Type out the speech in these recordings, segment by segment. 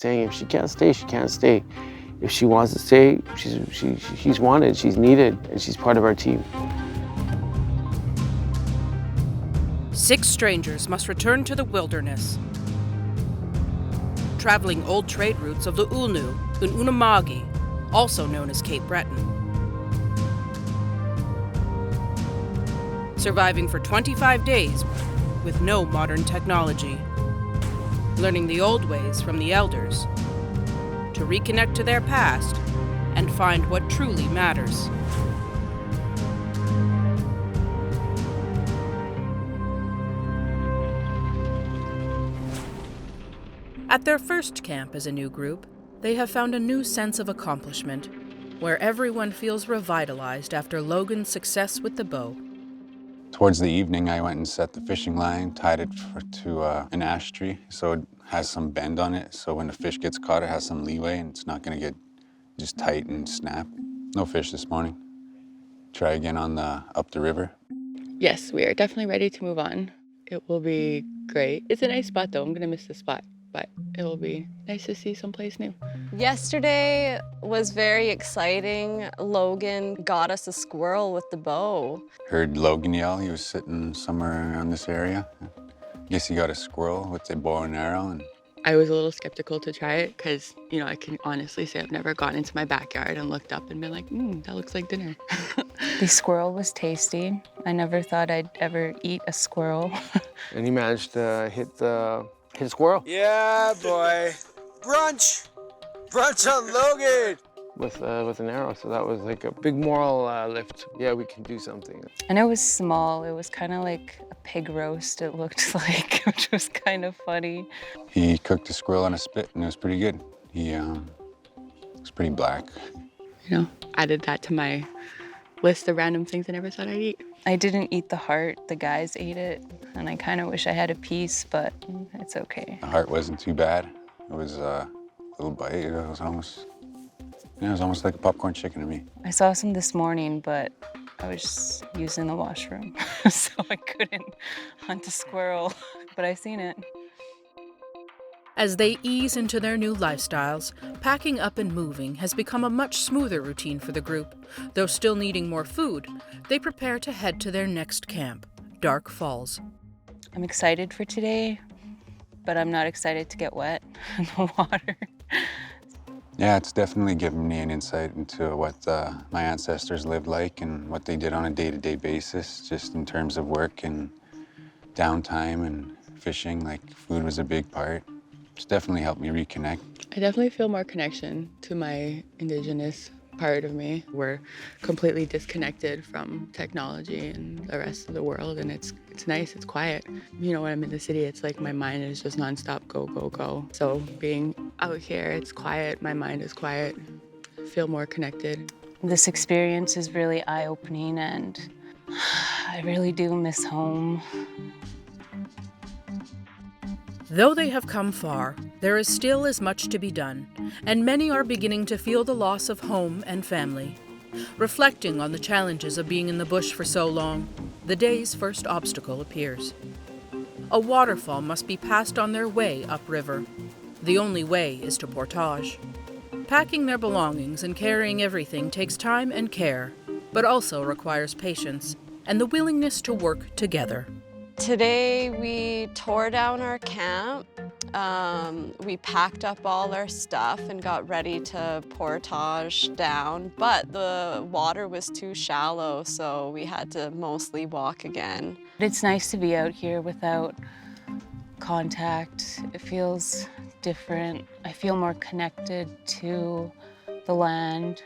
saying if she can't stay, she can't stay. If she wants to stay, she's wanted, she's needed, and she's part of our team. 6 strangers must return to the wilderness, traveling old trade routes of the Ulnu and Unama'ki, also known as Cape Breton. Surviving for 25 days with no modern technology, learning the old ways from the elders, to reconnect to their past and find what truly matters. At their first camp as a new group, they have found a new sense of accomplishment, where everyone feels revitalized after Logan's success with the bow. Towards the evening, I went and set the fishing line, tied it to an ash tree, so it has some bend on it, so when the fish gets caught, it has some leeway and it's not gonna get just tight and snap. No fish this morning. Try again up the river. Yes, we are definitely ready to move on. It will be great. It's a nice spot though, I'm gonna miss the spot, but it will be nice to see someplace new. Yesterday was very exciting. Logan got us a squirrel with the bow. Heard Logan yell, he was sitting somewhere around this area. Guess he got a squirrel with a bow and arrow. And I was a little skeptical to try it because, I can honestly say I've never gone into my backyard and looked up and been like, that looks like dinner. The squirrel was tasty. I never thought I'd ever eat a squirrel. And he managed to hit a squirrel. Yeah, boy. Brunch! Brunch on Logan! With an arrow, so that was like a big moral lift. Yeah, we can do something. And it was small. It was kind of like a pig roast, it looked like, which was kind of funny. he cooked a squirrel on a spit and it was pretty good. He was pretty black. Added that to my list of random things I never thought I'd eat. I didn't eat the heart. The guys ate it, and I kind of wish I had a piece, but it's okay. The heart wasn't too bad. It was a little bite. It was almost like a popcorn chicken to me. I saw some this morning, but I was just using the washroom, so I couldn't hunt a squirrel, but I seen it. As they ease into their new lifestyles, packing up and moving has become a much smoother routine for the group. Though still needing more food, they prepare to head to their next camp, Dark Falls. I'm excited for today, but I'm not excited to get wet in the water. Yeah, it's definitely given me an insight into what my ancestors lived like and what they did on a day-to-day basis, just in terms of work and downtime and fishing. Like, food was a big part. It's definitely helped me reconnect. I definitely feel more connection to my Indigenous part of me. We're completely disconnected from technology and the rest of the world, and it's nice, it's quiet. When I'm in the city, it's like my mind is just nonstop go, go, go. So being out here, it's quiet, my mind is quiet. I feel more connected. This experience is really eye-opening, and I really do miss home. Though they have come far, there is still as much to be done, and many are beginning to feel the loss of home and family. Reflecting on the challenges of being in the bush for so long, the day's first obstacle appears. A waterfall must be passed on their way upriver. The only way is to portage. Packing their belongings and carrying everything takes time and care, but also requires patience and the willingness to work together. Today we tore down our camp. We packed up all our stuff and got ready to portage down, but the water was too shallow, so we had to mostly walk again. It's nice to be out here without contact. It feels different. I feel more connected to the land.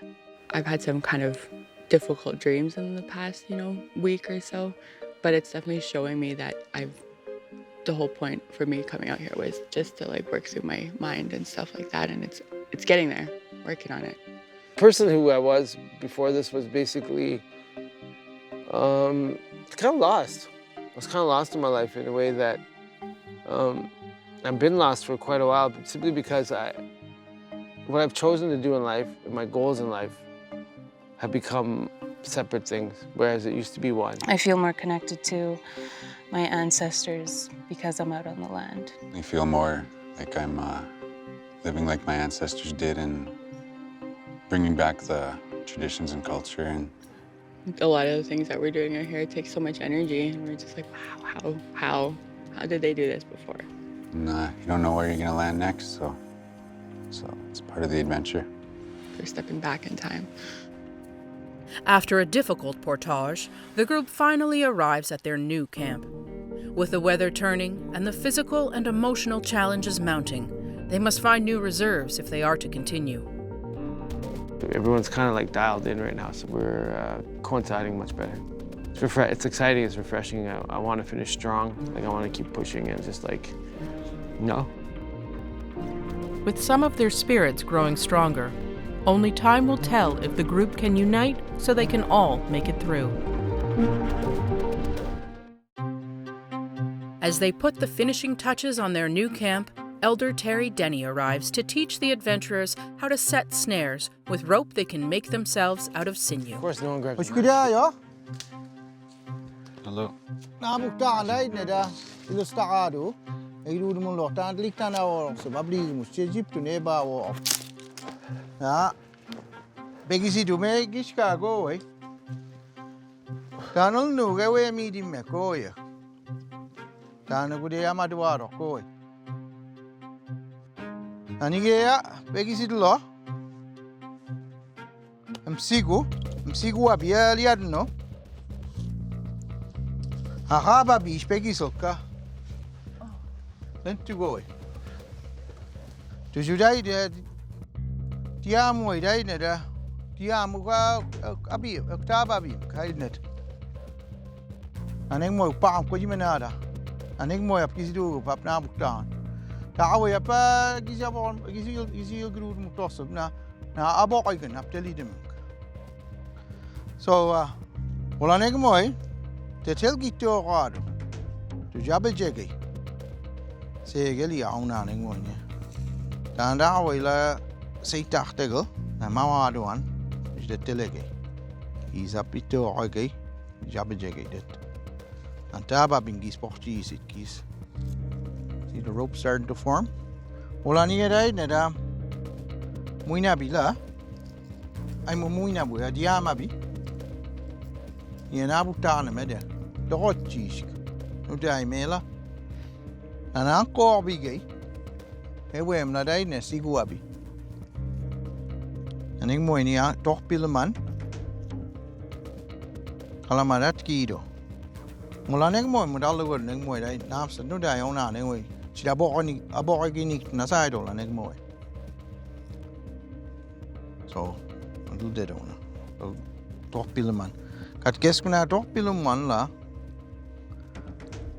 I've had some kind of difficult dreams in the past, week or so. But it's definitely showing me that the whole point for me coming out here was just to work through my mind and stuff like that, and it's getting there, working on it. The person who I was before this was basically kind of lost. I was kind of lost in my life in a way that I've been lost for quite a while, but simply because what I've chosen to do in life and my goals in life have become separate things, whereas it used to be one. I feel more connected to my ancestors because I'm out on the land. I feel more like I'm living like my ancestors did and bringing back the traditions and culture. And a lot of the things that we're doing out here take so much energy, and we're just like, wow, how did they do this before? And, you don't know where you're gonna land next, so it's part of the adventure. They're stepping back in time. After a difficult portage, the group finally arrives at their new camp. With the weather turning and the physical and emotional challenges mounting, they must find new reserves if they are to continue. Everyone's kind of like dialed in right now, so we're coinciding much better. It's exciting, it's refreshing. I want to finish strong. Like, I want to keep pushing and just like, no. With some of their spirits growing stronger, only time will tell if the group can unite so they can all make it through. As they put the finishing touches on their new camp, Elder Terry Denny arrives to teach the adventurers how to set snares with rope they can make themselves out of sinew. Of course, no one grabs Hoş geldin. Hello. Nabutan ay neda ilustado. Iru mo lo tan liktan na so babli mo chejip to neba wo. Na. Begisi do me gishka go eh. Tanol no gawe mi di me ko ya. Tanu gude amadu aro ko. Anigea begisi lo. Msigu abia liadno. Aha, bish begisoka. Then to go. To Judai, Tiamu, Daineda, Tiamu, Abi, Octababi, Kainet. An Engmo Pam Kojimanada, an Engmo of Gizu, Papnabutan. Tawe apa Gizabon, Gizil Gru Mutosub, now Aboigan, up to Lidem. So, well, an Engmoy. Te tel gito rado. Tu jabe jegi. Se geli auna ningonya. Tanda wila se tachtegel. Na mawa aduan. Is de telege. Is up ito oge. Jabe jegi det. Antaba bingis portis it kis. See the rope starting to form. Wala niya day neda. Muina bila. Ay muina buya diamabi. Yana butana mede. Dorochisk. Nu dai mela. Ana ko bigay. Ewem na dai ne siguabi. Aning mo ni toch pileman. Kalamarat kido. Mula nek mo modal go nek mo dai naps nu dai ona ne we. Sida bo ni abo gini na sai do la nek mo. So, do det ona. Toch pileman. Kat keskuna toch pileman la.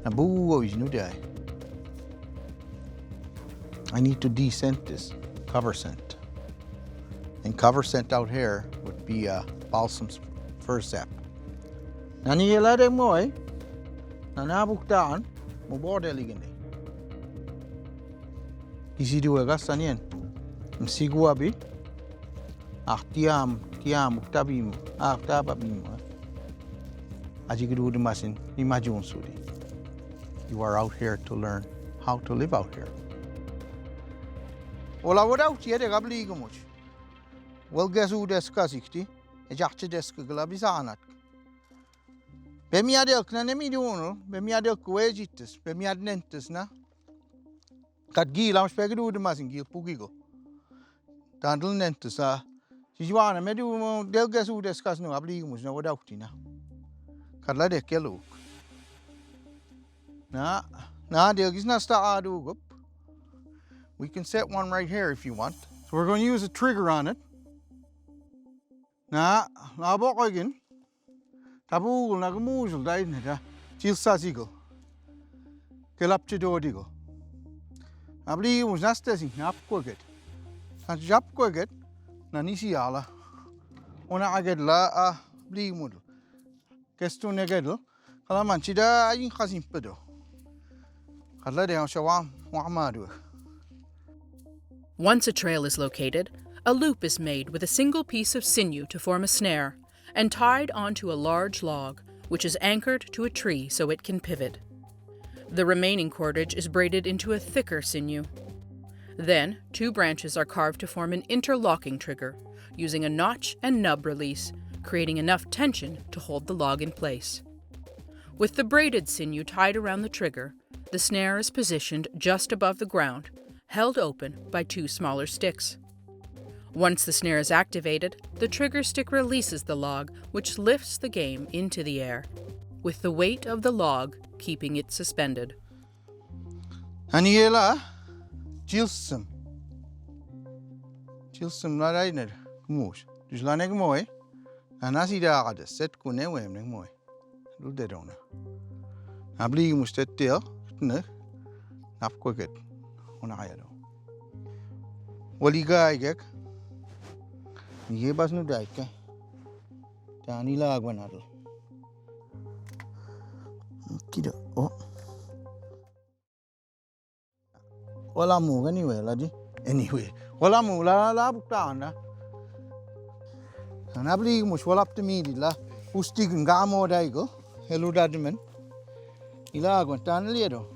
I need to descent this cover scent. And cover scent out here would be balsam's fir sap. Nani yelade moy, nanabuktaan, mo bordel igende. Isi duwe gasanien, msiguabi, tiam, uktabim, uktababim. Ajigidu masin, imajun sudi. You are out here to learn how to live out here. Ola wada out here de gabli igumuch. Wel gesu deska sikti, jachte deska glabisa anak. Bemiadel kna nemi duno, bemiadel kuejitis, bemiad nentes na. Kat gil am spegedu de masin gil pugigo. Tandel nentes a sijuana medu del gesu deska no gabli igumuch na wada out na. Kadla de kelo. Now, we can set one right here if you want. So we're going to use a trigger on it. Now, again. Tabu nagamujul daidneta. Chilsa zigo. Kelapche dodigo. Abli was nastasi, nap quaget. And jap quaget, nanisiala. Ona aged la bli mudl. Kestu negedl. Kalamanchida ayin khasim pedo. Once a trail is located, a loop is made with a single piece of sinew to form a snare and tied onto a large log, which is anchored to a tree so it can pivot. The remaining cordage is braided into a thicker sinew. Then, 2 branches are carved to form an interlocking trigger, using a notch and nub release, creating enough tension to hold the log in place. With the braided sinew tied around the trigger, the snare is positioned just above the ground, held open by 2 smaller sticks. Once the snare is activated, the trigger stick releases the log, which lifts the game into the air, with the weight of the log keeping it suspended. Aniela, Jilsum. Jilsum la reiner, moes. Dus la nek mooi. En as jy daar het, set kon nou hem nek mooi. Doe dit dan. Nou bly moes dit deel, nee. Nap kwik het. Onaya dan. Wali gaai gek. Ye bas nu dai ke. Tani lag banadel. Kida. Oh. Wala mo anyway, ladi. Anyway. Wala mo la buktaan. Ana bli mo wala up to me la. Ustig ngamo dai go. Hello dadmen. Ila go tan liedo.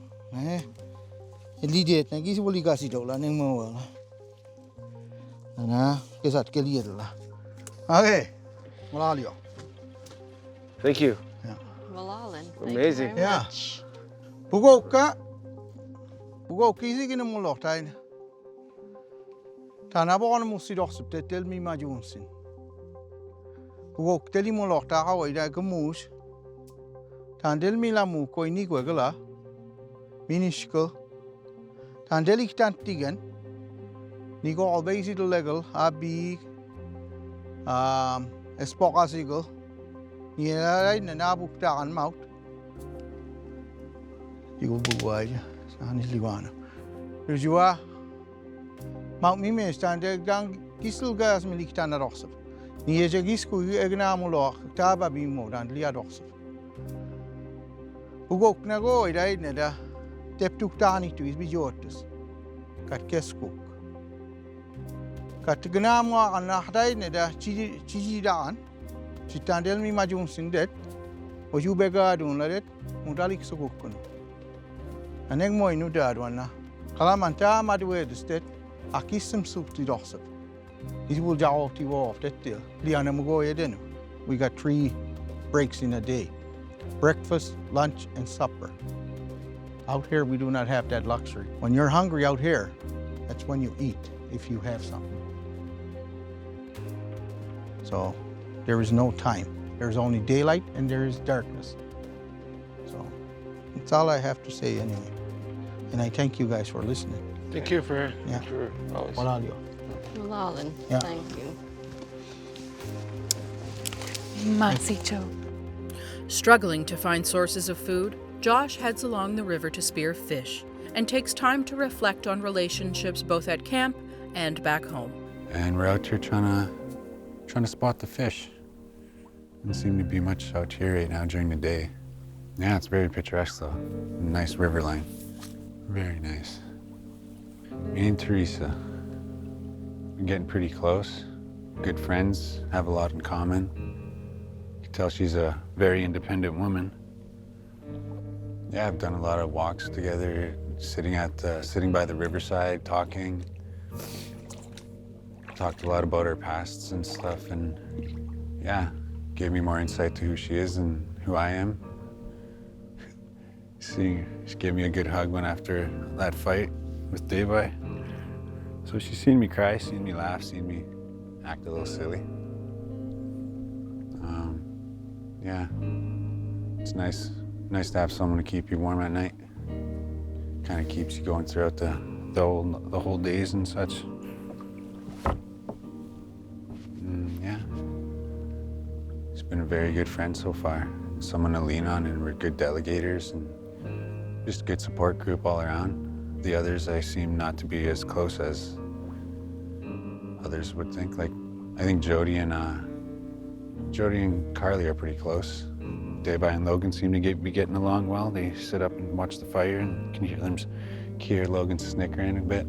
Lidet na gisi boli gasi do la neng mo wala. Ana kesat ke lied la. Okay. Malalio. Thank you. Malalan. Amazing. Thank you very much. Bugo kisi gina mo loktain. Tana bon mo si dox tel mi ma junsin. Bugo teli mo lokta ka wai da gemus. Tandel mi la mu ko ni ko gala. Minishko. Tandeli tantigen. Ni go always it legal abi espokasigo. Ni ai na bukta kan maut. Digo buwai. Anis liwana. Dus jua, maak me mee staan. Dan gisel gas me ligt aan de rossef. Niet je gisku egna mulo, taba bimo dan lia rossef. Ugok na go idai ne da tep tuk tani tu is bijortus. Kat keskuk. Kat gna mo an nahdai ne da chiji daan. Chitandel mi majum sindet. Oju bega dun ladet mudalik sukukun. Anek mooi nu daar wana. Kalamanta madwe de stet. Akisem soep die dossep. Is will jaw ti wo of that deal. Liana mugo yedenu. We got 3 breaks in a day. Breakfast, lunch, and supper. Out here we do not have that luxury. When you're hungry out here, that's when you eat, if you have something. So there is no time. There's only daylight and there is darkness. So that's all I have to say anyway. And I thank you guys for listening. Thank you for always. Malalio. Malalan. Yeah. Thank you. Masicho. Struggling to find sources of food, Josh heads along the river to spear fish and takes time to reflect on relationships both at camp and back home. And we're out here trying to spot the fish. Doesn't seem to be much out here right now during the day. Yeah, it's very picturesque though. Nice river line. Very nice. Me and Teresa, we're getting pretty close. Good friends, have a lot in common. You can tell she's a very independent woman. Yeah, I've done a lot of walks together, sitting by the riverside, talking. Talked a lot about our pasts and stuff, and yeah, gave me more insight to who she is and who I am. She gave me a good hug after that fight with Dayboy. So she's seen me cry, seen me laugh, seen me act a little silly. Yeah, it's nice to have someone to keep you warm at night. Kind of keeps you going throughout the whole days and such. Yeah, she's been a very good friend so far. Someone to lean on, and we're good delegators and just a good support group all around. The others I seem not to be as close as others would think. Like, I think Jody and Carly are pretty close. Dayby and Logan seem to be getting along well. They sit up and watch the fire and can hear Logan snickering a bit.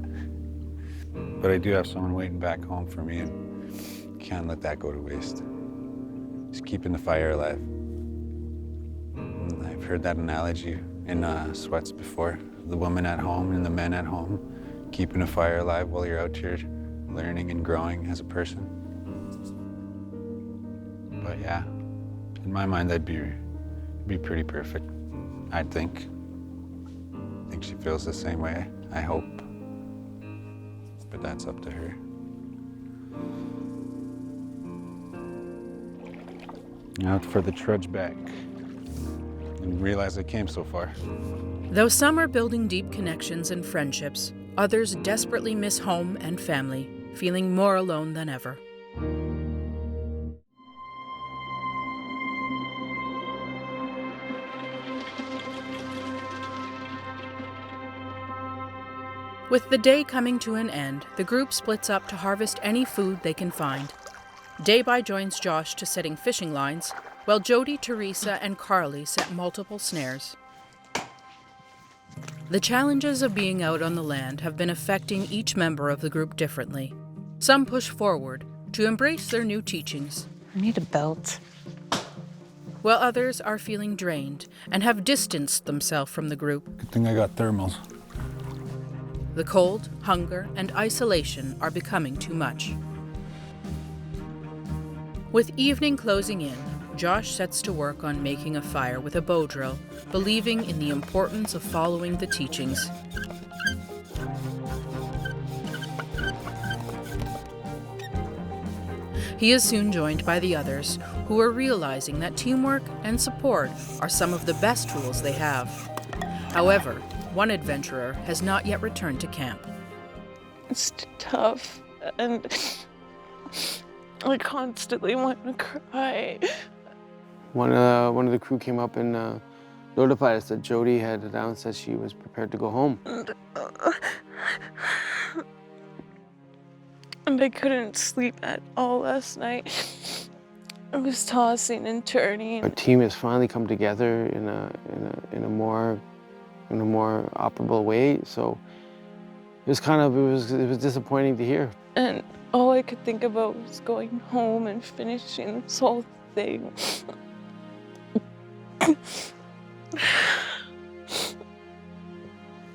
But I do have someone waiting back home for me and can't let that go to waste. Just keeping the fire alive. And I've heard that analogy in Sweats before. The woman at home and the men at home keeping a fire alive while you're out here learning and growing as a person. But yeah, in my mind, that'd be pretty perfect, I think. I think she feels the same way, I hope. But that's up to her. Out for the trudge back. Didn't realize I came so far. Though some are building deep connections and friendships, others desperately miss home and family, feeling more alone than ever. With the day coming to an end, the group splits up to harvest any food they can find. Dayby joins Josh to setting fishing lines, while Jody, Teresa, and Carly set multiple snares. The challenges of being out on the land have been affecting each member of the group differently. Some push forward to embrace their new teachings, I need a belt. while others are feeling drained and have distanced themselves from the group. Good thing I got thermals. The cold, hunger, and isolation are becoming too much. With evening closing in, Josh sets to work on making a fire with a bow drill, believing in the importance of following the teachings. He is soon joined by the others, who are realizing that teamwork and support are some of the best tools they have. However, one adventurer has not yet returned to camp. It's tough, and I constantly want to cry. One of the crew came up and notified us that Jody had announced that she was prepared to go home. And I couldn't sleep at all last night. I was tossing and turning. Our team has finally come together in a more operable way. So it was disappointing to hear. And all I could think about was going home and finishing this whole thing.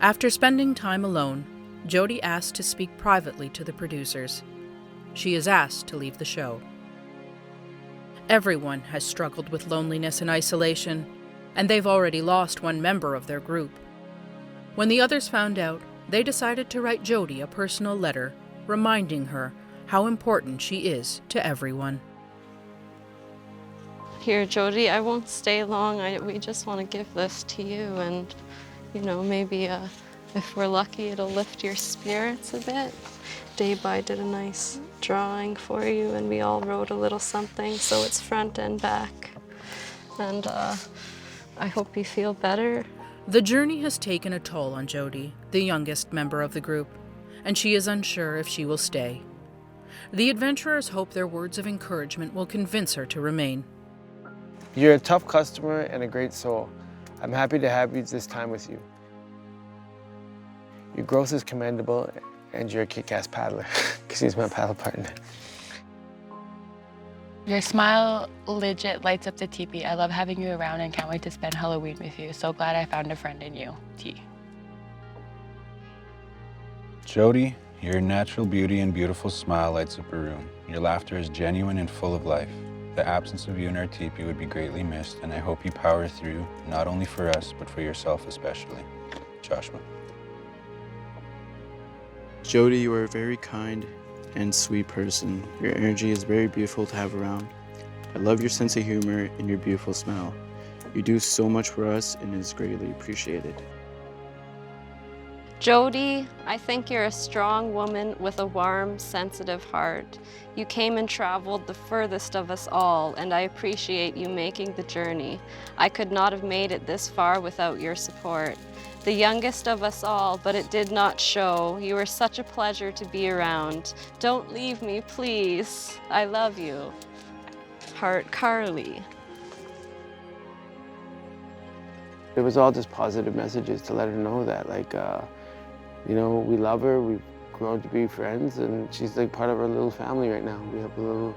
After spending time alone, Jody asked to speak privately to the producers. She is asked to leave the show. Everyone has struggled with loneliness and isolation, and they've already lost one member of their group. When the others found out, they decided to write Jody a personal letter, reminding her how important she is to everyone. Here, Jody, I won't stay long. We just want to give this to you, and maybe if we're lucky, it'll lift your spirits a bit. Dayby did a nice drawing for you, and we all wrote a little something, so it's front and back. And I hope you feel better. The journey has taken a toll on Jody, the youngest member of the group, and she is unsure if she will stay. The adventurers hope their words of encouragement will convince her to remain. You're a tough customer and a great soul. I'm happy to have you this time with you. Your growth is commendable, and you're a kick-ass paddler, because he's my paddle partner. Your smile legit lights up the teepee. I love having you around and can't wait to spend Halloween with you. So glad I found a friend in you. T. Jody, your natural beauty and beautiful smile lights up a room. Your laughter is genuine and full of life. The absence of you in our teepee would be greatly missed, and I hope you power through, not only for us, but for yourself especially. Joshua. Jody, you are a very kind and sweet person. Your energy is very beautiful to have around. I love your sense of humor and your beautiful smile. You do so much for us and it is greatly appreciated. Jody, I think you're a strong woman with a warm, sensitive heart. You came and traveled the furthest of us all, and I appreciate you making the journey. I could not have made it this far without your support. The youngest of us all, but it did not show. You were such a pleasure to be around. Don't leave me, please. I love you. Heart, Carly. It was all just positive messages to let her know that, we love her, we've grown to be friends, and she's like part of our little family right now. We have a little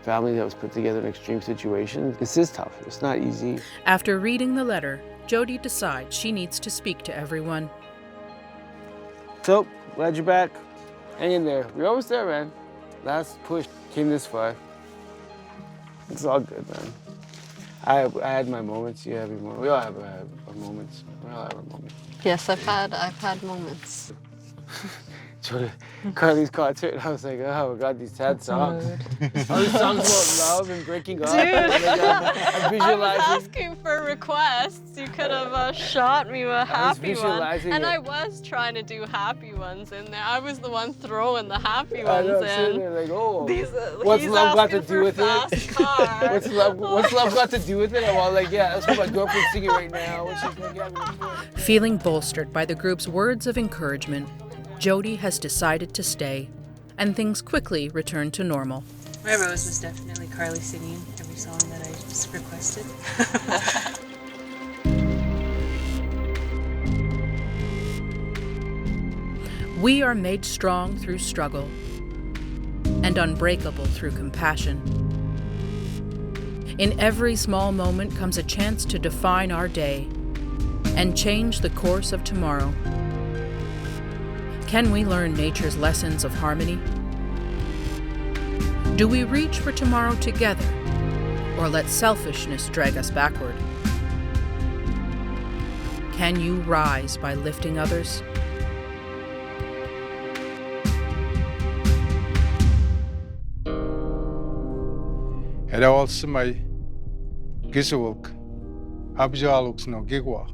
family that was put together in extreme situations. This is tough, it's not easy. After reading the letter, Jody decides she needs to speak to everyone. So, glad you're back. Hang in there. We're almost there, man. Last push. Came this far. It's all good, man. I had my moments. You have your moments. We all have our moments. We all have our moments. Yes, I've had moments. Carly's concert, I was like, oh my God, these sad songs. All these songs about love and breaking up. I'm I was visualizing. asking for requests. You could have shot me a happy one. And it. I was trying to do happy ones in there. I was the one throwing the happy I ones know, I'm sitting there in. like, oh, What's love got to do with fast it? car. What's love got to do with it? I'm all like, yeah, that's what my girlfriend's singing right now. When she's like, yeah, Feeling bolstered by the group's words of encouragement, Jody has decided to stay, and things quickly return to normal. My rose was definitely Carly singing every song that I just requested. We are made strong through struggle and unbreakable through compassion. In every small moment comes a chance to define our day and change the course of tomorrow. Can we learn nature's lessons of harmony? Do we reach for tomorrow together, or let selfishness drag us backward? Can you rise by lifting others? Era also my gisawuk, abjalux no gigwa.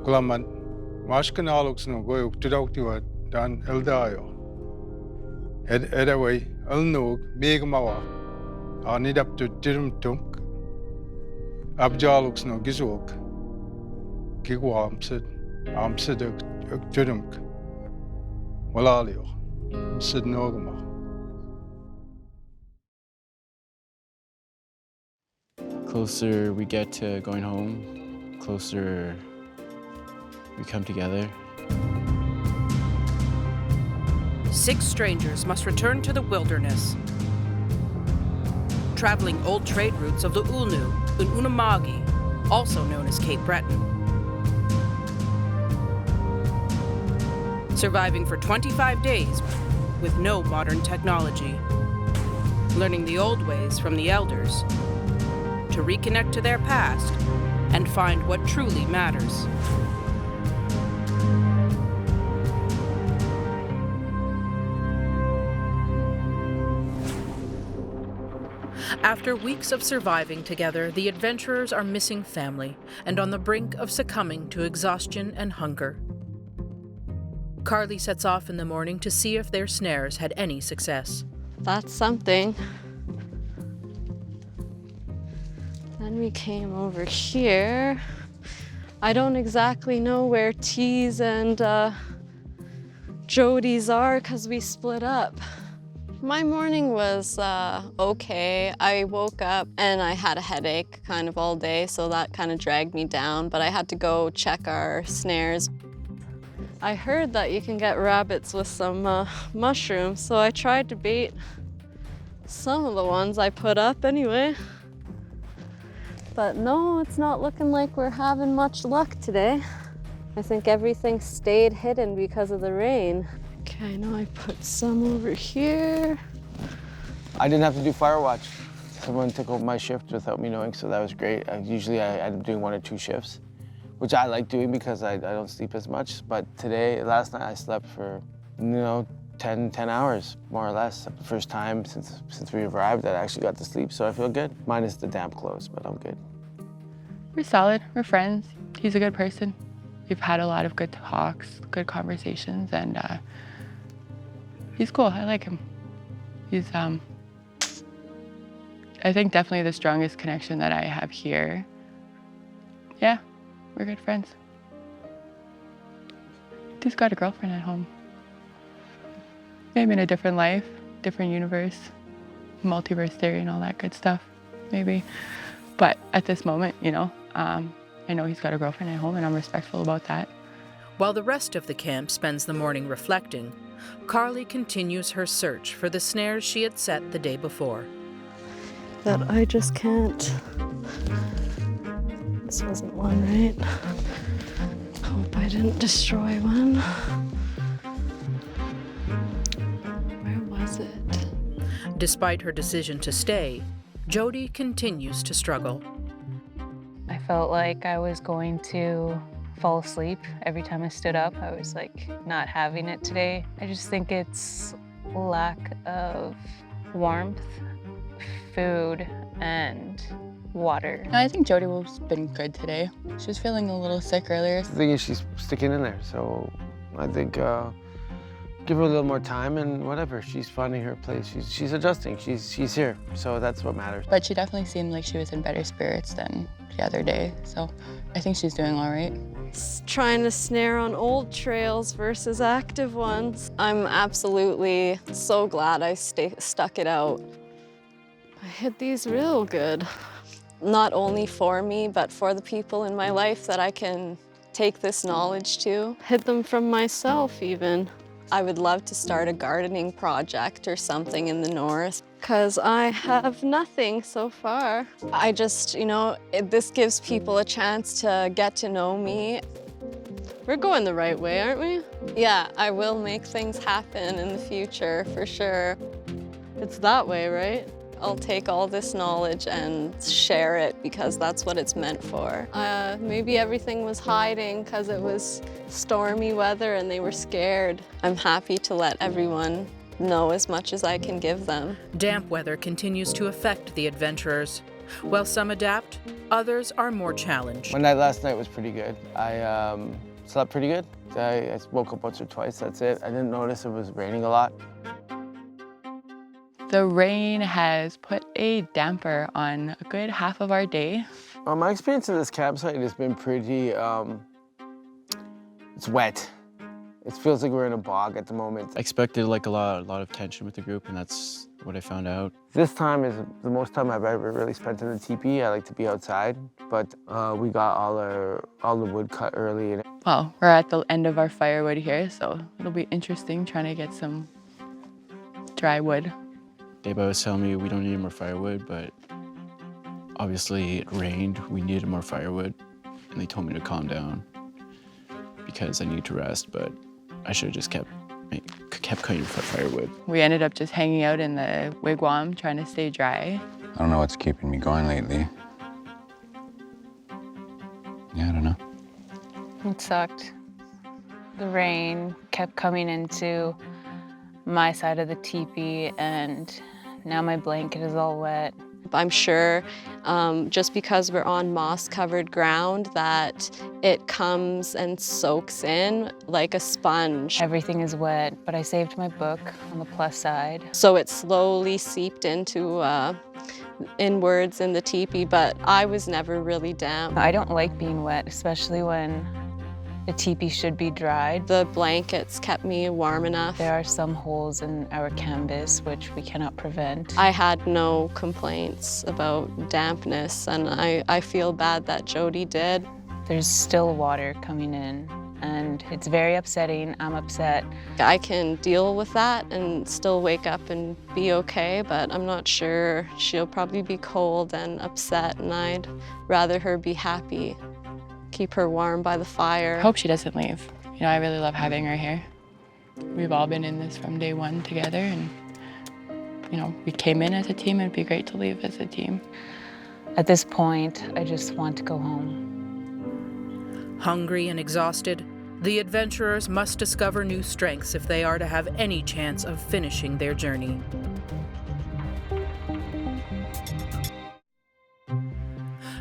Kulaman, mashkanalux no goyuk tudoktiwa dan eldayo. Era way, elnog, megamawa, anid up to dirum tunk. Abjalux no gisawuk, gigwa amsid tudunk. Walalio, amsid nogama. Closer we get to going home, closer we come together. 6 strangers must return to the wilderness, traveling old trade routes of the Ulnu and Unamagi, also known as Cape Breton. Surviving for 25 days with no modern technology, learning the old ways from the elders, to reconnect to their past and find what truly matters. After weeks of surviving together, the adventurers are missing family and on the brink of succumbing to exhaustion and hunger. Carly sets off in the morning to see if their snares had any success. That's something. Then we came over here. I don't exactly know where T's and Jody's are because we split up. My morning was okay. I woke up and I had a headache kind of all day, so that kind of dragged me down, but I had to go check our snares. I heard that you can get rabbits with some mushrooms, so I tried to bait some of the ones I put up anyway. But no, it's not looking like we're having much luck today. I think everything stayed hidden because of the rain. Okay, now I put some over here. I didn't have to do fire watch. Someone took over my shift without me knowing, so that was great. Usually I end up doing 1 or 2 shifts, which I like doing because I don't sleep as much. But last night I slept for, 10 hours, more or less. The first time since we arrived that I actually got to sleep, so I feel good. Minus the damp clothes, but I'm good. We're solid, we're friends. He's a good person. We've had a lot of good talks, good conversations, and he's cool, I like him. He's, I think definitely the strongest connection that I have here. Yeah, we're good friends. He's got a girlfriend at home. Maybe in a different life, different universe, multiverse theory and all that good stuff, maybe. But at this moment, I know he's got a girlfriend at home and I'm respectful about that. While the rest of the camp spends the morning reflecting, Carly continues her search for the snares she had set the day before. That I just can't. This wasn't one, right? Hope I didn't destroy one. Where was it? Despite her decision to stay, Jody continues to struggle. I felt like I was going to fall asleep every time I stood up. I was like not having it today. I just think it's lack of warmth, food, and water. I think Jody has been good today. She was feeling a little sick earlier. The thing is, she's sticking in there, so I think give her a little more time and whatever. She's finding her place. She's adjusting. She's here, so that's what matters. But she definitely seemed like she was in better spirits than the other day, so I think she's doing all right. Trying to snare on old trails versus active ones. I'm absolutely so glad I stuck it out. I hit these real good. Not only for me, but for the people in my life that I can take this knowledge to. Hid them from myself even. I would love to start a gardening project or something in the north, because I have nothing so far. I just, this gives people a chance to get to know me. We're going the right way, aren't we? Yeah, I will make things happen in the future, for sure. It's that way, right? I'll take all this knowledge and share it because that's what it's meant for. Maybe everything was hiding because it was stormy weather and they were scared. I'm happy to let everyone know as much as I can give them. Damp weather continues to affect the adventurers. While some adapt, others are more challenged. My night last night was pretty good. I slept pretty good. I woke up once or twice, that's it. I didn't notice it was raining a lot. The rain has put a damper on a good half of our day. My experience in this campsite has been pretty, it's wet. It feels like we're in a bog at the moment. I expected like a lot of tension with the group, and that's what I found out. This time is the most time I've ever really spent in the teepee. I like to be outside, but we got all the wood cut early. Well, we're at the end of our firewood here, so it'll be interesting trying to get some dry wood. Dave was telling me we don't need more firewood, but obviously it rained. We needed more firewood, and they told me to calm down because I need to rest, but I should have just kept cutting firewood. We ended up just hanging out in the wigwam, trying to stay dry. I don't know what's keeping me going lately. Yeah, I don't know. It sucked. The rain kept coming into my side of the teepee, and now my blanket is all wet. I'm sure just because we're on moss-covered ground that it comes and soaks in like a sponge. Everything is wet, but I saved my book on the plus side. So it slowly seeped into inwards in the teepee, but I was never really damp. I don't like being wet, especially when the teepee should be dried. The blankets kept me warm enough. There are some holes in our canvas which we cannot prevent. I had no complaints about dampness, and I feel bad that Jody did. There's still water coming in, and it's very upsetting. I'm upset. I can deal with that and still wake up and be okay, but I'm not sure. She'll probably be cold and upset, and I'd rather her be happy. Keep her warm by the fire. I hope she doesn't leave. I really love having her here. We've all been in this from day one together, and we came in as a team. It'd be great to leave as a team. At this point, I just want to go home. Hungry and exhausted, the adventurers must discover new strengths if they are to have any chance of finishing their journey.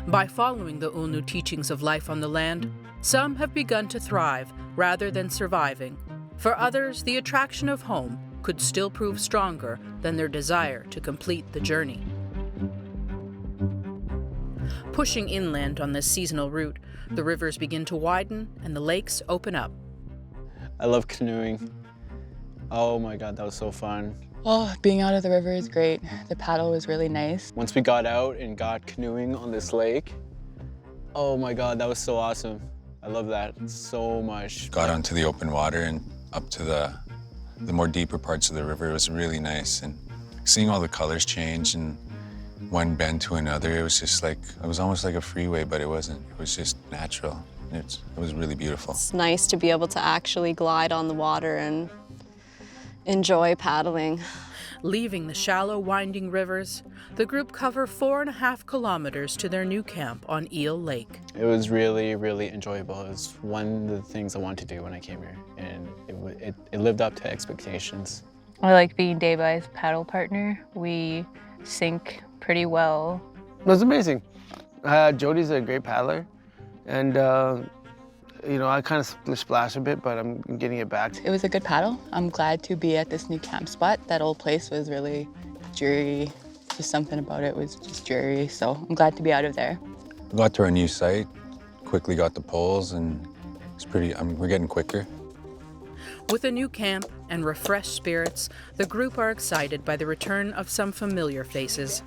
By following the Ulnu teachings of life on the land, some have begun to thrive rather than surviving. For others, the attraction of home could still prove stronger than their desire to complete the journey. Pushing inland on this seasonal route, the rivers begin to widen and the lakes open up. I love canoeing. Oh my God, that was so fun. Oh, being out of the river is great. The paddle was really nice. Once we got out and got canoeing on this lake, oh my God, that was so awesome. I love that so much. Got onto the open water and up to the more deeper parts of the river. It was really nice, and seeing all the colors change and one bend to another, it was just like, it was almost like a freeway, but it wasn't. It was just natural. It was really beautiful. It's nice to be able to actually glide on the water and enjoy paddling. Leaving the shallow, winding rivers, the group cover 4.5 kilometers to their new camp on Eel Lake. It was really, really enjoyable. It was one of the things I wanted to do when I came here, and it lived up to expectations. I like being Dayby's paddle partner. We sync pretty well. It was amazing. Jody's a great paddler, and you know, I kind of splash a bit, but I'm getting it back. It was a good paddle. I'm glad to be at this new camp spot. That old place was really dreary. Just something about it was just dreary, so I'm glad to be out of there. We got to our new site, quickly got the poles, and it's pretty, we're getting quicker. With a new camp and refreshed spirits, the group are excited by the return of some familiar faces.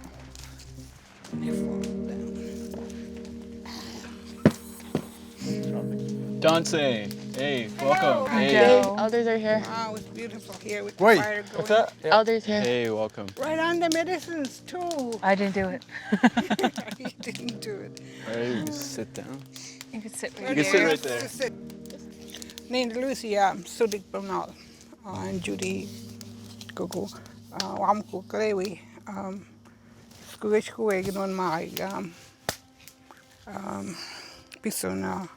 Dante, hey, welcome. Hey, Hey, elders are here. Wow, it's beautiful here with Wait, the fire going. what's that? Elders here. Hey, welcome. Right on the medicines too. I didn't do it. You didn't do it. All right, you can sit down. You can sit You can sit right there. Just sit. Named Lucia, Sudik Bernal, and Judy Gugu, Wamku Krewi, Skuishku Egan my Pisona.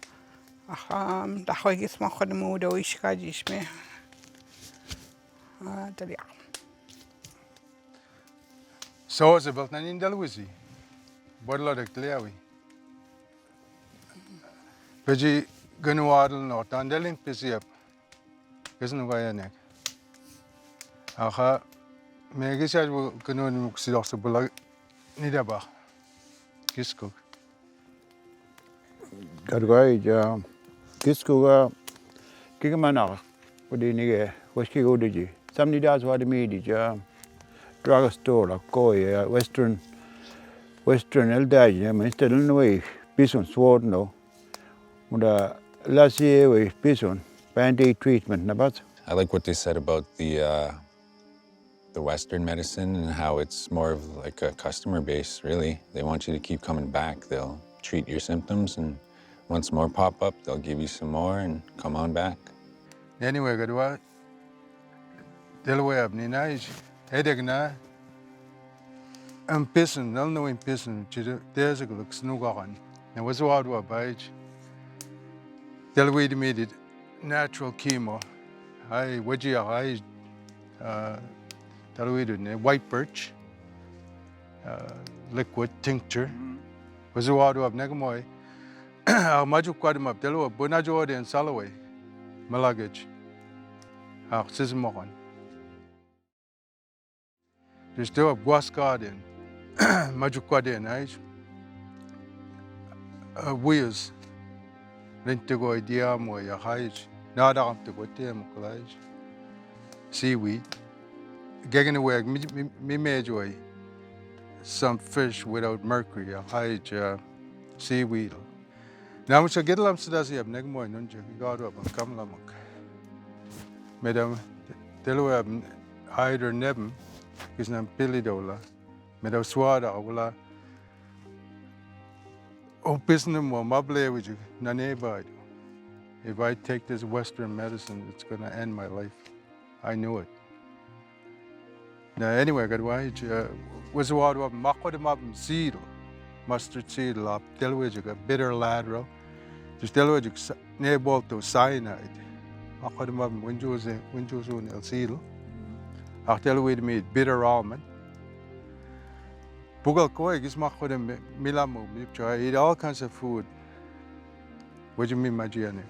Da hoigis ma khod mo do ishka jishme tali So is about in Dalwisi. Bodla de Cleawi. Peji Gunuadal not Andelin Pisiap. Isn't Guyanek. Aha Megisha Gunun Muxidosabula Nidaba. Kisko. Gargoy Kiskuga Kigamana, what do you need? What's he go to you? Somebody does what he made it, drugstore, Koi, Western Eldaj, instead of the way, Bison sword no. Last year with Bison, band-aid treatment, about. I like what they said about the Western medicine and how it's more of like a customer base, really. They want you to keep coming back. They'll treat your symptoms, and once more pop up, they'll give you some more and come on back. Anyway, good what? Delaware, Ninaj, Edegna, and Pisson, no knowing Pisson, there's a look snoogaran. There was a wild war bage. Delaware made it natural chemo. I, Wedgie, Delaware, white birch, liquid tincture. Was a wild war of Negamoy. Maju Quadam Delo, Bonajo and Salaway, Malagage, Sismon. There's still a Guas Garden, Maju Quadian, Wheels, Lentigo, Diamo, Yahaj, Nada up to Gotiam College, seaweed, Gaganaway, Mimajway, some fish without mercury, Yahaj, seaweed. Now we shall get lam sedasi ab negmoy nunja gado ab kamlamak. Madam Delaware hider nebm is nam pilidola. Madam swada awla. Oh business mo mable with you nanebad. If I take this Western medicine, it's gonna end my life. I knew it. Now anyway, God why was what of makodam seed. Mustard seed lap Delaware bitter lateral. Just Delaware near to cyanide. Akadamab windows on El Seal. Delaware made bitter almond. Pugal koi is makodam milamu. I eat all kinds of food. What do you mean, Magiane?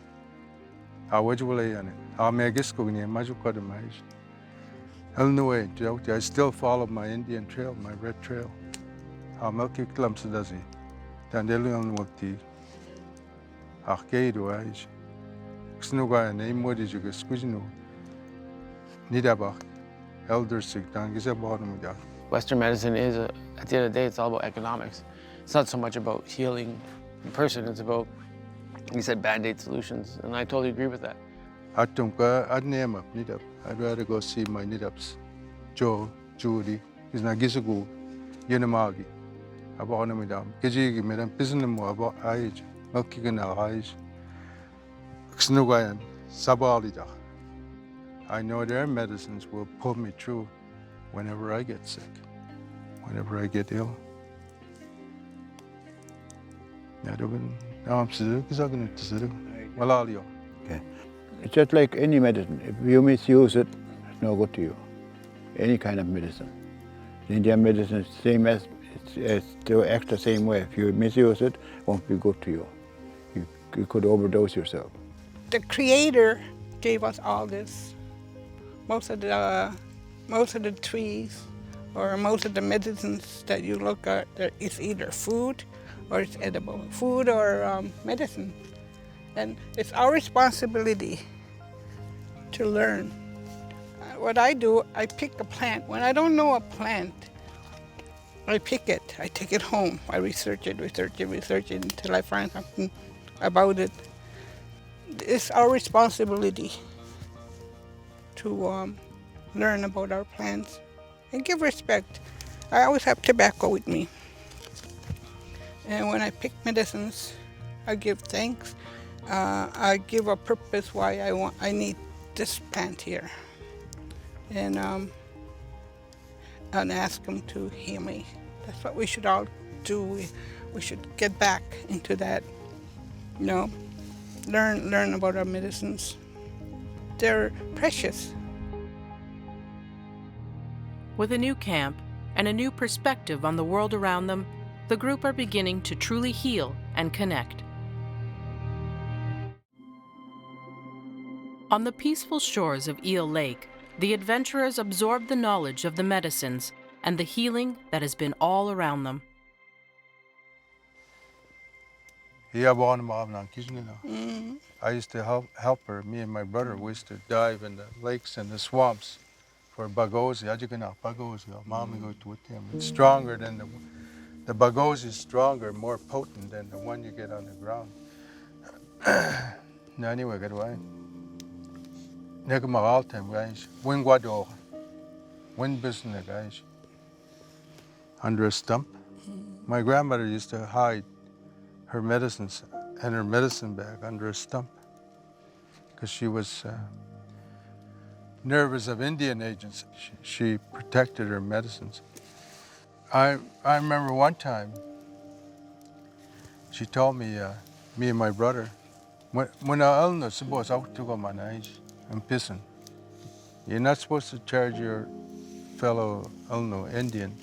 How would you lay on it? How megisco near Majukodamaj. Illinois, I still follow my Indian trail, my red trail. How milky clumps does he? Dandelion multi. Arcade wise. Snuga and name what is you get squizino. Nidabach. Elder sick, Dangis about him. Western medicine is, at the end of the day, it's all about economics. It's not so much about healing the person, it's about, you said, band-aid solutions, and I totally agree with that. I'd name up Nidab. I'd rather go see my Nidabs. Joe, Judy, is Nagisagu, Yenamagi. About Namidam. Kijigi, Madam Pisanamo about age, Milkigan age. Xnugayan, Sabalida. I know their medicines will pull me through whenever I get sick, whenever I get ill. Okay. It's just like any medicine. If you misuse it, it's no good to you. Any kind of medicine. The Indian medicine is the same as to act the same way. If you misuse it, it won't be good to you. You could overdose yourself. The Creator gave us all this. Most of the trees or most of the medicines that you look at, it's either food or it's edible. Food or medicine. And it's our responsibility to learn. What I do, I pick a plant. When I don't know a plant, I pick it. I take it home. I research it until I find something about it. It's our responsibility to learn about our plants and give respect. I always have tobacco with me. And when I pick medicines, I give thanks. I give a purpose why I need this plant here. And ask them to heal me. That's what we should all do. We should get back into that, you know, learn about our medicines. They're precious. With a new camp and a new perspective on the world around them, the group are beginning to truly heal and connect. On the peaceful shores of Eel Lake, the adventurers absorb the knowledge of the medicines and the healing that has been all around them. I used to help her. Me and my brother, we used to dive in the lakes and the swamps for bagozi. It's stronger than the bagozi is stronger, more potent than the one you get on the ground. Now anyway, good way. Neka magal time guys. Win guado. Win business guys. Under a stump. My grandmother used to hide her medicines and her medicine bag under a stump because she was nervous of Indian agents. She protected her medicines. I remember one time she told me, me and my brother, when I illness, suppose I to go manage and pissing. You're not supposed to charge your fellow Indian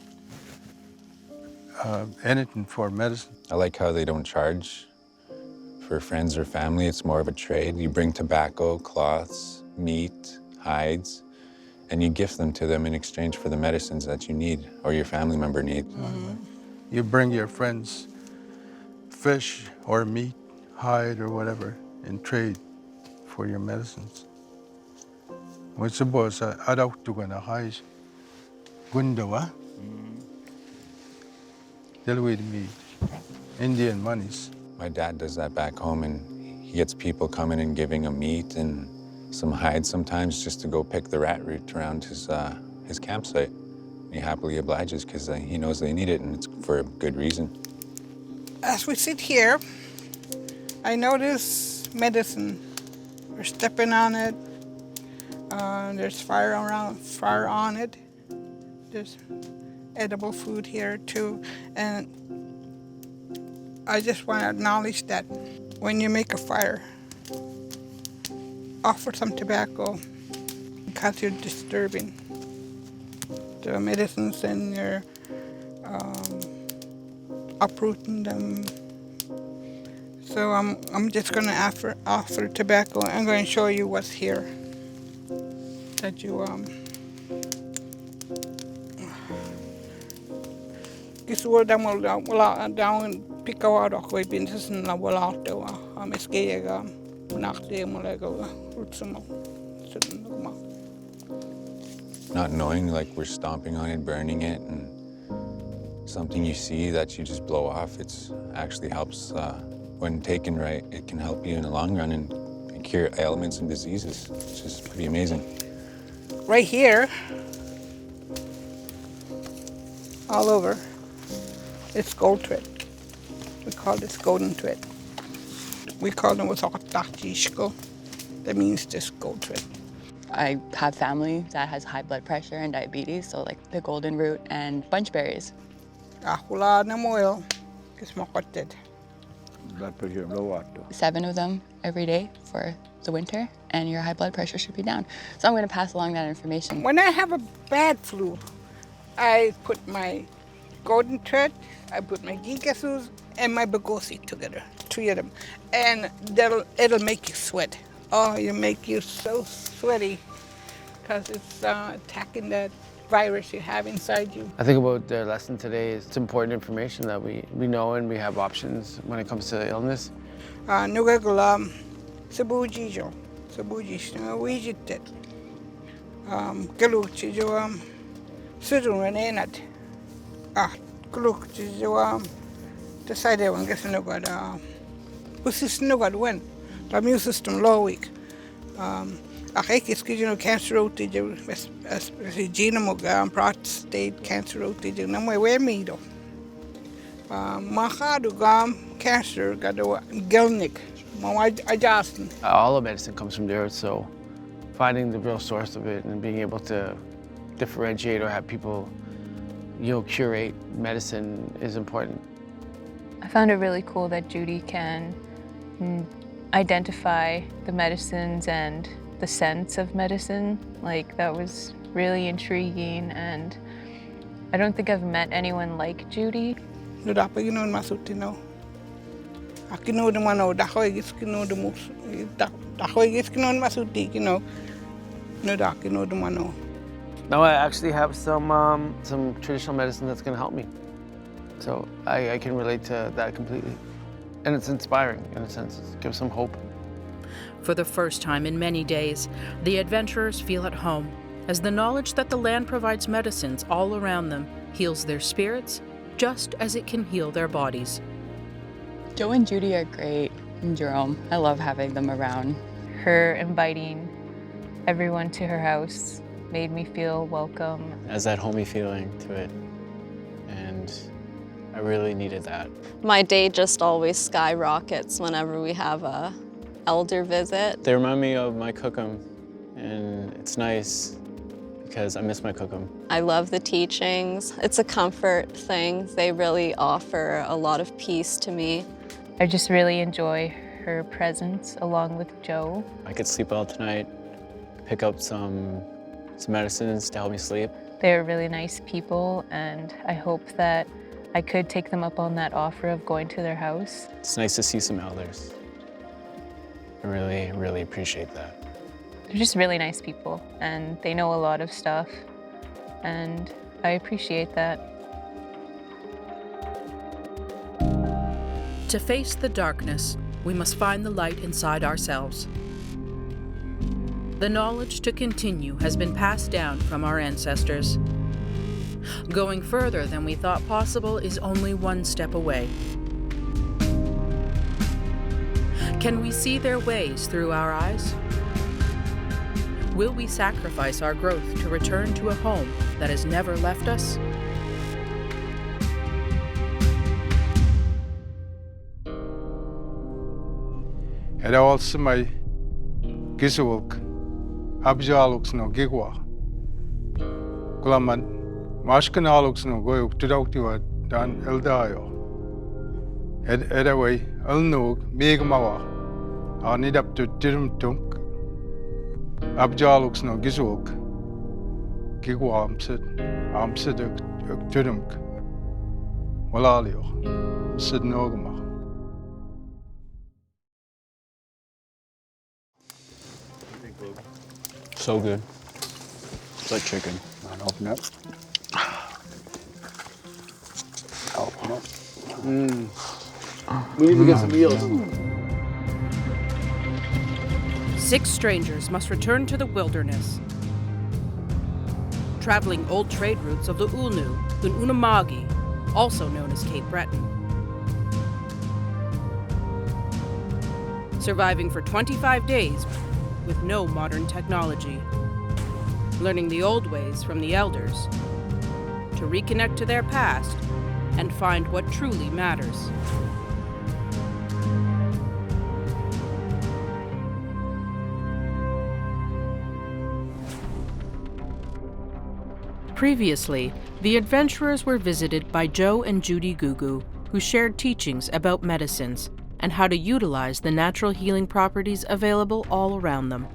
anything for medicine. I like how they don't charge for friends or family. It's more of a trade. You bring tobacco, cloths, meat, hides, and you gift them to them in exchange for the medicines that you need or your family member needs. Mm-hmm. You bring your friends fish or meat, hide or whatever in trade for your medicines. When suppose I don't do gonna hide gundawa. They'll wait me Indian monies. My dad does that back home, and he gets people coming and giving him meat and some hides sometimes just to go pick the rat root around his campsite. He happily obliges because he knows they need it, and it's for a good reason. As we sit here, I notice medicine. We're stepping on it. There's fire on it. There's edible food here too. And I just want to acknowledge that when you make a fire, offer some tobacco because you're disturbing the medicines and you're uprooting them. So I'm just going to offer tobacco. I'm going to show you what's here that you Kisur wala down pick out of way business and la wala to meskega nakte molega rutsamo. Not knowing, like we're stomping on it, burning it, and something you see that you just blow off, it actually helps. When taken right, it can help you in the long run and cure ailments and diseases, which is pretty amazing. Right here, all over, it's gold thread. We call this golden thread. We call them what's called tachishko. That means just go to it. I have family that has high blood pressure and diabetes, so like the golden root and bunch berries. Ahula na moil. It's makotid. Blood pressure low water. 7 of them every day for the winter, and your high blood pressure should be down. So I'm going to pass along that information. When I have a bad flu, I put my golden thread, I put my gigasus, and my bagosi together, 3 of them. And it'll make you sweat. Oh, it'll make you so sweaty because it's attacking that virus you have inside you. I think about the lesson today is it's important information that we know and we have options when it comes to illness. Nugagulam, sabujijo, sabujish, wijitet. Galuchijo, sudunanat. Galuchijo, the side one gets nugad. Pusis nugad when the immune system low weak. Akekis kijino cancer outage, genome prostate cancer outage, no more where me do. Mahadu gam cancer got a gelnik. Exhaustion. All of medicine comes from the earth, so finding the real source of it and being able to differentiate or have people, curate medicine is important. I found it really cool that Judy can identify the medicines and the scents of medicine. Like, that was really intriguing, and I don't think I've met anyone like Judy. No da pa ginon masutino. Akino de mano da hoy giskino de mus. Da hoy giskinon masuti kino. No da kino de mano. Now I actually have some traditional medicine that's going to help me. So I can relate to that completely. And it's inspiring in a sense. It gives some hope. For the first time in many days, the adventurers feel at home as the knowledge that the land provides medicines all around them heals their spirits just as it can heal their bodies. Joe and Judy are great, and Jerome. I love having them around. Her inviting everyone to her house made me feel welcome. Has that homey feeling to it, and I really needed that. My day just always skyrockets whenever we have a elder visit. They remind me of my cookum, and it's nice because I miss my cookum. I love the teachings. It's a comfort thing. They really offer a lot of peace to me. I just really enjoy her presence along with Joe. I could sleep well tonight, pick up some medicines to help me sleep. They're really nice people, and I hope that I could take them up on that offer of going to their house. It's nice to see some elders. I really, really appreciate that. They're just really nice people, and they know a lot of stuff, and I appreciate that. To face the darkness, we must find the light inside ourselves. The knowledge to continue has been passed down from our ancestors. Going further than we thought possible is only one step away. Can we see their ways through our eyes? Will we sacrifice our growth to return to a home that has never left us? Era also my giswalk, abjalux no gigwa. Gulaman, mashkanalux no goyuk tudoktiwa dan eldayo. Era way, elnog, megamawa, anid up to tirum tunk. Abjalux no giswalk, gigwa amsid tudunk. Walalio, sid nogama. So good. It's like chicken. Open up. Open up. We need to get some meals. 6 strangers must return to the wilderness, traveling old trade routes of the Ulnu and Unamagi, also known as Cape Breton. Surviving for 25 days with no modern technology, learning the old ways from the elders, to reconnect to their past and find what truly matters. Previously, the adventurers were visited by Joe and Judy Gugu, who shared teachings about medicines and how to utilize the natural healing properties available all around them.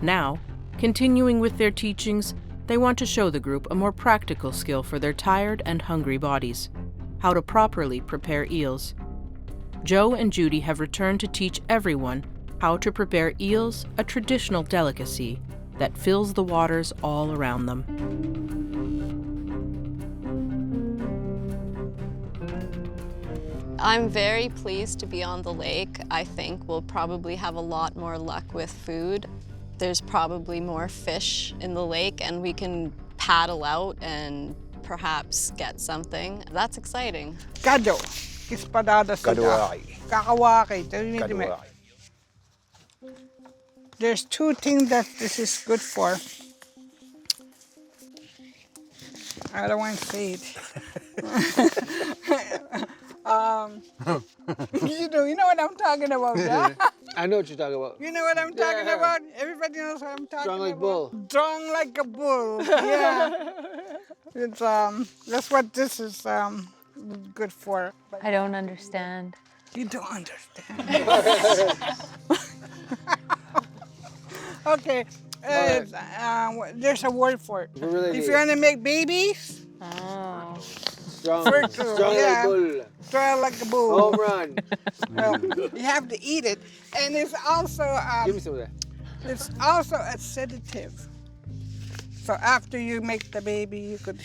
Now, continuing with their teachings, they want to show the group a more practical skill for their tired and hungry bodies: how to properly prepare eels. Joe and Judy have returned to teach everyone how to prepare eels, a traditional delicacy that fills the waters all around them. I'm very pleased to be on the lake. I think we'll probably have a lot more luck with food. There's probably more fish in the lake and we can paddle out and perhaps get something. That's exciting. Kado. Ispadada sila. Kakawaki. There's two things that this is good for. I don't want to say it. You know what I'm talking about, yeah? I know what you're talking about. You know what I'm talking about? Everybody knows what I'm talking Strong like about. bull. Strong like a bull. Yeah. It's that's what this is good for. I don't understand. You don't understand. Okay. There's a word for it. If you want to make babies, Strong yeah. like bull. Strong like a bull. Home run. You have to eat it, and it's also Give me some of that. it's also a sedative. So after you make the baby, you could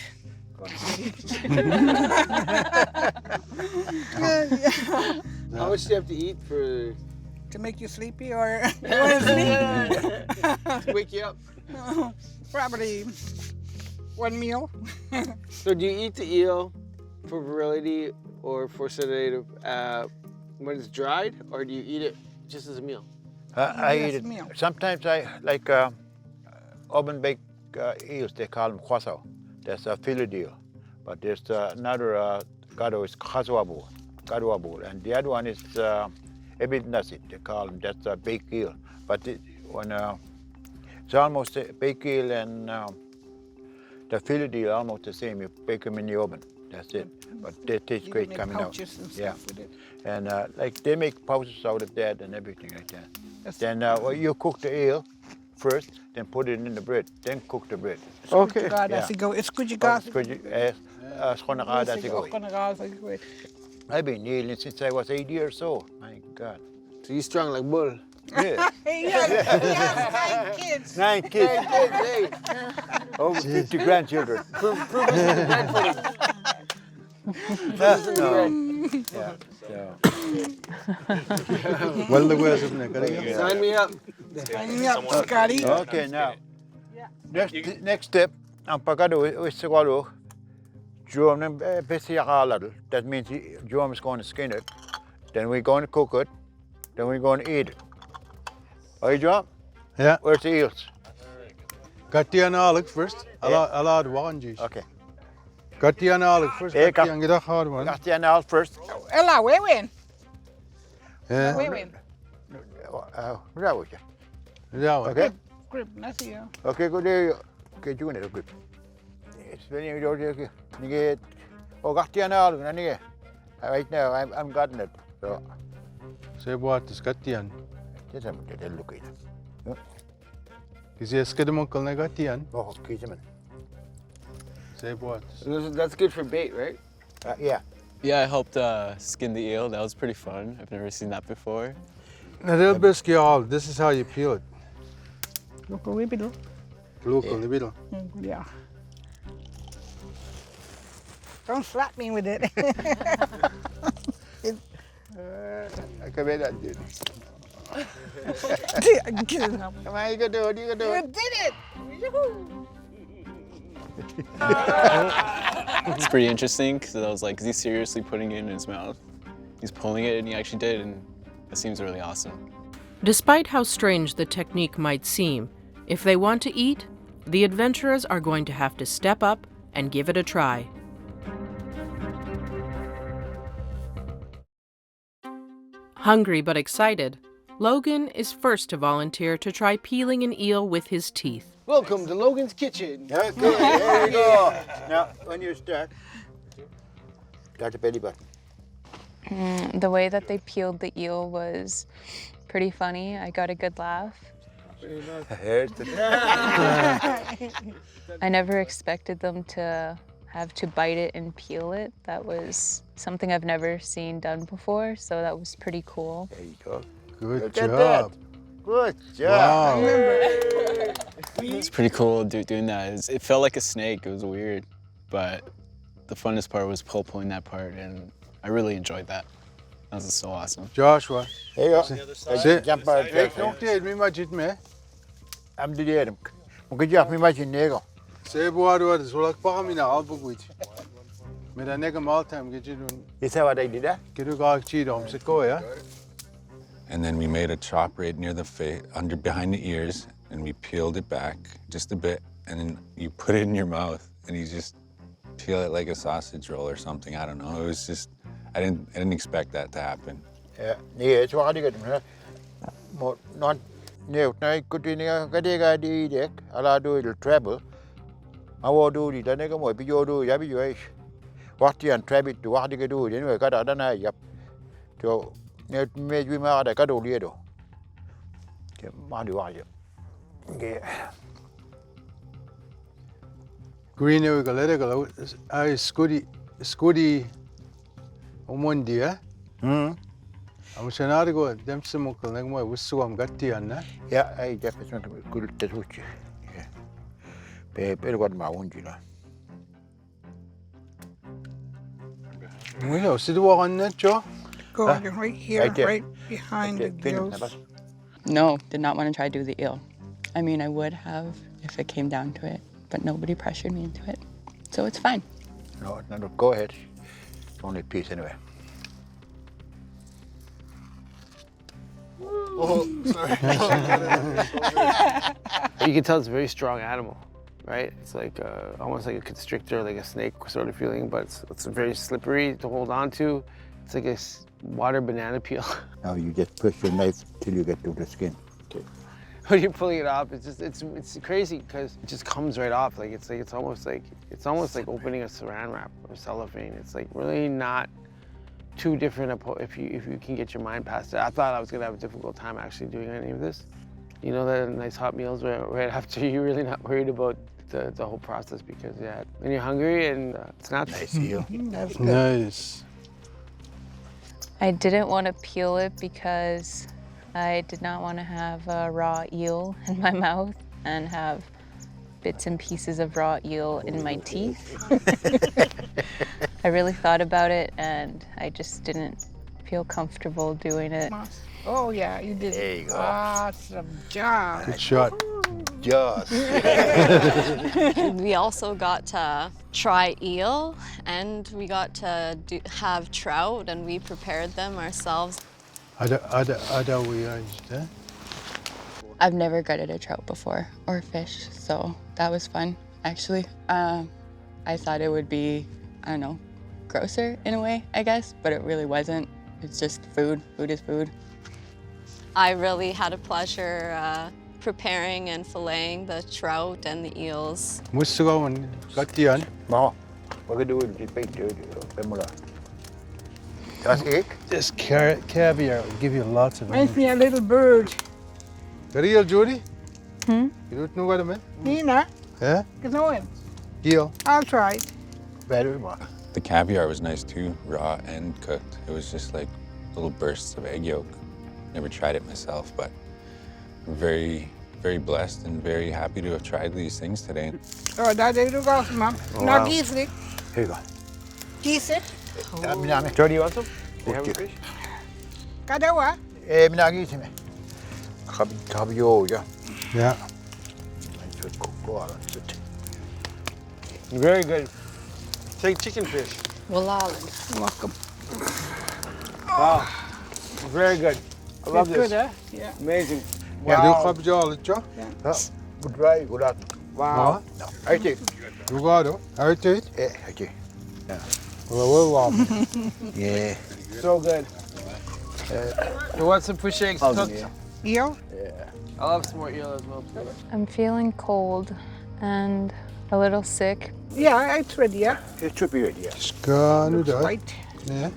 go to sleep. How much do you have to eat for To make you sleepy, or you want to sleep? to wake you up? Probably one meal. So do you eat the eel for virility or for sedative when it's dried, or do you eat it just as a meal? I eat it. Meal. Sometimes I like oven baked eels. They call them kwaso. That's a fillet eel. But there's another gado is kazuabu, and the other one is ebit nasi. They call them, that's a baked eel. But it's almost a baked eel and the fillet eel are almost the same. You bake them in the oven. That's it. But they taste great make coming out. pouches and Yeah. stuff with it. And like they make pouches out of that and everything like that. Then you cook the eel first, then put it in the bread, then cook the bread. Okay. It's I've been eating since I was 8 years old. My God. So you strong like bull. Yeah. He has 9 kids. 9 kids. Hey. Over 50 grandchildren. Prove us in the bread for them. Prove us in the bread. Yeah. So. Well, the words of Nick. Sign me up. Sign me up, Scotty. Okay, now. Next step, ang pagkado is siguro, that means Joam is going to skin it. Then we're going to cook it. Then we're going to eat it. Are you Joam? Yeah. Where's the eels? Got the analog first. I'll add one juice. Okay. Got the analog first. Hey, Got the hard one. Got the analog first. Ella, wait. Yeah. Wait. That was it. That one. Okay. Grip, nasi ya. Okay, go there. Okay, you can grip. It's very okay. Nige, got the analog. Nige. Right now, I'm gotten it. So. Say what is got the an. Just a minute, look at it. Is he a skidamunkel na got the an? Oh, okay, man. Say what? That's good for bait, right? Yeah. Yeah, I helped skin the eel. That was pretty fun. I've never seen that before. Now, they'll biscuit all. This is how you peel it. Local libido. Local libido. Yeah. Don't slap me with it. I can make that, dude. Come on, you can do it. You can do You it. did it! Yoo-hoo. It's pretty interesting because I was like, is he seriously putting it in his mouth? He's pulling it and he actually did, and that seems really awesome. Despite how strange the technique might seem, if they want to eat, the adventurers are going to have to step up and give it a try. Hungry but excited, Logan is first to volunteer to try peeling an eel with his teeth. Welcome to Logan's Kitchen. Okay, there you go. Now, when you start the belly button. The way that they peeled the eel was pretty funny. I got a good laugh. I never expected them to have to bite it and peel it. That was something I've never seen done before, so that was pretty cool. There you go. Good at job. that. Good job. Wow. It's pretty cool doing that. It felt like a snake. It was weird, but the funnest part was pulling that part, and I really enjoyed that. That was so awesome. Joshua. There you go. Jump out. Don't tell me much it me. I'm the dead. Mungkin jump me much in there. Say what is like Pahamina Albuquit. Made a nigga all time get you doing. Is that what I did? Get you go cheat on Sequoia. And then we made a chop right near the face, behind the ears, and we peeled it back just a bit, and then you put it in your mouth, and you just peel it like a sausage roll or something. I don't know. It was just, I didn't expect that to happen. Yeah, it's what I get. Not new. I could in a Gadega deck, I'll do it travel. I will do the Danega Mo, Pio do Yabi. What you and trap it to what you can do, anyway, got out and yap. To make me mad, I got all the edo. Okay. Green we go let it go. I scuddy on one dear. I was an go them some like my was so I'm got the Anna. Yeah, I definitely could tell you. Yeah. Better got my own, you know. Well, see the walk on that, Joe? Go right here, right behind the gills. No, did not want to try to do the eel. I mean, I would have if it came down to it, but nobody pressured me into it. So it's fine. No, go ahead. It's only a piece anyway. Oh, sorry. You can tell it's a very strong animal, right? It's like almost like a constrictor, like a snake sort of feeling, but it's very slippery to hold on to. It's like a water banana peel. Now you just push your knife till you get to the skin. Okay. When you're pulling it off, it's crazy because it just comes right off. Like it's almost like opening a saran wrap or cellophane. It's like really not too different if you can get your mind past it. I thought I was gonna have a difficult time actually doing any of this. You know, that nice hot meals right after, you're really not worried about the whole process because when you're hungry and it's not nice eel. That's good. Nice. I didn't want to peel it because I did not want to have a raw eel in my mouth and have bits and pieces of raw eel in my teeth. I really thought about it and I just didn't feel comfortable doing it. Oh yeah, you did There you go. awesome job. Good shot. Just. We also got to try eel and we got to have trout and we prepared them ourselves. Ada we are there. I've never gutted a trout before or fish, so that was fun, actually. I thought it would be, I don't know, grosser in a way, I guess, but it really wasn't. It's just food. Food is food. I really had a pleasure preparing and filleting the trout and the eels. What's the going? Got the Anna. No, what we do is we paint it. That's it. This caviar will give you lots of Reminds me of a little bird. Real, Judy? Hmm? You don't know what I mean? Nina, Yeah? you know him. Deal. I'll try it. Very much. The caviar was nice too, raw and cooked. It was just like little bursts of egg yolk. Never tried it myself, but I'm very, very blessed and very happy to have tried these things today. Oh, that is awesome, Mom. Oh, Now, wow. geese, Here you go. geese. Jordy, you want some? Do you have a fish? Kadawa. Minagi me. Cabio, yeah. Yeah. Very good. It's like chicken fish. You're welcome. Wow. Very good. I love It's this. good, huh? Yeah. Amazing. Yeah, Wow. do club jaw, Joe. Good dry, good out. Wow. No, I take. You got it. I take it. Yeah, I take. Well, Yeah. So good. You want some fish eggs cooked? Yeah. Eel? Yeah. I love smart eel as well. I'm feeling cold and a little sick. Yeah, it's ready, yeah. It should be ready, yeah. Ska nu då. Right. Nej.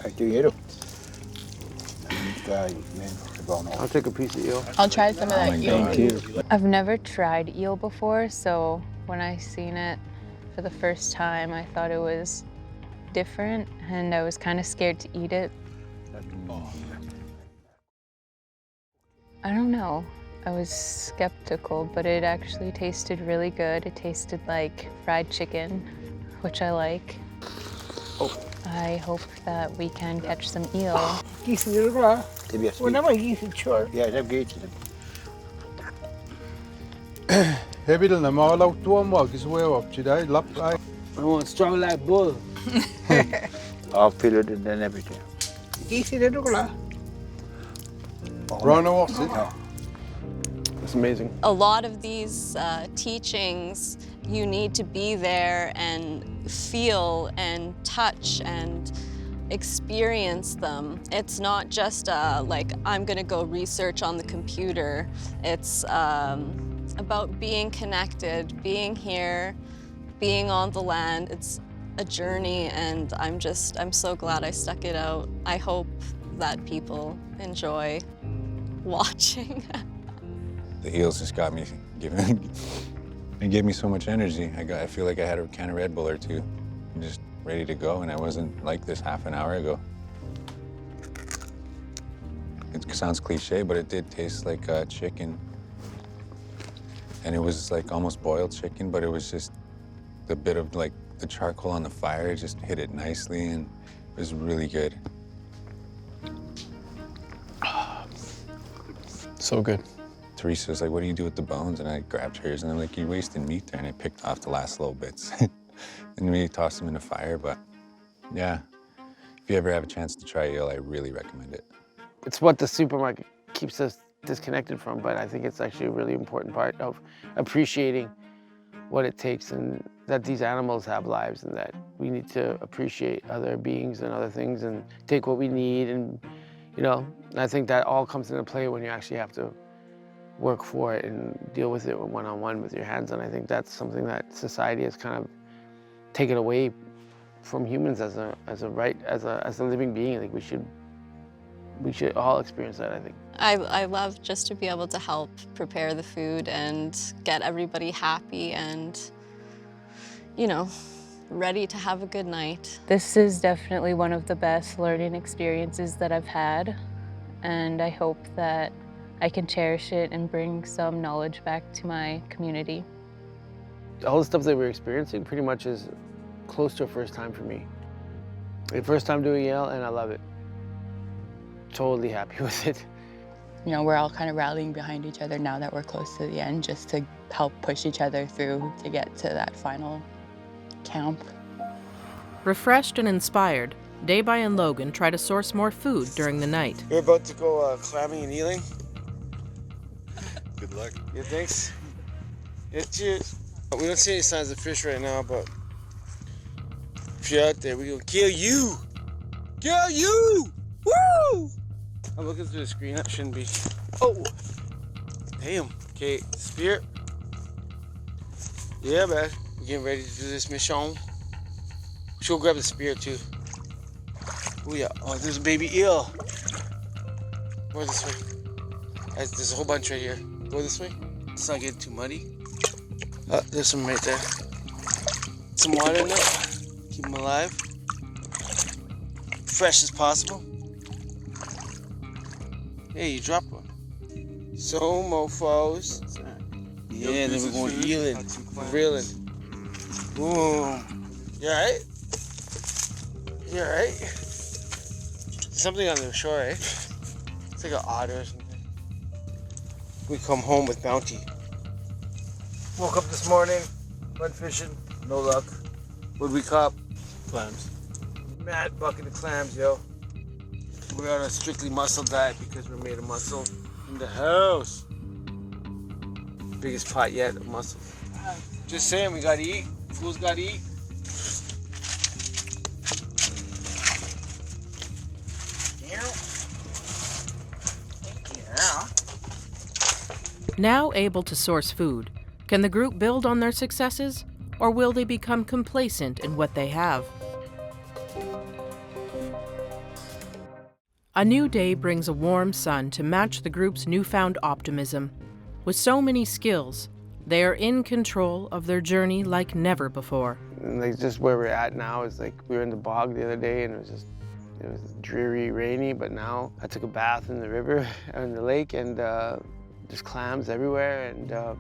I do you. I'll take a piece of eel. I'll try some of that eel. I've never tried eel before, so when I seen it for the first time, I thought it was different and I was kind of scared to eat it. I don't know. I was skeptical, but it actually tasted really good. It tasted like fried chicken, which I like. I hope that we can catch some eel. Whenever he's sure. Yeah, they've gated them. Her vil den meget lavt dormok, så er op til dig. Lap dig. I want strong like bull. I'll fill it and then everything. Run over sit. It's amazing. A lot of these teachings, you need to be there and feel and touch and experience them. It's not just like, I'm gonna go research on the computer. It's about being connected, being here, being on the land. It's a journey, and I'm so glad I stuck it out. I hope that people enjoy watching. The eels just got me it gave me so much energy. I feel like I had a can of Red Bull or two, just ready to go, and I wasn't like this half an hour ago. It sounds cliche, but it did taste like chicken. And it was like almost boiled chicken, but it was just the bit of like the charcoal on the fire just hit it nicely, and it was really good. So good. Teresa was like, what do you do with the bones? And I grabbed hers, and I'm like, you're wasting meat there. And I picked off the last little bits. And we tossed them in the fire, but yeah. If you ever have a chance to try eel, I really recommend it. It's what the supermarket keeps us disconnected from, but I think it's actually a really important part of appreciating what it takes, and that these animals have lives, and that we need to appreciate other beings and other things and take what we need. And, you know, I think that all comes into play when you actually have to work for it and deal with it one-on-one with your hands. And I think that's something that society has kind of taken away from humans as a living being. I think we should all experience that, I think. I love just to be able to help prepare the food and get everybody happy and, you know, ready to have a good night. This is definitely one of the best learning experiences that I've had, and I hope that I can cherish it and bring some knowledge back to my community. All the stuff that we're experiencing pretty much is close to a first time for me. The first time doing eel, and I love it. Totally happy with it. You know, we're all kind of rallying behind each other now that we're close to the end, just to help push each other through to get to that final camp. Refreshed and inspired, Dayby and Logan try to source more food during the night. We're about to go clamming and eeling. Good luck. Yeah, thanks. Yeah, cheers. We don't see any signs of fish right now, but if you're out there, we're gonna kill you. Kill you! Woo! I'm looking through the screen, that shouldn't be. Oh! Damn. Okay, spear. Yeah, man. We're getting ready to do this mission. We should go grab the spear too. Oh yeah. Oh, there's a baby eel. Go this way. There's a whole bunch right here. Go this way. It's not getting too muddy. There's some right there. Some water in there. Keep them alive. Fresh as possible. Hey, you dropped one. So, mofos. Yeah, then we're going eeling. Reeling. Boom. You alright? You alright? Something on the shore, eh? It's like an otter or something. We come home with bounty. Woke up this morning, went fishing, no luck. What'd we cop? Clams. Mad bucket of clams, yo. We're on a strictly muscle diet because we're made of muscle in the house. Biggest pot yet of muscle. Just saying, we gotta eat. Fools gotta eat. Yeah. Now able to source food, can the group build on their successes, or will they become complacent in what they have? A new day brings a warm sun to match the group's newfound optimism. With so many skills, they are in control of their journey like never before. And like just where we're at now is like we were in the bog the other day and it was dreary, rainy, but now I took a bath in the river, in the lake, and there's clams everywhere, and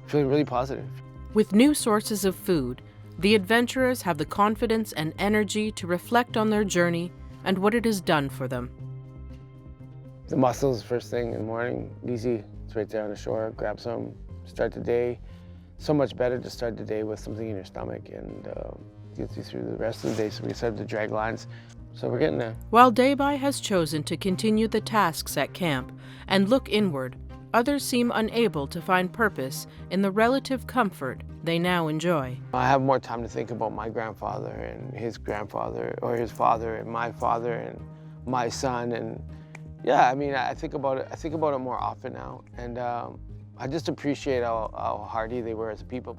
feeling really positive. With new sources of food, the adventurers have the confidence and energy to reflect on their journey and what it has done for them. The mussels first thing in the morning, easy. It's right there on the shore. Grab some, start the day. So much better to start the day with something in your stomach and gets you through the rest of the day. So we started to drag lines. So we're getting there. While Daybai has chosen to continue the tasks at camp and look inward, others seem unable to find purpose in the relative comfort they now enjoy. I have more time to think about my grandfather and his grandfather, or his father and my son, and yeah, I mean, I think about it more often now, and I just appreciate how hardy they were as a people.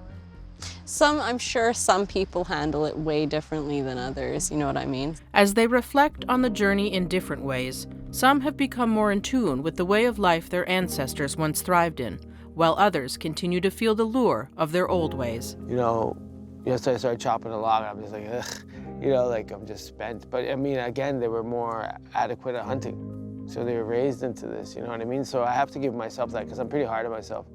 I'm sure some people handle it way differently than others, you know what I mean? As they reflect on the journey in different ways, some have become more in tune with the way of life their ancestors once thrived in, while others continue to feel the lure of their old ways. You know, yesterday I started chopping a log, I'm just like, ugh, you know, like I'm just spent. But I mean, again, they were more adequate at hunting. So they were raised into this, you know what I mean? So I have to give myself that because I'm pretty hard on myself.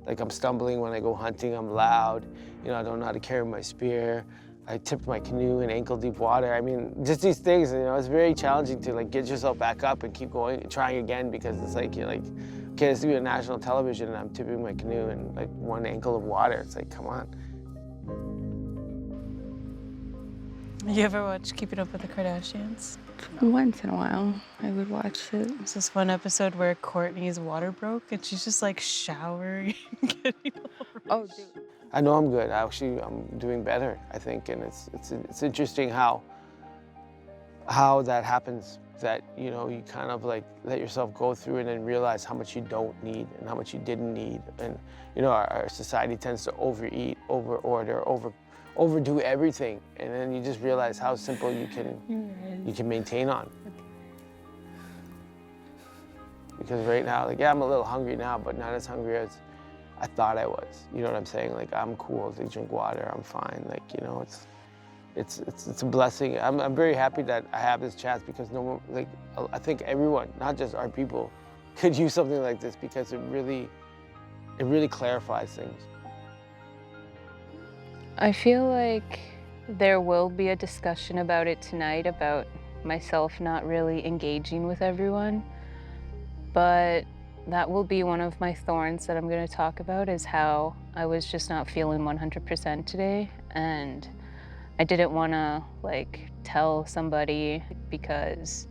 Like I'm stumbling when I go hunting, I'm loud, you know, I don't know how to carry my spear. I tipped my canoe in ankle-deep water. I mean, just these things, you know, it's very challenging to like get yourself back up and keep going and trying again because it's like, you're like, okay, let's do it on national television and I'm tipping my canoe in like one ankle of water. It's like, come on. You ever watch Keeping Up with the Kardashians? Once in a while, I would watch it. There's this one episode where Courtney's water broke and she's just like showering, getting all Oh, dude. I know I'm good. I'm doing better, I think, and it's interesting how that happens. That, you know, you kind of like let yourself go through and then realize how much you don't need and how much you didn't need. And you know, our society tends to overeat, overorder, overdo everything, and then you just realize how simple you can maintain on. Because right now, like, yeah, I'm a little hungry now, but not as hungry as I thought I was. You know what I'm saying? Like, I'm cool. They drink water. I'm fine. Like, you know, it's a blessing. I'm very happy that I have this chance because no one, like, I think everyone, not just our people, could use something like this because it really clarifies things. I feel like there will be a discussion about it tonight about myself not really engaging with everyone, but that will be one of my thorns that I'm going to talk about is how I was just not feeling 100% today, and I didn't want to like tell somebody because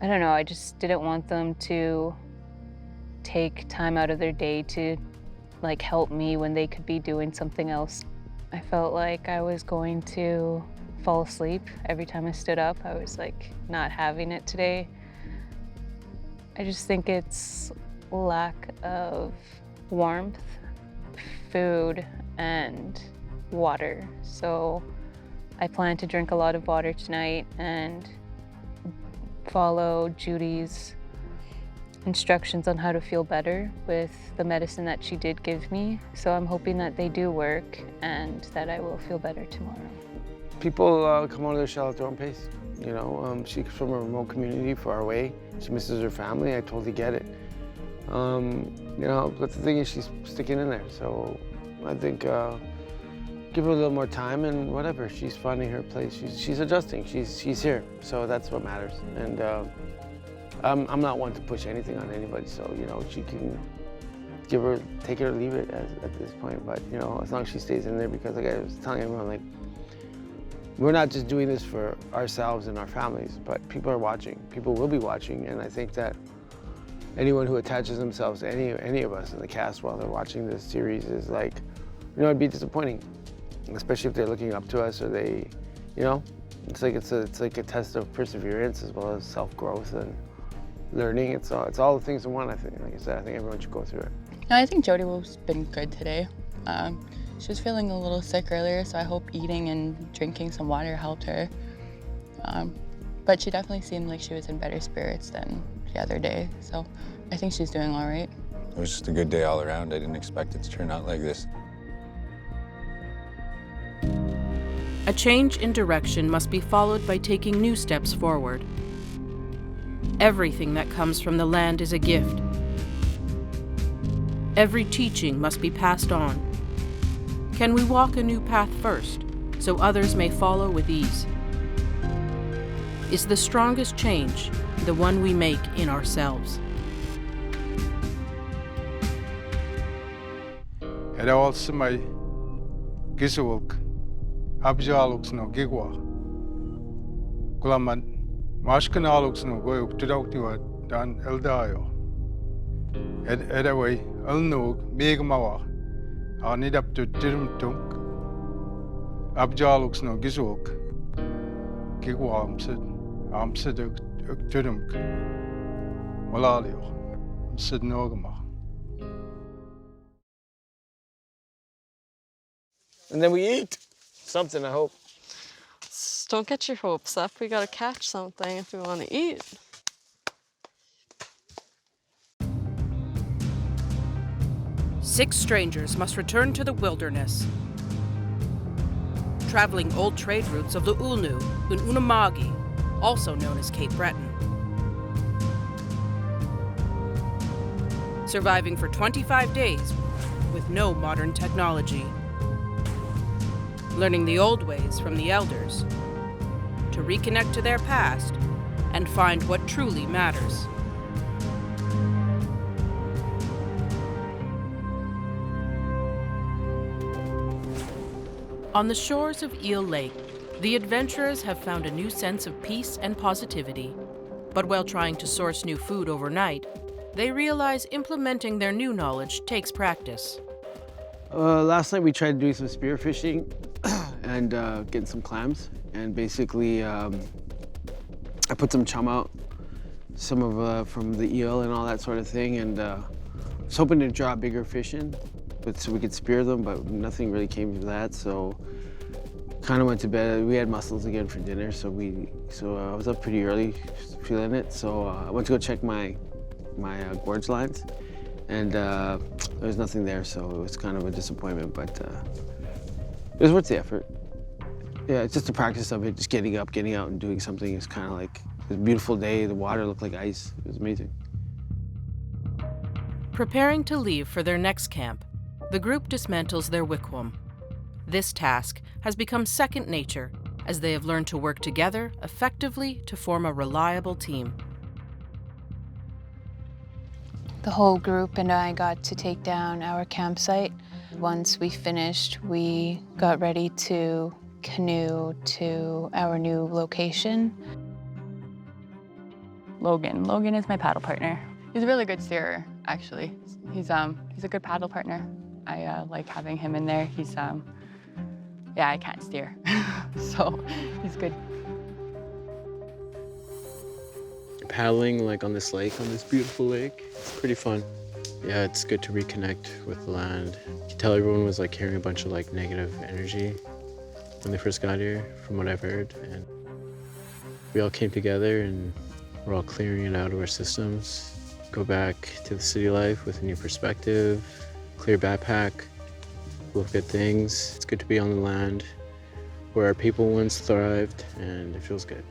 I don't know, I just didn't want them to take time out of their day to like help me when they could be doing something else. I felt like I was going to fall asleep every time I stood up. I was like not having it today. I just think it's lack of warmth, food, and water. So I plan to drink a lot of water tonight and follow Judy's instructions on how to feel better with the medicine that she did give me. So I'm hoping that they do work and that I will feel better tomorrow. People come out of their shell at their own pace. You know, she's from a remote community far away. She misses her family. I totally get it. You know, but the thing is, she's sticking in there. So I think give her a little more time and whatever. She's finding her place. She's adjusting. She's here. So that's what matters. And I'm not one to push anything on anybody. So you know, she can take it or leave it at this point. But you know, as long as she stays in there, because like I was telling everyone, like, we're not just doing this for ourselves and our families, but people are watching. People will be watching, and I think that anyone who attaches themselves to any of us in the cast while they're watching this series is like, you know, it'd be disappointing, especially if they're looking up to us or they, you know, it's like a test of perseverance as well as self-growth, and learning. It's all the things in one, I think. Like I said, I think everyone should go through it. No, I think Jody has been good today. She was feeling a little sick earlier, so I hope eating and drinking some water helped her. But she definitely seemed like she was in better spirits than the other day, so I think she's doing all right. It was just a good day all around. I didn't expect it to turn out like this. A change in direction must be followed by taking new steps forward. Everything that comes from the land is a gift. Every teaching must be passed on. Can we walk a new path first, so others may follow with ease? Is the strongest change the one we make in ourselves? It also my giswalk, abjalux no gigwa. Kulaman, mashkanalux no go to doctor dan eldayo. Edaway, elnog, megamawa. I need up to Dirmtunk. Abjalux no giswalk. Gigwa amsid Dirmk. Walalio, amsid nogama. And then we eat something, I hope. Don't get your hopes up. We gotta catch something if we want to eat. Six strangers must return to the wilderness, traveling old trade routes of the Ulnu and Unamagi, also known as Cape Breton. Surviving for 25 days with no modern technology. Learning the old ways from the elders, to reconnect to their past and find what truly matters. On the shores of Eel Lake, the adventurers have found a new sense of peace and positivity. But while trying to source new food overnight, they realize implementing their new knowledge takes practice. Last night we tried doing some spear fishing and getting some clams. And basically, I put some chum out, some of from the eel and all that sort of thing. And I was hoping to draw bigger fish in, so we could spear them, but nothing really came of that. So kind of went to bed. We had mussels again for dinner, so I was up pretty early feeling it. So I went to go check my gorge lines, and there was nothing there, so it was kind of a disappointment, but it was worth the effort. Yeah, it's just the practice of it, just getting up, getting out and doing something. It's kind of like, it was a beautiful day, the water looked like ice. It was amazing. Preparing to leave for their next camp, the group dismantles their wigwam. This task has become second nature as they have learned to work together effectively to form a reliable team. The whole group and I got to take down our campsite. Once we finished, we got ready to canoe to our new location. Logan is my paddle partner. He's a really good steerer, actually. He's a good paddle partner. I like having him in there. He's yeah, I can't steer, so he's good. Paddling like on this lake, on this beautiful lake, it's pretty fun. Yeah, it's good to reconnect with the land. You can tell everyone was like carrying a bunch of like negative energy when they first got here, from what I've heard. And we all came together and we're all clearing it out of our systems. Go back to the city life with a new perspective, clear backpack, full of good things. It's good to be on the land where our people once thrived, and it feels good.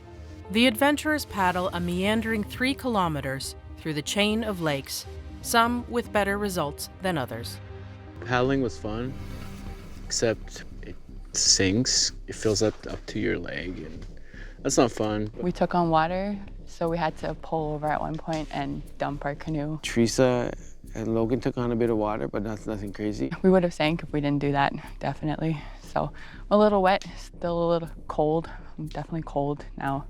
The adventurers paddle a meandering 3 kilometers through the chain of lakes, some with better results than others. Paddling was fun, except it sinks. It fills up to your leg, and that's not fun. We took on water, so we had to pull over at one point and dump our canoe. Teresa and Logan took on a bit of water, but nothing crazy. We would have sank if we didn't do that, definitely. So a little wet, still a little cold. I'm definitely cold now.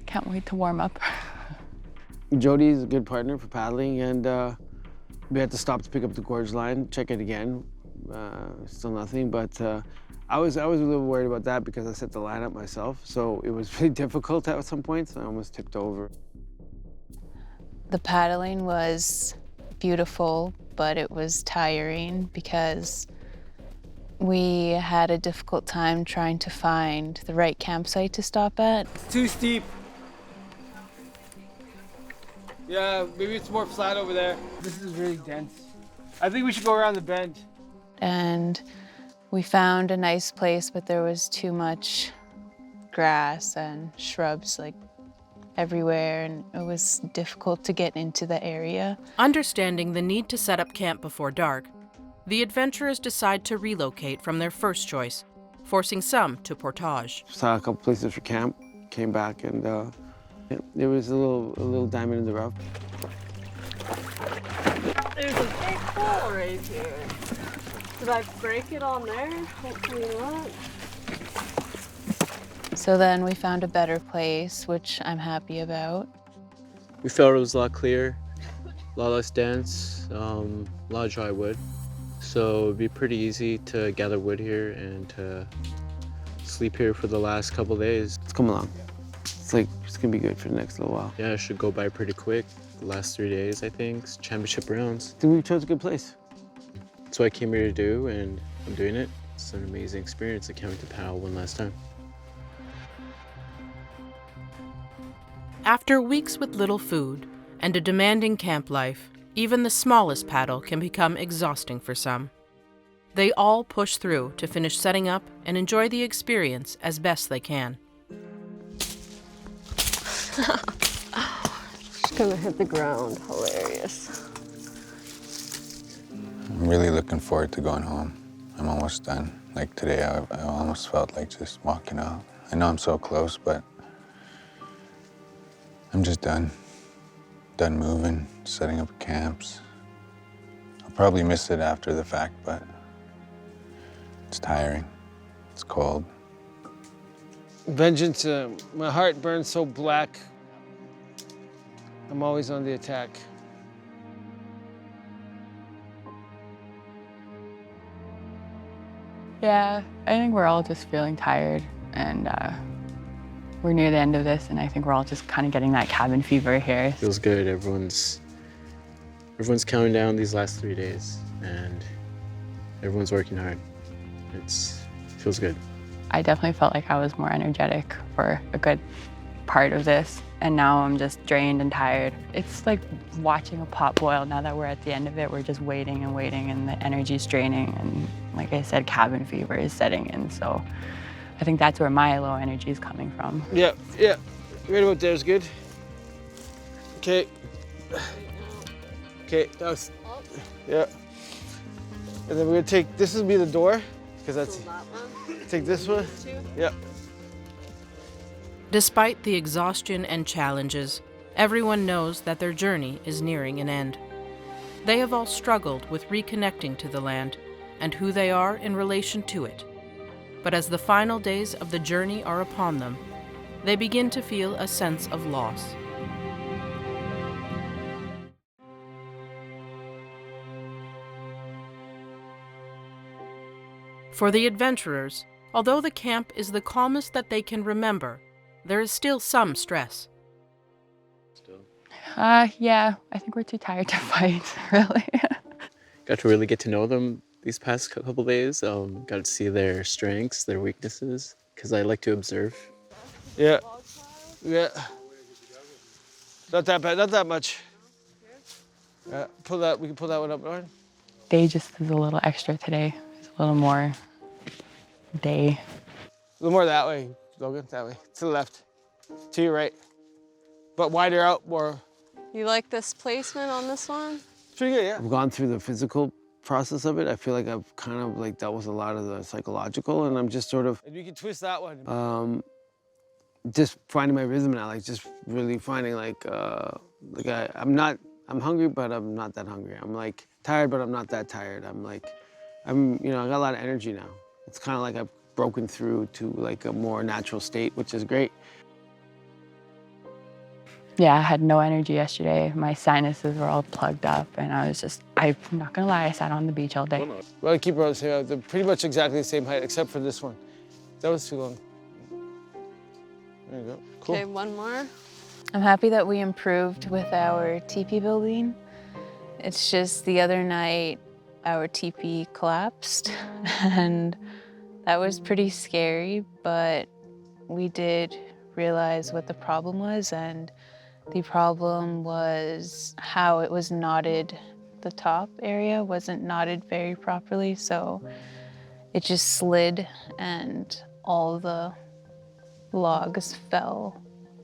Can't wait to warm up. Jody's a good partner for paddling, and we had to stop to pick up the gorge line, check it again. Still nothing, but I was a little worried about that because I set the line up myself, so it was really difficult at some points. I almost tipped over. The paddling was beautiful, but it was tiring because we had a difficult time trying to find the right campsite to stop at. It's too steep. Yeah, maybe it's more flat over there. This is really dense. I think we should go around the bend. And we found a nice place, but there was too much grass and shrubs like everywhere, and it was difficult to get into the area. Understanding the need to set up camp before dark, the adventurers decide to relocate from their first choice, forcing some to portage. Saw a couple places for camp, came back, and there was a little diamond in the rough. There's a big hole right here. Did I break it on there? Hopefully not. So then we found a better place, which I'm happy about. We felt it was a lot clearer, a lot less dense, a lot of dry wood. So it'd be pretty easy to gather wood here and to sleep here for the last couple days. Let's come along. It's gonna be good for the next little while. Yeah, it should go by pretty quick. The last 3 days, I think, championship rounds. I think we chose a good place. That's what I came here to do, and I'm doing it. It's an amazing experience. I can't wait to paddle one last time. After weeks with little food and a demanding camp life, even the smallest paddle can become exhausting for some. They all push through to finish setting up and enjoy the experience as best they can. She's gonna hit the ground. Hilarious. I'm really looking forward to going home. I'm almost done. Like today, I almost felt like just walking out. I know I'm so close, but I'm just done. Done moving, setting up camps. I'll probably miss it after the fact, but it's tiring. It's cold. Vengeance, my heart burns so black. I'm always on the attack. Yeah, I think we're all just feeling tired, and we're near the end of this, and I think we're all just kind of getting that cabin fever here. Feels good. Everyone's counting down these last 3 days, and everyone's working hard. It feels good. I definitely felt like I was more energetic for a good part of this, and now I'm just drained and tired. It's like watching a pot boil. Now that we're at the end of it, we're just waiting and waiting, and the energy's draining, and like I said, cabin fever is setting in, so I think that's where my low energy is coming from. Yeah. Right about there is good. Okay. Okay, that was, yeah. And then we're gonna take, this will be the door, because that's, take this one. Yeah. Despite the exhaustion and challenges, everyone knows that their journey is nearing an end. They have all struggled with reconnecting to the land and who they are in relation to it. But as the final days of the journey are upon them, they begin to feel a sense of loss. For the adventurers, although the camp is the calmest that they can remember, there is still some stress. Yeah, I think we're too tired to fight, really. Got to really get to know them these past couple days. Got to see their strengths, their weaknesses, because I like to observe. Yeah. Not that bad, not that much. Yeah, we can pull that one up, Lauren. Day just is a little extra today. It's a little more day. A little more that way, Logan, that way. To the left, to your right. But wider out, more. You like this placement on this one? It's pretty good, yeah. I've gone through the physical process of it. I feel like I've kind of like dealt with a lot of the psychological, and I'm just sort of. And you can twist that one. Just finding my rhythm now, like just really finding I'm hungry, but I'm not that hungry. I'm like tired, but I'm not that tired. I got a lot of energy now. It's kind of like I've broken through to like a more natural state, which is great. Yeah, I had no energy yesterday. My sinuses were all plugged up, and I'm not gonna lie, I sat on the beach all day. Well, keep rows here. They're pretty much exactly the same height, except for this one. That was too long. There you go. Cool. Okay, one more. I'm happy that we improved with our teepee building. It's just the other night, our teepee collapsed, and that was pretty scary, but we did realize what the problem was, and the problem was how it was knotted. The top area wasn't knotted very properly, so it just slid and all the logs fell.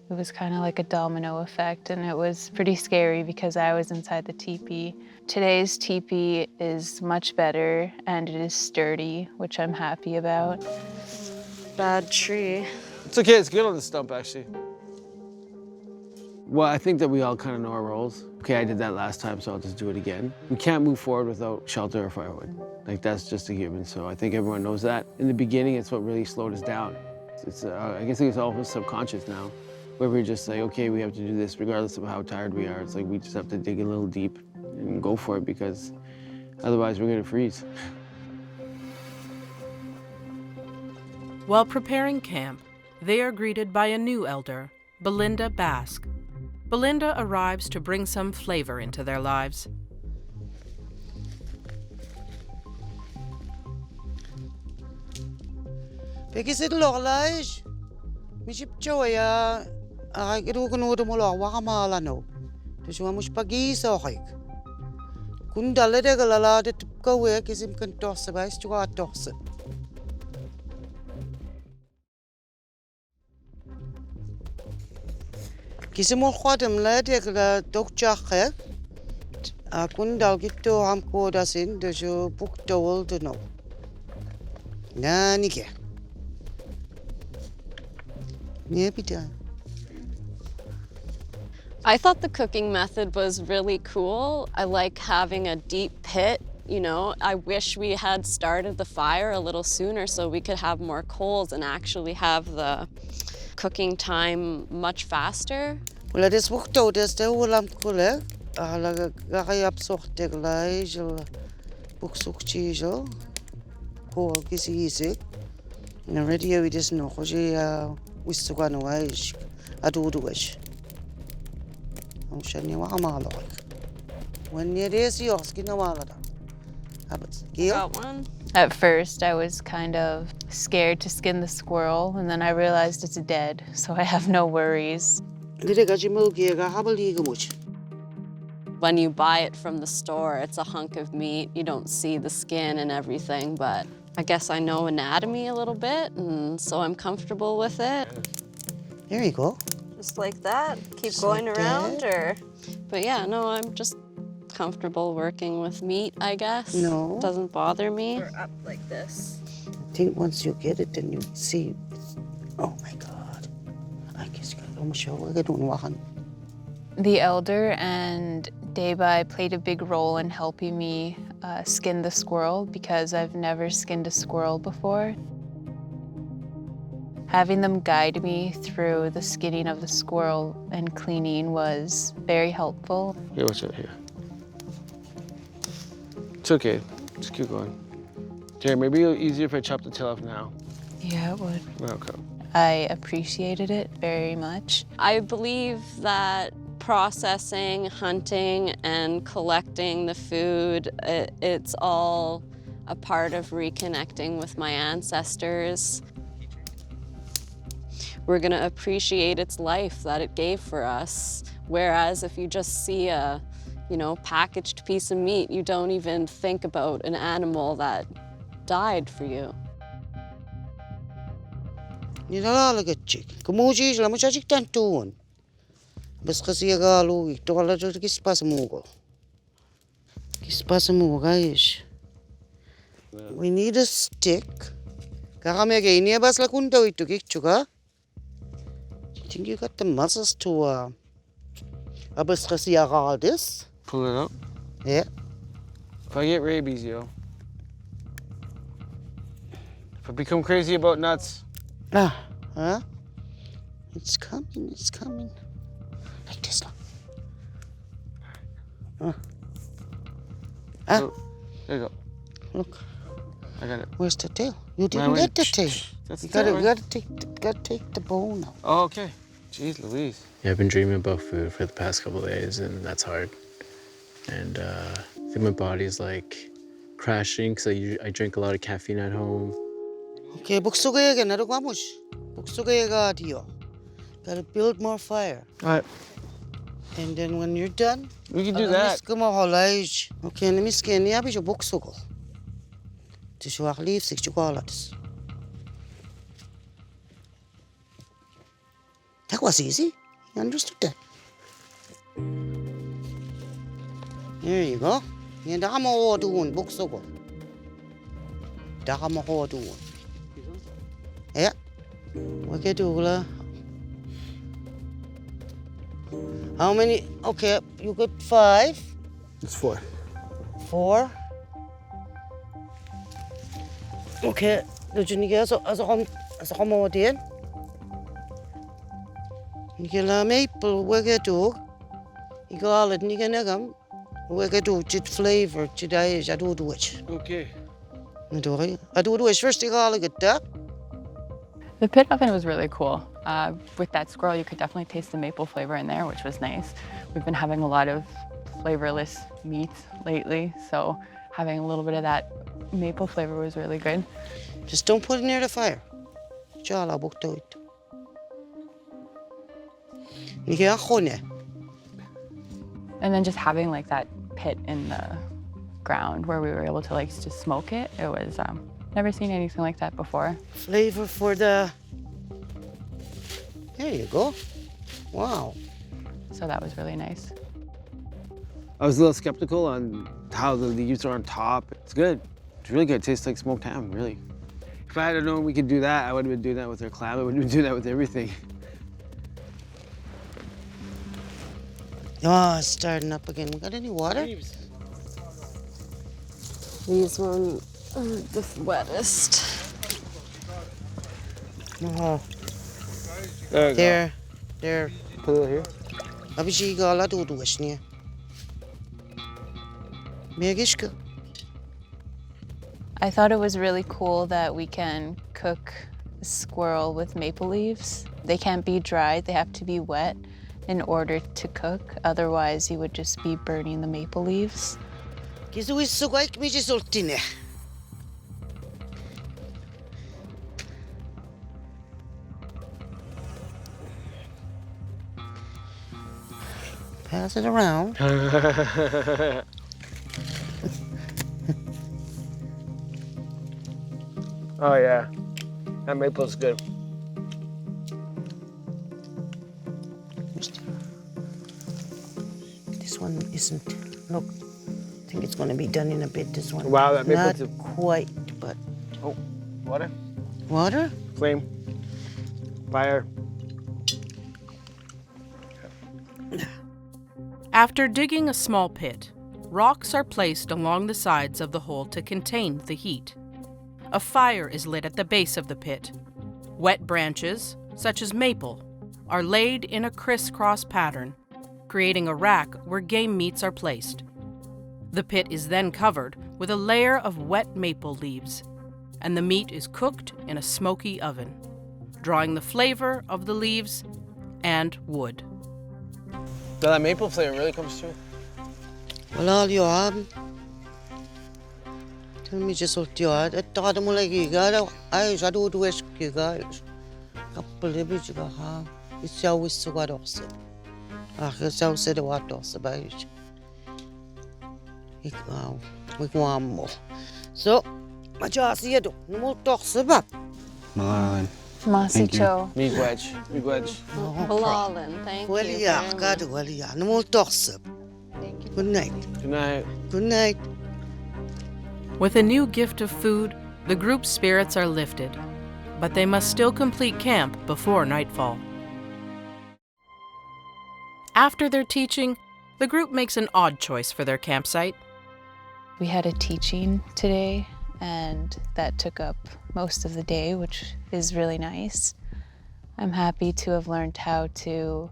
It was kind of like a domino effect, and it was pretty scary because I was inside the teepee. Today's teepee is much better, and it is sturdy, which I'm happy about. Bad tree. It's okay, it's good on the stump, actually. Well, I think that we all kind of know our roles. Okay, I did that last time, so I'll just do it again. We can't move forward without shelter or firewood. Like, that's just a given, so I think everyone knows that. In the beginning, it's what really slowed us down. I guess it's almost subconscious now, where we're just like, okay, we have to do this regardless of how tired we are. It's like we just have to dig a little deep and go for it, because otherwise we're gonna freeze. While preparing camp, they are greeted by a new elder, Belinda Basque. Belinda arrives to bring some flavor into their lives. Because it lolage. Miship joya. I get to know the mola wakamala no. The Swamush Pagis or hike. Kundala de galala de go work is him can toss about to our toss it. Kisimol Quadam led a dog jacket. I couldn't get to ham quarters in the show book told to know. Nanike. I thought the cooking method was really cool. I like having a deep pit, you know. I wish we had started the fire a little sooner so we could have more coals and actually have the cooking time much faster. Well, this worked out as the whole cooler. I up sort the glaze, books of cheese, pork is easy. And already we just know because we still got no wish. I do the wish. I'm sure you are my lord. When you is your skin, no matter. Got one. At first, I was kind of scared to skin the squirrel, and then I realized it's dead, so I have no worries. When you buy it from the store, it's a hunk of meat. You don't see the skin and everything, but I guess I know anatomy a little bit, and so I'm comfortable with it. There you go. Just like that. Keep Just going like around, that. or? But yeah, no, I'm just comfortable working with meat, I guess. No. Doesn't bother me. Or up like this. I think once you get it, then you see. Oh my God. I guess I'm sure we're going to The elder and Daybai played a big role in helping me skin the squirrel because I've never skinned a squirrel before. Having them guide me through the skinning of the squirrel and cleaning was very helpful. Here, what's it here? It's okay. Just keep going. Jerry, maybe it'll be easier if I chop the tail off now. Yeah, it would. Okay. I appreciated it very much. I believe that processing, hunting, and collecting the food, it's all a part of reconnecting with my ancestors. We're gonna appreciate its life that it gave for us. Whereas if you just see a, packaged piece of meat, you don't even think about an animal that died for you. بس خسي قالوا يتولى كيس باس موغو كيس باس موغو ايش we need a stick كرامي جايني بس لكون تويتو كيتشوكا I think you got the muscles to بس خسي قال this Pull it up? Yeah. If I get rabies, yo. If I become crazy about nuts. Huh? It's coming. Like this long. Oh, there you go. Look. I got it. Where's the tail? You didn't get the tail. That's You the tail, gotta take the bone out. Oh, okay. Jeez Louise. Yeah, I've been dreaming about food for the past couple of days, and that's hard. And I think my body's like crashing because I drink a lot of caffeine at home. Okay, buksugaya na ro kamush. Buksugaya ga dio. Gotta build more fire. All right. And then when you're done, we can do that. Okay, let me scan ya bijo buksugo. Tishwak leaf 6 chocolates. That was easy. You understood that. There you go. Yan da mo ho doon buksugo. Da mo ho doon. Yeah. Okay, Douglas. How many? Okay, you got 5. It's 4. 4. Okay, did you get as a homodian? You get a maple, we get dog. You go all it, you get nagam. We get to chit flavor, today is I do it. Okay. I do it first, you all get that. The pit oven was really cool. With that squirrel, you could definitely taste the maple flavor in there, which was nice. We've been having a lot of flavorless meats lately, so having a little bit of that maple flavor was really good. Just don't put it near the fire. Chala book to it. And then just having like that pit in the ground where we were able to like just smoke it, it was never seen anything like that before. Flavor for the... There you go. Wow. So that was really nice. I was a little skeptical on how the leaves are on top. It's good. It's really good. It tastes like smoked ham, really. If I had known we could do that, I would have been doing that with our clam. I would have been doing that with everything. Oh, it's starting up again. We got any water? These ones are the wettest. Oh. There. Put it here. Abiji gala do wishnia. Megishka. I thought it was really cool that we can cook a squirrel with maple leaves. They can't be dried, they have to be wet in order to cook. Otherwise, you would just be burning the maple leaves. Kizu is so like me just ultine. Pass it around. Oh yeah, that maple's good. This one isn't. Look, I think it's going to be done in a bit. This one. Wow, that maple's not quite, but. Oh, water. Water. Flame. Fire. After digging a small pit, rocks are placed along the sides of the hole to contain the heat. A fire is lit at the base of the pit. Wet branches, such as maple, are laid in a crisscross pattern, creating a rack where game meats are placed. The pit is then covered with a layer of wet maple leaves, and the meat is cooked in a smoky oven, drawing the flavor of the leaves and wood. So that maple flavor really comes through. Well, all you have. Tell me just what you had. I thought I'm like you got. I do the wish you guys. Couple of bits you got. It's always so what else. It's always the what else about it. We want more. So, my job is to no more talks about. Malin. Masicho. Meat wedge. Balalin, thank Well, you. yeah, very God, much. well, yeah. No more talks. Good night. Good night. Good night. With a new gift of food, the group's spirits are lifted, but they must still complete camp before nightfall. After their teaching, the group makes an odd choice for their campsite. We had a teaching today, and that took up most of the day, which is really nice. I'm happy to have learned how to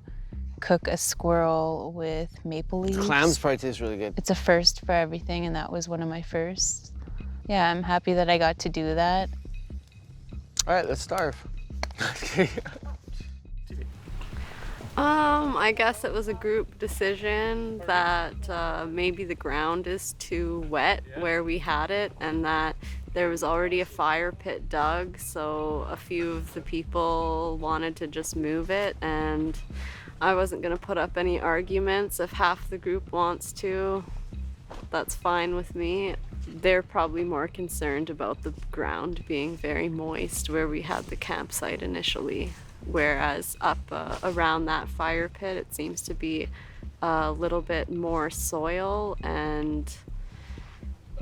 cook a squirrel with maple leaves. Clams probably taste really good. It's a first for everything, and that was one of my firsts. Yeah, I'm happy that I got to do that. All right, let's starve. I guess it was a group decision that maybe the ground is too wet where we had it, and that there was already a fire pit dug, so a few of the people wanted to just move it, and I wasn't going to put up any arguments. If half the group wants to, that's fine with me. They're probably more concerned about the ground being very moist where we had the campsite initially. Whereas up around that fire pit, it seems to be a little bit more soil and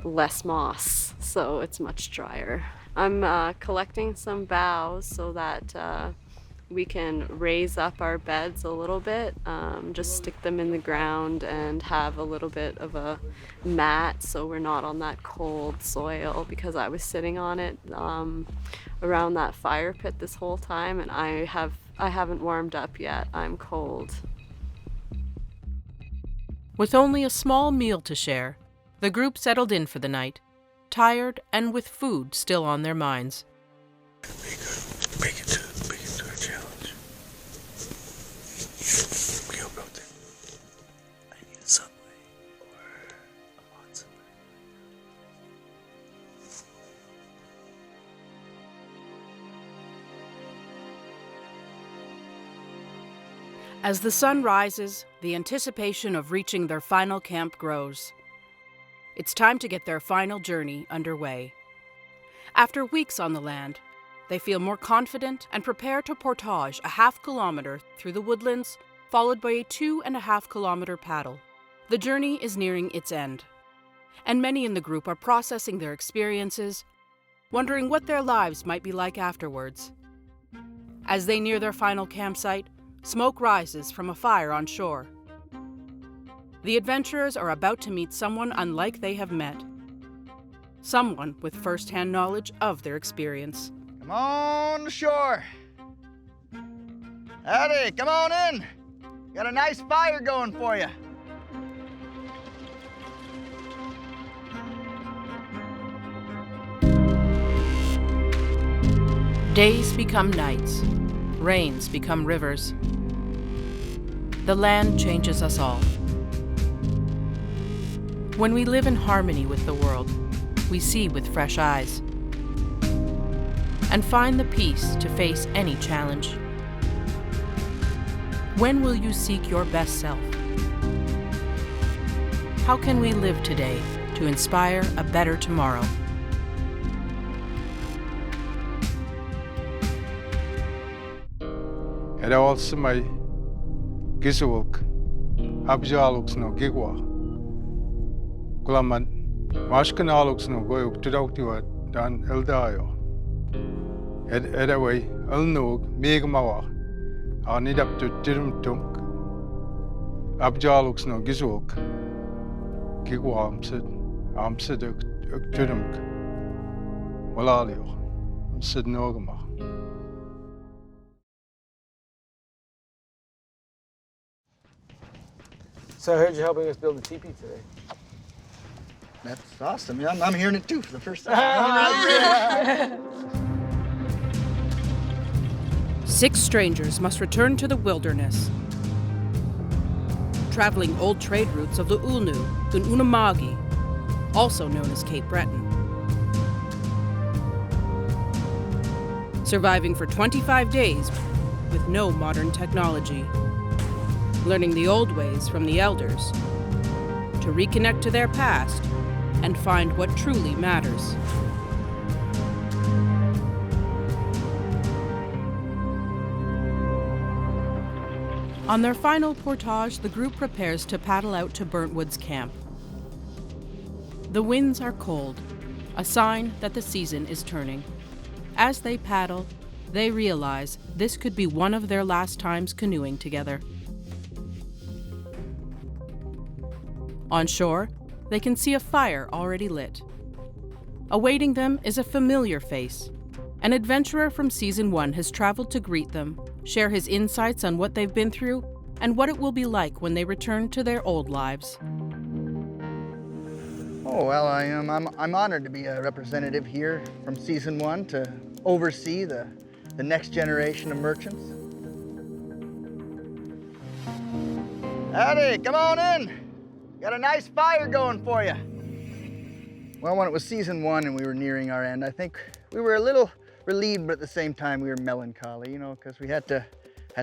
less moss, so it's much drier. I'm collecting some boughs so that we can raise up our beds a little bit, just stick them in the ground and have a little bit of a mat so we're not on that cold soil, because I was sitting on it around that fire pit this whole time, and I haven't warmed up yet. I'm cold. With only a small meal to share, the group settled in for the night, tired and with food still on their minds. Make it to our challenge. We go about there. I need a subway or a Monster. As the sun rises, the anticipation of reaching their final camp grows. It's time to get their final journey underway. After weeks on the land, they feel more confident and prepare to portage a half-kilometer through the woodlands, followed by a 2.5-kilometer paddle. The journey is nearing its end, and many in the group are processing their experiences, wondering what their lives might be like afterwards. As they near their final campsite, smoke rises from a fire on shore. The adventurers are about to meet someone unlike they have met. Someone with first-hand knowledge of their experience. Come on shore. Howdy, come on in. Got a nice fire going for you. Days become nights. Rains become rivers. The land changes us all. When we live in harmony with the world, we see with fresh eyes and find the peace to face any challenge. When will you seek your best self? How can we live today to inspire a better tomorrow? Era also my giswalk, abjalux no gigwa. Kulaman, mashkanalux no go to doctor dan eldayo. Era way, elnog, megamawa. I need up to tirum tunk. Abjalux no giswalk. Gigwa amsid turumk. Walalio, amsid nogama. So I heard you're helping us build a teepee today. That's awesome. Yeah, I'm hearing it too for the first time. 6 strangers must return to the wilderness, traveling old trade routes of the Ulnu and Unamagi, also known as Cape Breton. Surviving for 25 days with no modern technology, learning the old ways from the elders, to reconnect to their past and find what truly matters. On their final portage, the group prepares to paddle out to Burntwood's camp. The winds are cold, a sign that the season is turning. As they paddle, they realize this could be one of their last times canoeing together. On shore, they can see a fire already lit. Awaiting them is a familiar face. An adventurer from Season 1 has traveled to greet them, share his insights on what they've been through, and what it will be like when they return to their old lives. Oh, well, I'm honored to be a representative here from Season 1 to oversee the next generation of merchants. Howdy, come on in. Got a nice fire going for you. Well, when it was season 1 and we were nearing our end, I think we were a little relieved, but at the same time we were melancholy, you know, because we had to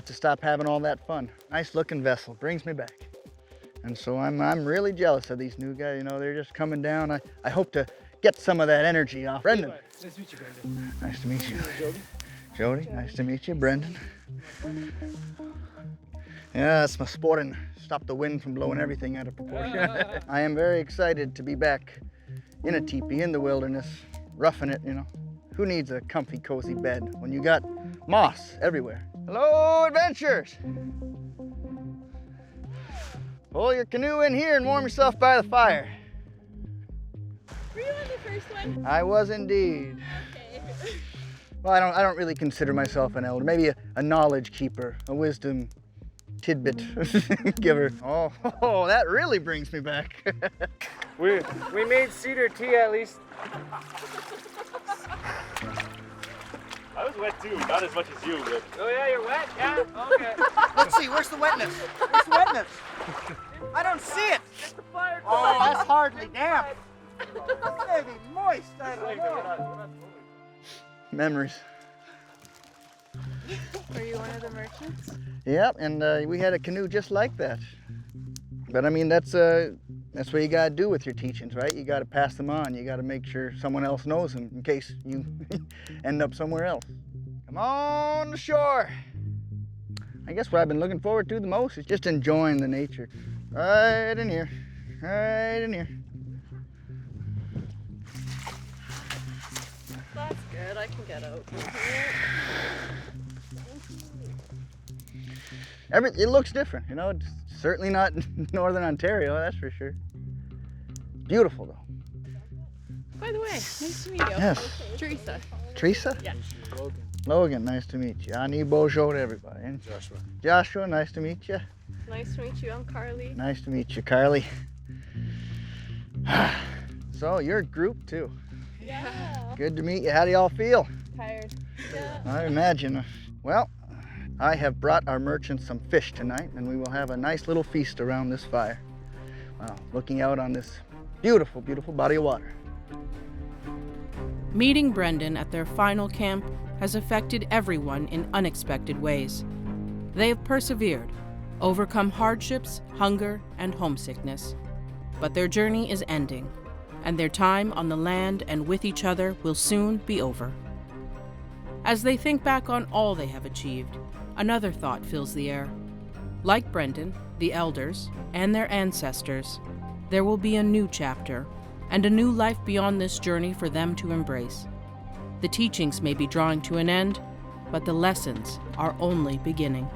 stop having all that fun. Nice looking vessel, brings me back. And so I'm really jealous of these new guys, you know, they're just coming down. I hope to get some of that energy off. Brendan. Nice to meet you, Brendan. Nice to meet you. Jody. Jody, nice to meet you. Brendan. Yeah, that's my sporting. Stop the wind from blowing everything out of proportion. I am very excited to be back in a teepee in the wilderness, roughing it, you know. Who needs a comfy, cozy bed when you got moss everywhere? Hello, adventurers. Pull your canoe in here and warm yourself by the fire. Were you on the first one? I was indeed. Okay. Well, I don't really consider myself an elder. Maybe a knowledge keeper, a wisdom tidbit giver. Oh, that really brings me back. We made cedar tea at least. I was wet too, not as much as you, but. Oh yeah, you're wet? Yeah? Okay. Let's see, where's the wetness? Where's the wetness? I don't see it. Oh, that's hardly damp. Maybe moist, I don't know. Memories. Were you one of the merchants? Yep, and we had a canoe just like that. But I mean, that's what you gotta do with your teachings, right? You gotta pass them on. You gotta make sure someone else knows them in case you end up somewhere else. Come on the shore. I guess what I've been looking forward to the most is just enjoying the nature. Right in here, right in here. That's good, I can get out. It looks different, you know. It's certainly not Northern Ontario, that's for sure. Beautiful though. By the way, nice to meet you. Yes. Teresa. Teresa? Yeah. Logan, nice to meet you. Ani bonjour to everybody. Joshua. Joshua, nice to meet you. Nice to meet you, I'm Carly. Nice to meet you, Carly. So you're a group too. Yeah. Good to meet you. How do y'all feel? Tired. Yeah. I imagine. Well, I have brought our merchants some fish tonight, and we will have a nice little feast around this fire. Wow, looking out on this beautiful, beautiful body of water. Meeting Brendan at their final camp has affected everyone in unexpected ways. They have persevered, overcome hardships, hunger, and homesickness. But their journey is ending, and their time on the land and with each other will soon be over. As they think back on all they have achieved, another thought fills the air. Like Brendan, the elders, and their ancestors, there will be a new chapter and a new life beyond this journey for them to embrace. The teachings may be drawing to an end, but the lessons are only beginning.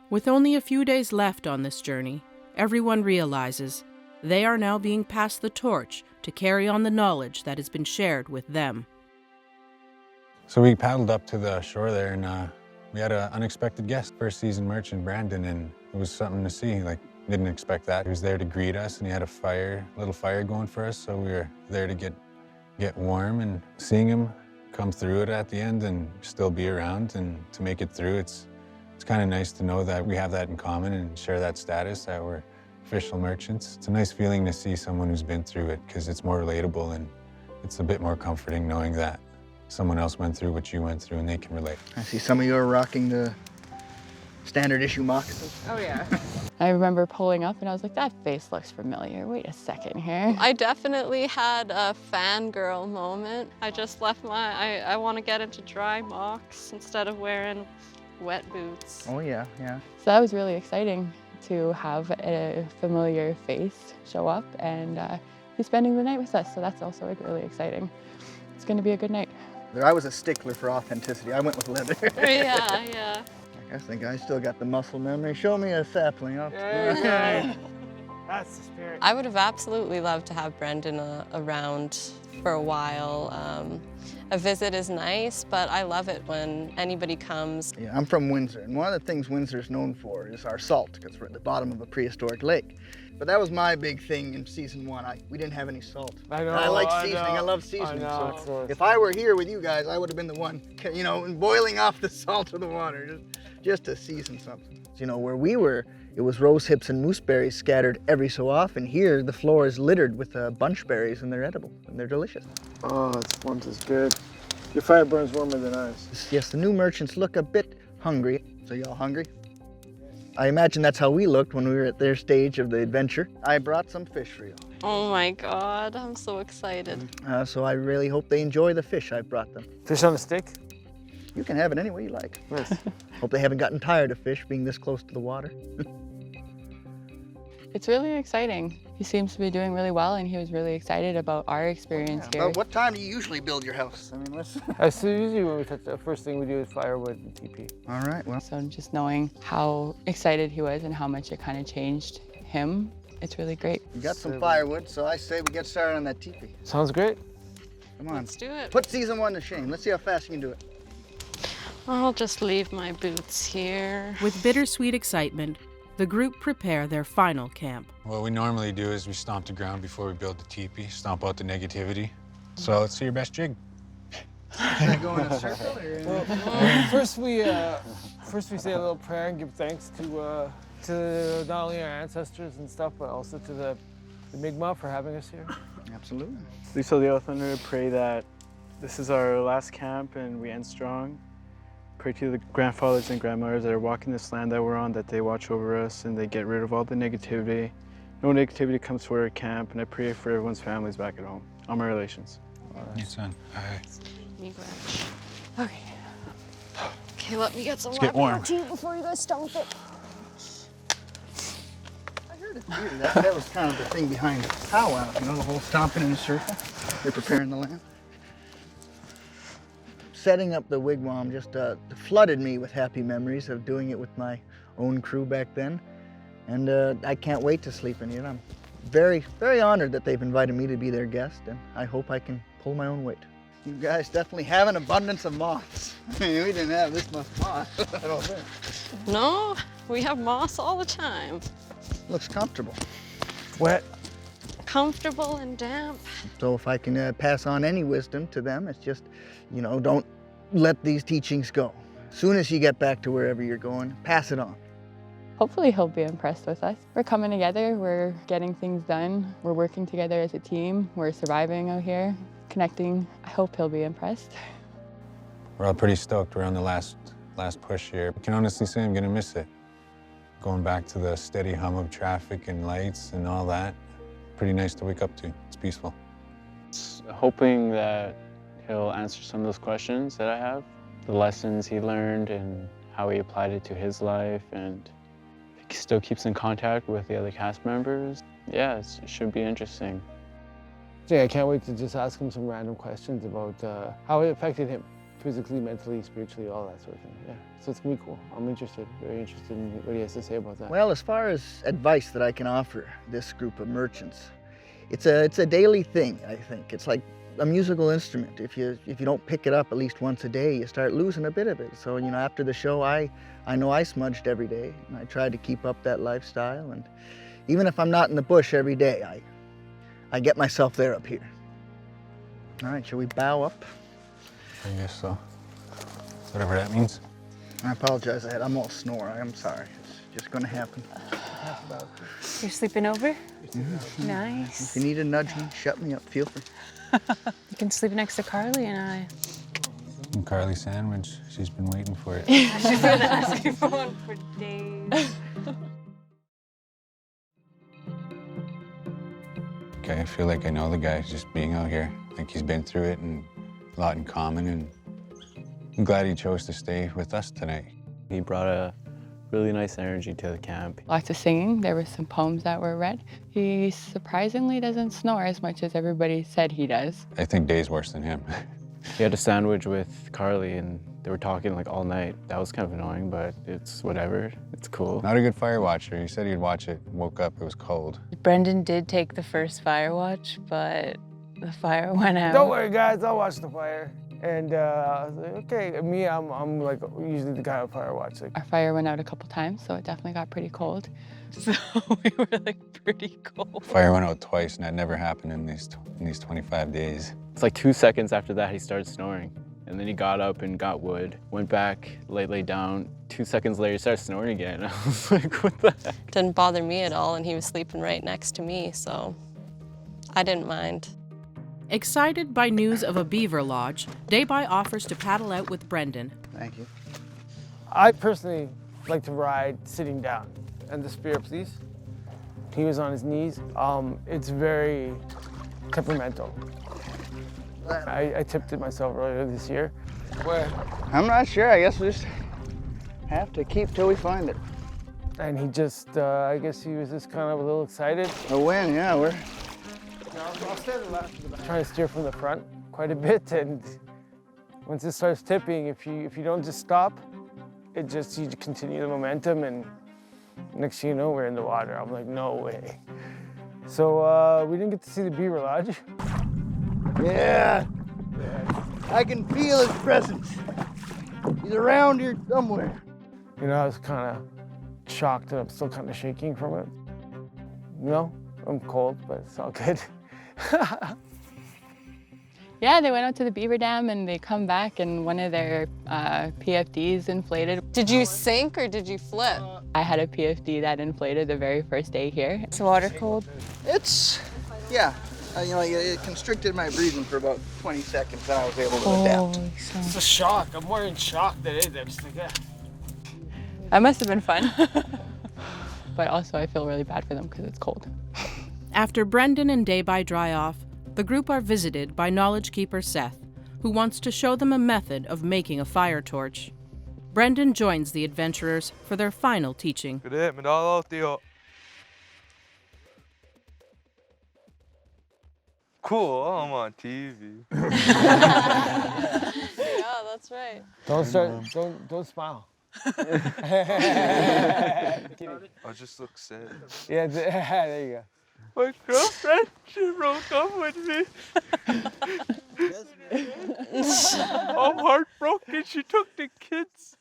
With only a few days left on this journey, everyone realizes they are now being passed the torch to carry on the knowledge that has been shared with them. So we paddled up to the shore there, and we had an unexpected guest, first season merchant Brandon, and it was something to see. Like, didn't expect that. He was there to greet us, and he had a little fire going for us, so we were there to get warm. And seeing him come through it at the end and still be around and to make it through, it's kind of nice to know that we have that in common and share that status, that we're official merchants. It's a nice feeling to see someone who's been through it, because it's more relatable and it's a bit more comforting knowing that someone else went through what you went through and they can relate. I see some of you are rocking the standard issue moccasins. Oh yeah. I remember pulling up and I was like, that face looks familiar. Wait a second here. I definitely had a fangirl moment. I just left I want to get into dry mocks instead of wearing wet boots. Oh yeah, yeah. So that was really exciting to have a familiar face show up and be spending the night with us. So that's also like really exciting. It's going to be a good night. I was a stickler for authenticity. I went with leather. Yeah, yeah. I guess the guy still got the muscle memory. Show me a sapling. Yeah. That's the spirit. I would have absolutely loved to have Brendan around for a while. A visit is nice, but I love it when anybody comes. Yeah, I'm from Windsor, and one of the things Windsor is known for is our salt, because we're at the bottom of a prehistoric lake. But that was my big thing in season 1. We didn't have any salt. I know. And I like seasoning. I love seasoning. I know. So if I were here with you guys, I would have been the one, you know, boiling off the salt of the water, just to season something. You know, where we were, it was rose hips and mooseberries scattered every so often. Here, the floor is littered with bunchberries, and they're edible, and they're delicious. Oh, this one's is good. Your fire burns warmer than ours. Yes, the new merchants look a bit hungry. So y'all hungry? I imagine that's how we looked when we were at their stage of the adventure. I brought some fish for you. Oh my God, I'm so excited. So I really hope they enjoy the fish I brought them. Fish on a stick? You can have it any way you like. Nice. Hope they haven't gotten tired of fish being this close to the water. It's really exciting. He seems to be doing really well, and he was really excited about our experience here. What time do you usually build your house? I mean, let's... So usually when we touch, the first thing we do is firewood and TP. All right, well. So just knowing how excited he was and how much it kind of changed him, it's really great. You got some firewood, so I say we get started on that teepee. Sounds great. Come on. Let's do it. Put season 1 to shame. Let's see how fast you can do it. I'll just leave my boots here. With bittersweet excitement, the group prepare their final camp. What we normally do is we stomp the ground before we build the teepee, stomp out the negativity. So let's see your best jig. Can I go in a circle? Or... Well, first we say a little prayer and give thanks to not only our ancestors and stuff, but also to the Mi'kmaq for having us here. Absolutely. We sow the oath under to pray that this is our last camp and we end strong. Pray to the grandfathers and grandmothers that are walking this land that we're on, that they watch over us and they get rid of all the negativity. No negativity comes to our camp, and I pray for everyone's families back at home. All my relations. Yes, son. All right. Okay. Okay, let me get some Let's get warm. tea before you guys stomp it. I heard it's weird. That was kind of the thing behind the powwow, you know, the whole stomping in a circle. They're preparing the land. Setting up the wigwam just flooded me with happy memories of doing it with my own crew back then. And I can't wait to sleep in it. I'm very, very honored that they've invited me to be their guest, and I hope I can pull my own weight. You guys definitely have an abundance of moths. I mean, we didn't have this much moss, I don't think. No, we have moss all the time. Looks comfortable. Wet. Comfortable and damp. So if I can pass on any wisdom to them, it's just, you know, don't let these teachings go. As soon as you get back to wherever you're going, pass it on. Hopefully he'll be impressed with us. We're coming together, we're getting things done, we're working together as a team, we're surviving out here, connecting. I hope he'll be impressed. We're all pretty stoked. We're on the last push here. I can honestly say I'm gonna miss it. Going back to the steady hum of traffic and lights and all that. Pretty nice to wake up to. It's peaceful. Hoping that he'll answer some of those questions that I have, the lessons he learned and how he applied it to his life, and he still keeps in contact with the other cast members. Yeah, it should be interesting. Yeah, I can't wait to just ask him some random questions about how it affected him physically, mentally, spiritually, all that sort of thing. Yeah, so it's gonna be cool. I'm interested, very interested in what he has to say about that. Well, as far as advice that I can offer this group of merchants, it's a daily thing, I think. It's like a musical instrument. If you don't pick it up at least once a day, you start losing a bit of it. So, you know, after the show, I know I smudged every day, and I tried to keep up that lifestyle. And even if I'm not in the bush every day, I get myself there up here. All right, shall we bow up? I guess so. Whatever that means. I apologize, I'm all snore. I'm sorry. It's just gonna happen. You're sleeping over? Mm-hmm. Nice. If you need to nudge me, shut me up, feel free. You can sleep next to Carly and I. And Carly sandwich. She's been waiting for it. She's been asking for one for days. Okay, I feel like I know the guy just being out here. I think he's been through it and a lot in common, and I'm glad he chose to stay with us tonight. He brought a really nice energy to the camp. Lots of singing. There were some poems that were read. He surprisingly doesn't snore as much as everybody said he does. I think Day's worse than him. He had a sandwich with Carly and they were talking like all night. That was kind of annoying, but it's whatever. It's cool. Not a good fire watcher. He said he'd watch it, woke up, it was cold. Brendan did take the first fire watch, but the fire went out. Don't worry, guys, I'll watch the fire. And I was like, okay. Me, I'm like usually the guy on fire watch. Like, Our fire went out a couple times, so it definitely got pretty cold. So we were like pretty cold. Fire went out twice, and that never happened in these 25 days. It's like 2 seconds after that, he started snoring. And then he got up and got wood, went back, laid down. 2 seconds later, he started snoring again. I was like, what the heck? Didn't bother me at all, and he was sleeping right next to me, so I didn't mind. Excited by news of a beaver lodge, Dayby offers to paddle out with Brendan. Thank you. I personally like to ride sitting down. And the spirit, please. He was on his knees. It's very temperamental. I tipped it myself earlier this year. Where? I'm not sure. I guess we just have to keep till we find it. And he just, I guess he was just kind of a little excited. A win, yeah. I'll stand left. Trying to steer from the front quite a bit, and once it starts tipping, if you don't just stop, you continue the momentum, and next thing you know, we're in the water. I'm like, no way. So we didn't get to see the beaver lodge. Yeah. I can feel his presence. He's around here somewhere. You know, I was kind of shocked, and I'm still kind of shaking from it. You know, I'm cold, but it's all good. Yeah, they went out to the beaver dam and they come back and one of their PFDs inflated. Did you sink or did you flip? I had a PFD that inflated the very first day here. It's water cold. Yeah. It constricted my breathing for about 20 seconds, then I was able to adapt. It's a shock. I'm more in shock than anything. I'm just like, yeah. That must have been fun. But also I feel really bad for them because it's cold. After Brendan and Dayby dry off, the group are visited by knowledge keeper Seth, who wants to show them a method of making a fire torch. Brendan joins the adventurers for their final teaching. Cool, I'm on TV. Yeah, that's right. Don't smile. I just look sad. Yeah, there you go. My girlfriend, she broke up with me. I'm heartbroken. She took the kids.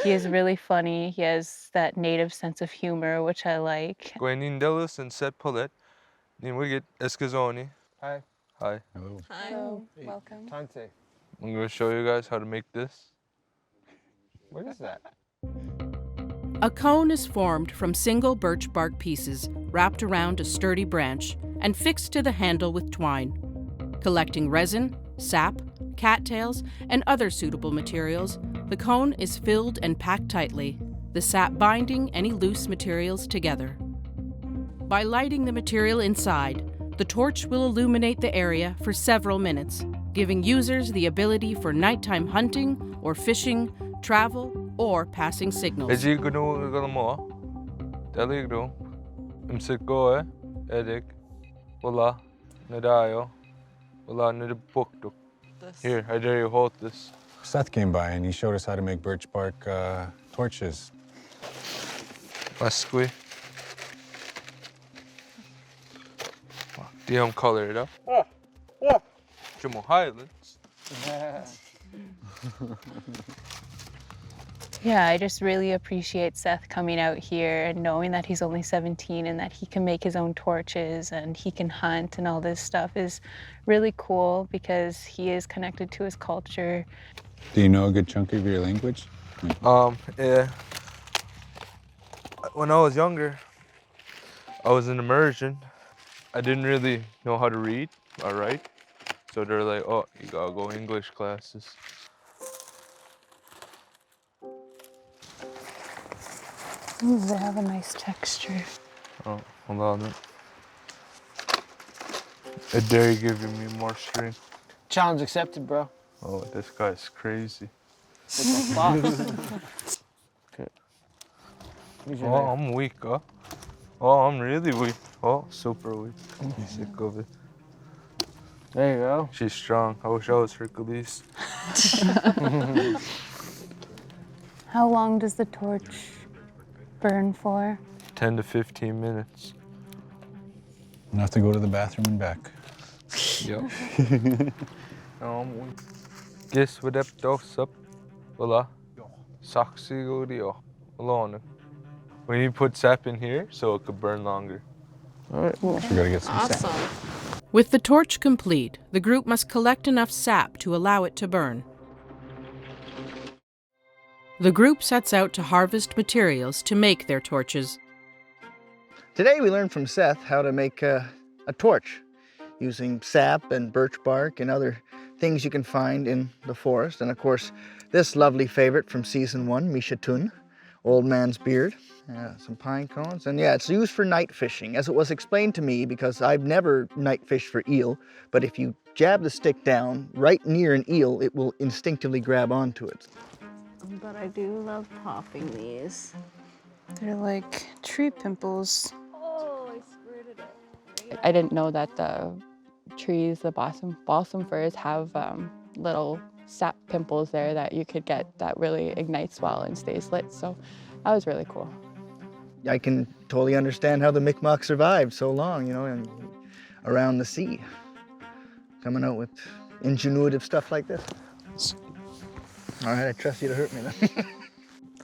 He is really funny. He has that native sense of humor, which I like. Gwenindelis and Seth Paulette. Nimwigit Eskazoni. Hi. Hi. Hello. Hello. Welcome. Tante. I'm going to show you guys how to make this. What is that? A cone is formed from single birch bark pieces wrapped around a sturdy branch and fixed to the handle with twine. Collecting resin, sap, cattails, and other suitable materials, the cone is filled and packed tightly, the sap binding any loose materials together. By lighting the material inside, the torch will illuminate the area for several minutes, giving users the ability for nighttime hunting or fishing, travel, or passing signals. Eji gunu galmo. Deligro. Imsikoe. Edik. Wala. Nadayo. Wala nidipuktuk. Here, I dare you hold this. Seth came by and he showed us how to make birch bark torches. Masqui. DM color it up. Jamo Highlands. Yeah, I just really appreciate Seth coming out here and knowing that he's only 17 and that he can make his own torches and he can hunt and all this stuff is really cool because he is connected to his culture. Do you know a good chunk of your language? Yeah. When I was younger, I was in immersion. I didn't really know how to read or write. So they're like, oh, you gotta go English classes. Ooh, they have a nice texture. Oh, hold on. I dare you give me more string. Challenge accepted, bro. Oh, this guy's crazy. What the fuck? Okay. Oh, I'm weak, huh? Oh, I'm really weak. Oh, super weak. Sick of it. There you go. She's strong. I wish I was Hercules. How long does the torch burn for? 10 to 15 minutes. Enough to go to the bathroom and back. Yep. Guess what up, up? Hola. Saxigodio. Alone. We need to put sap in here so it could burn longer. All right. We gotta get some sap. Awesome. With the torch complete, the group must collect enough sap to allow it to burn. The group sets out to harvest materials to make their torches. Today we learned from Seth how to make a torch using sap and birch bark and other things you can find in the forest. And of course, this lovely favorite from season 1, Mishatun, Old Man's Beard, some pine cones. And yeah, it's used for night fishing, as it was explained to me, because I've never night fished for eel, but if you jab the stick down right near an eel, it will instinctively grab onto it. But I do love popping these. They're like tree pimples. Oh, I squirted it. I didn't know that the trees, the balsam firs, have little sap pimples there that you could get that really ignites well and stays lit. So that was really cool. I can totally understand how the Mi'kmaq survived so long, you know, and around the sea, coming out with ingenuitive stuff like this. All right, I trust you to hurt me then.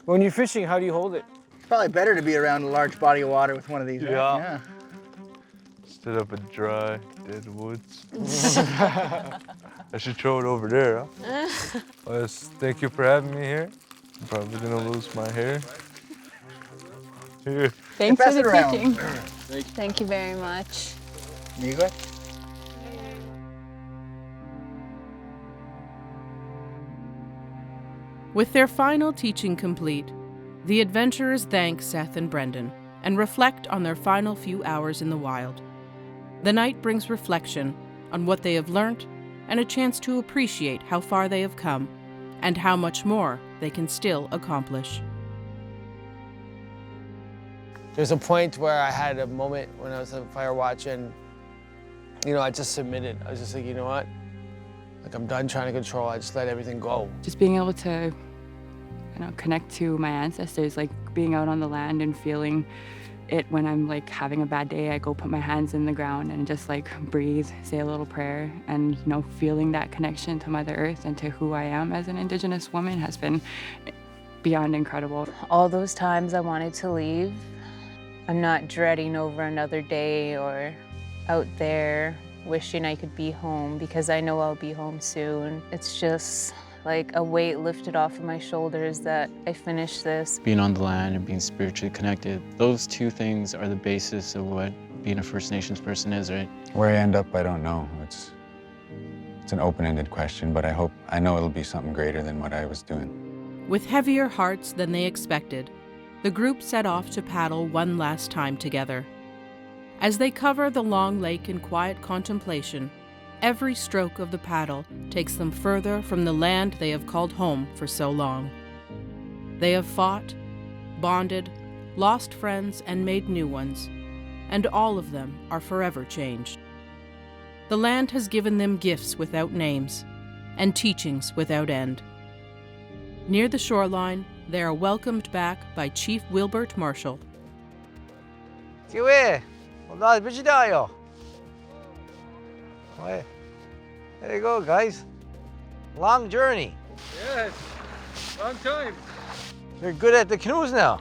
When you're fishing, how do you hold it? It's probably better to be around a large body of water with one of these, right? Yeah. Instead of a dry, dead woods. I should throw it over there, huh? Well, thank you for having me here. I'm probably gonna lose my hair. Here. Thanks for the around. teaching. Thank you very much. You go. With their final teaching complete, the adventurers thank Seth and Brendan and reflect on their final few hours in the wild. The night brings reflection on what they have learnt and a chance to appreciate how far they have come and how much more they can still accomplish. There's a point where I had a moment when I was on fire watch and, you know, I just submitted. I was just like, you know what? Like, I'm done trying to control. I just let everything go. Just being able to, you know, connect to my ancestors, like being out on the land and feeling it when I'm like having a bad day. I go put my hands in the ground and just like breathe, say a little prayer, and you know, feeling that connection to Mother Earth and to who I am as an Indigenous woman has been beyond incredible. All those times I wanted to leave, I'm not dreading over another day or out there wishing I could be home because I know I'll be home soon. It's just like a weight lifted off of my shoulders that I finished this. Being on the land and being spiritually connected, those two things are the basis of what being a First Nations person is, right? Where I end up, I don't know. It's an open-ended question, but I know it'll be something greater than what I was doing. With heavier hearts than they expected, the group set off to paddle one last time together. As they cover the long lake in quiet contemplation, every stroke of the paddle takes them further from the land they have called home for so long. They have fought, bonded, lost friends, and made new ones, and all of them are forever changed. The land has given them gifts without names and teachings without end. Near the shoreline, they are welcomed back by Chief Wilbert Marshall. Kiwi, well, there you go, guys. Long journey. Yes, long time. You're good at the canoes now.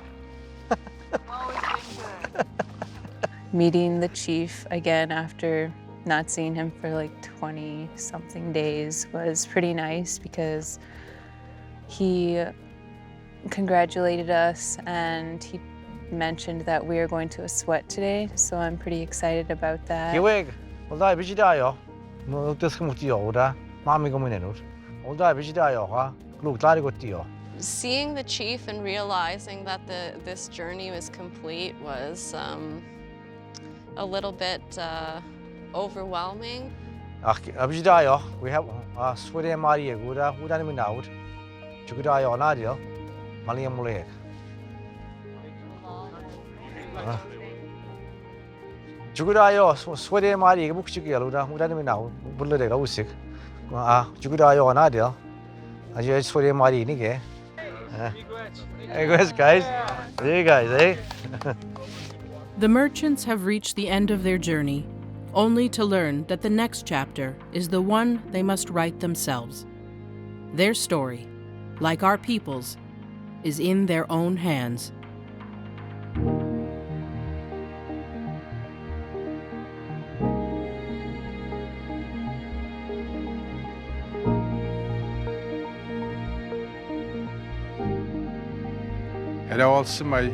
Meeting the chief again after not seeing him for like 20-something days was pretty nice because he congratulated us and he mentioned that we are going to a sweat today, so I'm pretty excited about that. Kiwi, well, there busy day, yo. No, this come to you, da. Mommy come in, no. Well, there busy day, yo. Ha. Look, there go to you. Seeing the chief and realizing that this journey was complete was a little bit overwhelming. Busy day, yo. We have sweat in Maria, good. We don't even know. You could die on Nadia. Malia Mulek. Jugurayo, swede mari, Bukchigaluda, Mudanimina, Bullet Usik. Jugurayo and Adil. I just swede mari nige. Hey, guys. There you guys, eh? The merchants have reached the end of their journey, only to learn that the next chapter is the one they must write themselves. Their story, like our people's, is in their own hands. Era also my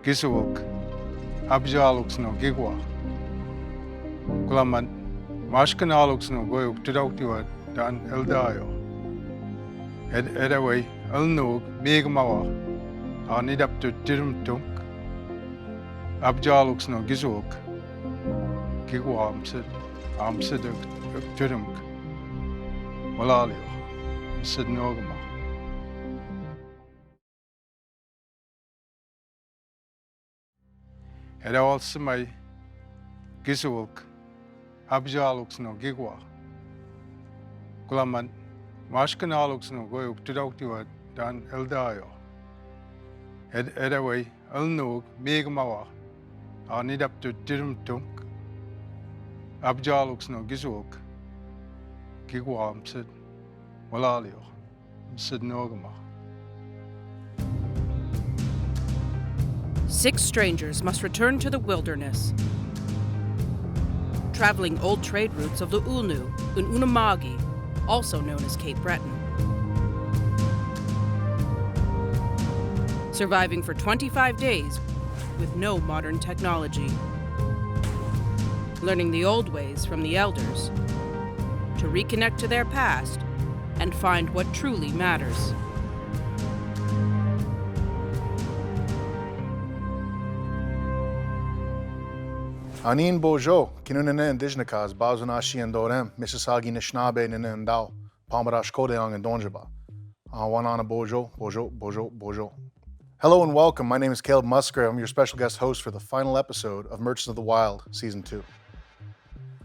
gisawok, abjaloks no gigwa. Kulaman, mashkanaloks no goyok tidoktiwa dan eldayo. Era way, elnog, megamawa, anid up to tirum tunk. Abjaloks no gisawok, gigwa amsid tirum. Walalio, sid nogama. Era also my gisawok, abjaloks no gigwa. Kulaman, mashkanaloks no goyok tidoktiwa dan eldayo. Era way, elnog, megamawa, anid up to tirum tunk. Abjaloks no gisawok, gigwa amsid, walalio, sid nogama. 6 strangers must return to the wilderness, traveling old trade routes of the Ulnu and Unamagi, also known as Cape Breton. Surviving for 25 days with no modern technology. Learning the old ways from the elders, to reconnect to their past and find what truly matters. Anin Bojo, Kinunene Indigenous, Bazunashi and Dorem, Mississagi Nishnabe Ninendao, Palmarash Kodeong and Donjaba. Wanana Bojo. Hello and welcome. My name is Caleb Musgrave. I'm your special guest host for the final episode of Merchants of the Wild, Season 2.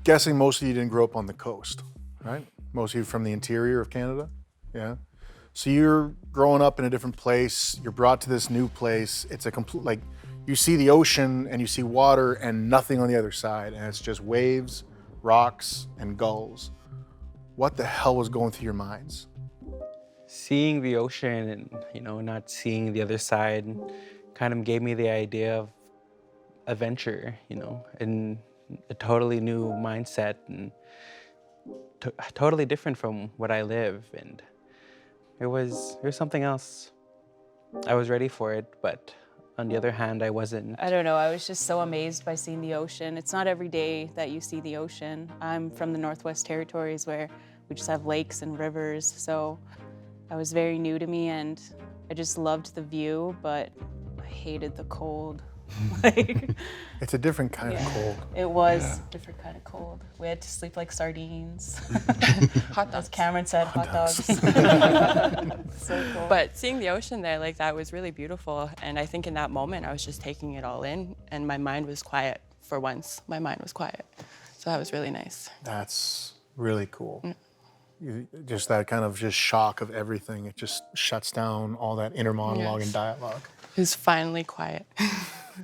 Guessing most of you didn't grow up on the coast, right? Most of you from the interior of Canada, yeah? So you're growing up in a different place, you're brought to this new place, it's a complete, like, you see the ocean and you see water and nothing on the other side, and it's just waves, rocks, and gulls. What the hell was going through your minds? Seeing the ocean and, not seeing the other side kind of gave me the idea of adventure, and a totally new mindset and totally different from what I live. And it was something else. I was ready for it, but on the other hand, I wasn't. I don't know, I was just so amazed by seeing the ocean. It's not every day that you see the ocean. I'm from the Northwest Territories where we just have lakes and rivers, so it was very new to me and I just loved the view, but I hated the cold. It's a different kind of cold. It was a different kind of cold. We had to sleep like sardines. Hot dogs. As Cameron said, hot dogs. So cool. But seeing the ocean there like that was really beautiful. And I think in that moment, I was just taking it all in and my mind was quiet. For once, my mind was quiet. So that was really nice. That's really cool. Just that kind of just shock of everything. It just shuts down all that inner monologue and dialogue. It was finally quiet.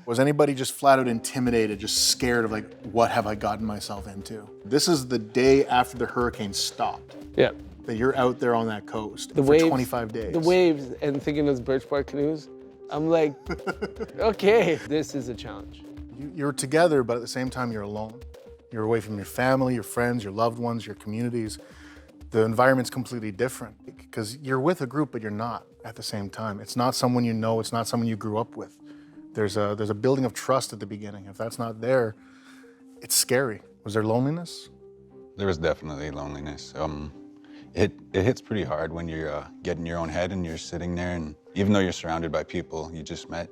Was anybody just flat out intimidated, just scared of like, what have I gotten myself into? This is the day after the hurricane stopped. Yeah. That you're out there on that coast for waves, 25 days. The waves and thinking of those birchbark canoes, I'm like, okay, this is a challenge. You're together, but at the same time, you're alone. You're away from your family, your friends, your loved ones, your communities. The environment's completely different because you're with a group, but you're not at the same time. It's not someone you know, it's not someone you grew up with. There's a building of trust at the beginning. If that's not there, it's scary. Was there loneliness? There was definitely loneliness. It hits pretty hard when you're getting your own head and you're sitting there, and even though you're surrounded by people you just met,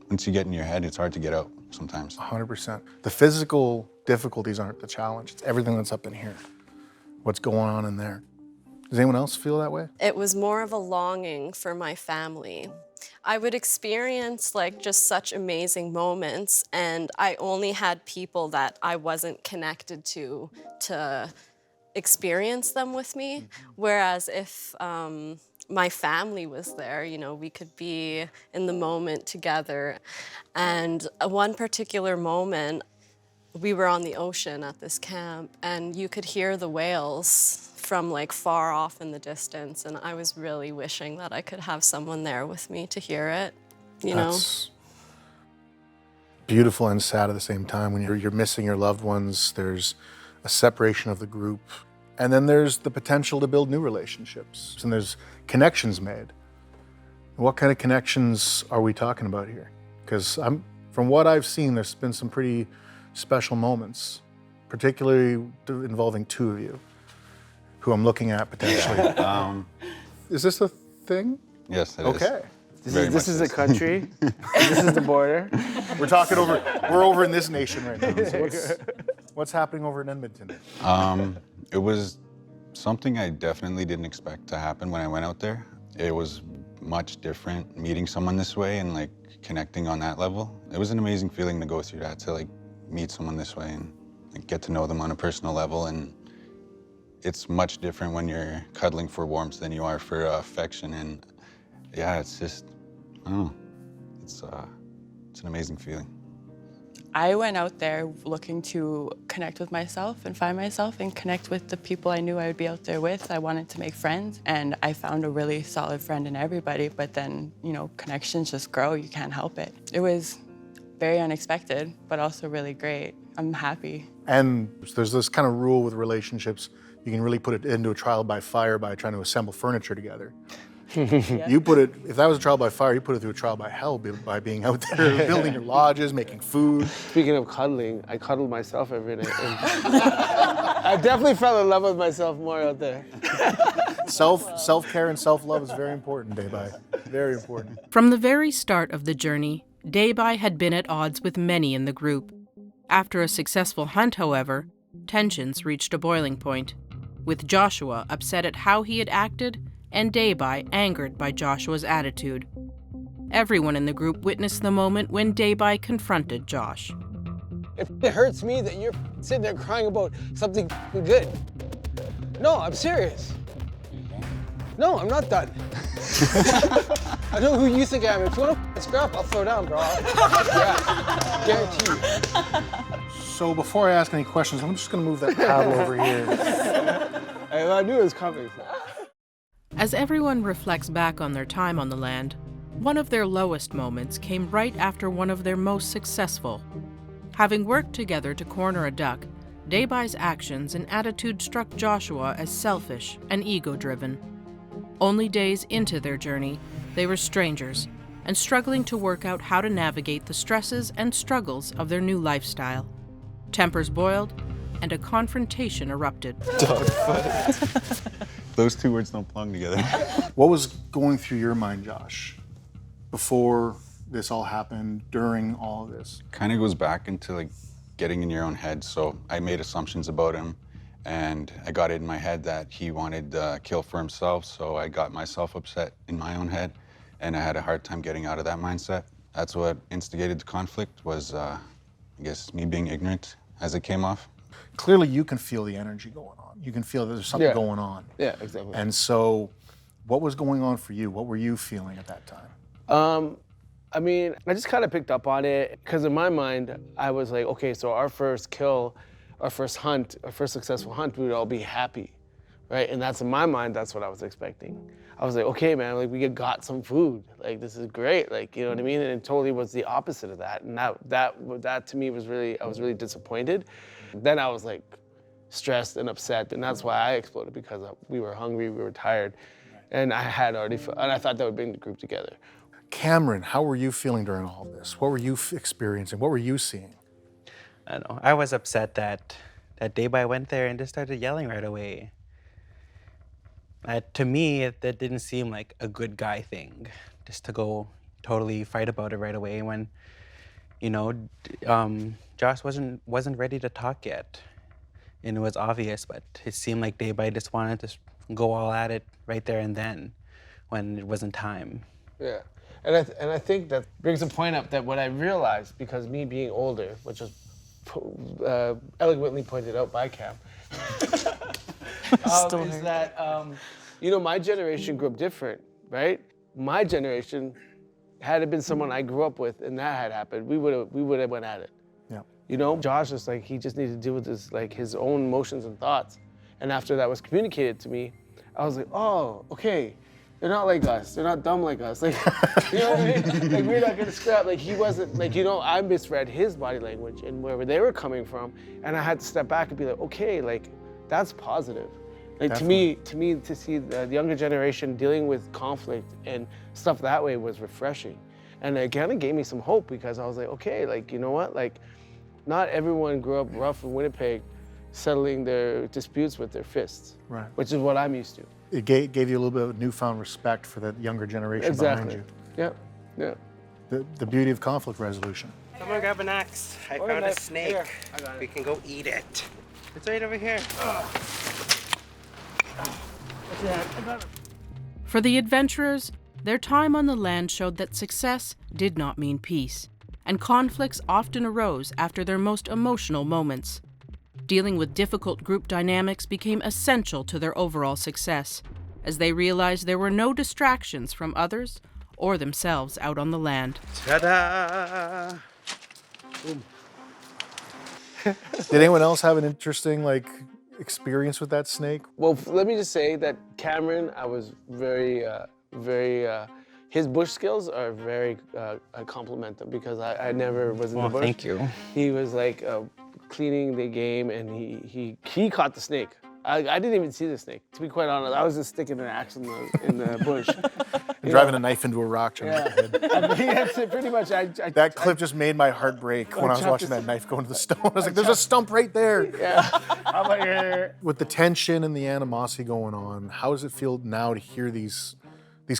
once you get in your head, it's hard to get out sometimes. 100%. The physical difficulties aren't the challenge. It's everything that's up in here. What's going on in there? Does anyone else feel that way? It was more of a longing for my family. I would experience like just such amazing moments, and I only had people that I wasn't connected to experience them with me. Whereas if my family was there, you know, we could be in the moment together. And one particular moment, we were on the ocean at this camp, and you could hear the whales from like far off in the distance, and I was really wishing that I could have someone there with me to hear it, you know? That's beautiful and sad at the same time. When you're missing your loved ones, there's a separation of the group, and then there's the potential to build new relationships, and there's connections made. What kind of connections are we talking about here? Because from what I've seen, there's been some pretty special moments, particularly involving two of you, who I'm looking at potentially. Is this a thing? Yes, it is. Okay. This is the country. This is the border. We're over in this nation right now. So what's happening over in Edmonton? It was something I definitely didn't expect to happen when I went out there. It was much different meeting someone this way and like connecting on that level. It was an amazing feeling to go through that, to like meet someone this way and like, get to know them on a personal level. And it's much different when you're cuddling for warmth than you are for affection. And yeah, it's just, I don't know, it's an amazing feeling. I went out there looking to connect with myself and find myself and connect with the people I knew I would be out there with. I wanted to make friends, and I found a really solid friend in everybody, but then, you know, connections just grow, you can't help it. It was very unexpected, but also really great. I'm happy. And there's this kind of rule with relationships, you can really put it into a trial by fire by trying to assemble furniture together. You put it, if that was a trial by fire, you put it through a trial by hell by being out there, building your lodges, making food. Speaking of cuddling, I cuddle myself every night. I definitely fell in love with myself more out there. Self-care and self-love is very important, Daybai. Very important. From the very start of the journey, Daybai had been at odds with many in the group. After a successful hunt, however, tensions reached a boiling point, with Joshua upset at how he had acted and Daybai angered by Joshua's attitude. Everyone in the group witnessed the moment when Daybai confronted Josh. It hurts me that you're sitting there crying about something good. No, I'm serious. No, I'm not done. I know who you think I am. If you want to scrap, I'll throw down, bro. Yeah, guarantee you. So before I ask any questions, I'm just going to move that paddle over here. I knew it was coming. As everyone reflects back on their time on the land, one of their lowest moments came right after one of their most successful. Having worked together to corner a duck, Daybai's actions and attitude struck Joshua as selfish and ego-driven. Only days into their journey, they were strangers and struggling to work out how to navigate the stresses and struggles of their new lifestyle. Tempers boiled, and a confrontation erupted. Those two words don't belong together. What was going through your mind, Josh, before this all happened, during all of this? Kind of goes back into like getting in your own head. So I made assumptions about him, and I got it in my head that he wanted to kill for himself, so I got myself upset in my own head, and I had a hard time getting out of that mindset. That's what instigated the conflict, was I guess me being ignorant as it came off. Clearly you can feel the energy going on. You can feel that there's something going on. Yeah, exactly. And so what was going on for you? What were you feeling at that time? I mean, I just kind of picked up on it because in my mind, I was like, okay, so our first kill, our first hunt, our first successful hunt, we would all be happy, right? And that's in my mind, that's what I was expecting. I was like, okay, man, like we got some food. Like, this is great, like, you know what I mean? And it totally was the opposite of that. And that to me was really, I was really disappointed. Then I was like stressed and upset, and that's why I exploded, because we were hungry, we were tired, and I had already, and I thought that would bring the group together. Cameron, how were you feeling during all of this? What were you experiencing? What were you seeing? I don't know. I was upset that Daybai went there and just started yelling right away. To me, that didn't seem like a good guy thing, just to go totally fight about it right away when, you know, Josh wasn't ready to talk yet, and it was obvious. But it seemed like Daybai just wanted to go all at it right there and then, when it wasn't time. Yeah, And I think that brings a point up that what I realized, because me being older, which was eloquently pointed out by Cam, is that, you know, my generation grew up different, right? My generation, had it been someone I grew up with and that had happened, we would have went at it. Yeah. You know, Josh is like, he just needed to deal with his own emotions and thoughts. And after that was communicated to me, I was like, oh, okay. They're not like us. They're not dumb like us. Like, you know what I mean? Like, we're not gonna scrap. Like, he wasn't, like, you know, I misread his body language and where they were coming from. And I had to step back and be like, okay, like, that's positive. Like, to me, to see the younger generation dealing with conflict and stuff that way was refreshing. And it kind of gave me some hope, because I was like, okay, like, you know what? Like, not everyone grew up rough in Winnipeg settling their disputes with their fists. Right. Which is what I'm used to. It gave you a little bit of newfound respect for the younger generation behind you. Yep. Yeah. The beauty of conflict resolution. Someone grab an axe. I found a snake. Here, I got it. We can go eat it. It's right over here. For the adventurers, their time on the land showed that success did not mean peace, and conflicts often arose after their most emotional moments. Dealing with difficult group dynamics became essential to their overall success, as they realized there were no distractions from others or themselves out on the land. Ta-da! Boom. Did anyone else have an interesting, like, experience with that snake? Well, let me just say that Cameron, I was very, his bush skills are very, I compliment them, because I never was in the bush. Thank you. He was like cleaning the game, and he caught the snake. I didn't even see the snake, to be quite honest. I was just sticking an axe in the bush. Driving a knife into a rock. Yeah. That's it, pretty much. That clip just made my heart break when I was watching that knife go into the stone. I was like, there's a stump right there. Yeah. I'm like, "Eh." With the tension and the animosity going on, how does it feel now to hear these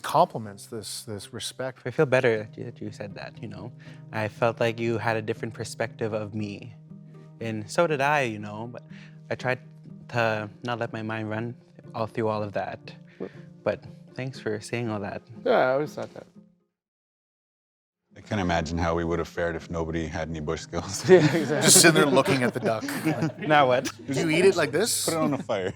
compliments, this respect? I feel better that you said that, you know. I felt like you had a different perspective of me. And so did I, you know, but I tried to not let my mind run all through all of that. But thanks for saying all that. Yeah, I always thought that. I can't imagine how we would have fared if nobody had any bush skills. Yeah, exactly. Just sitting there looking at the duck. Now what? Did you eat it like this? Put it on a fire.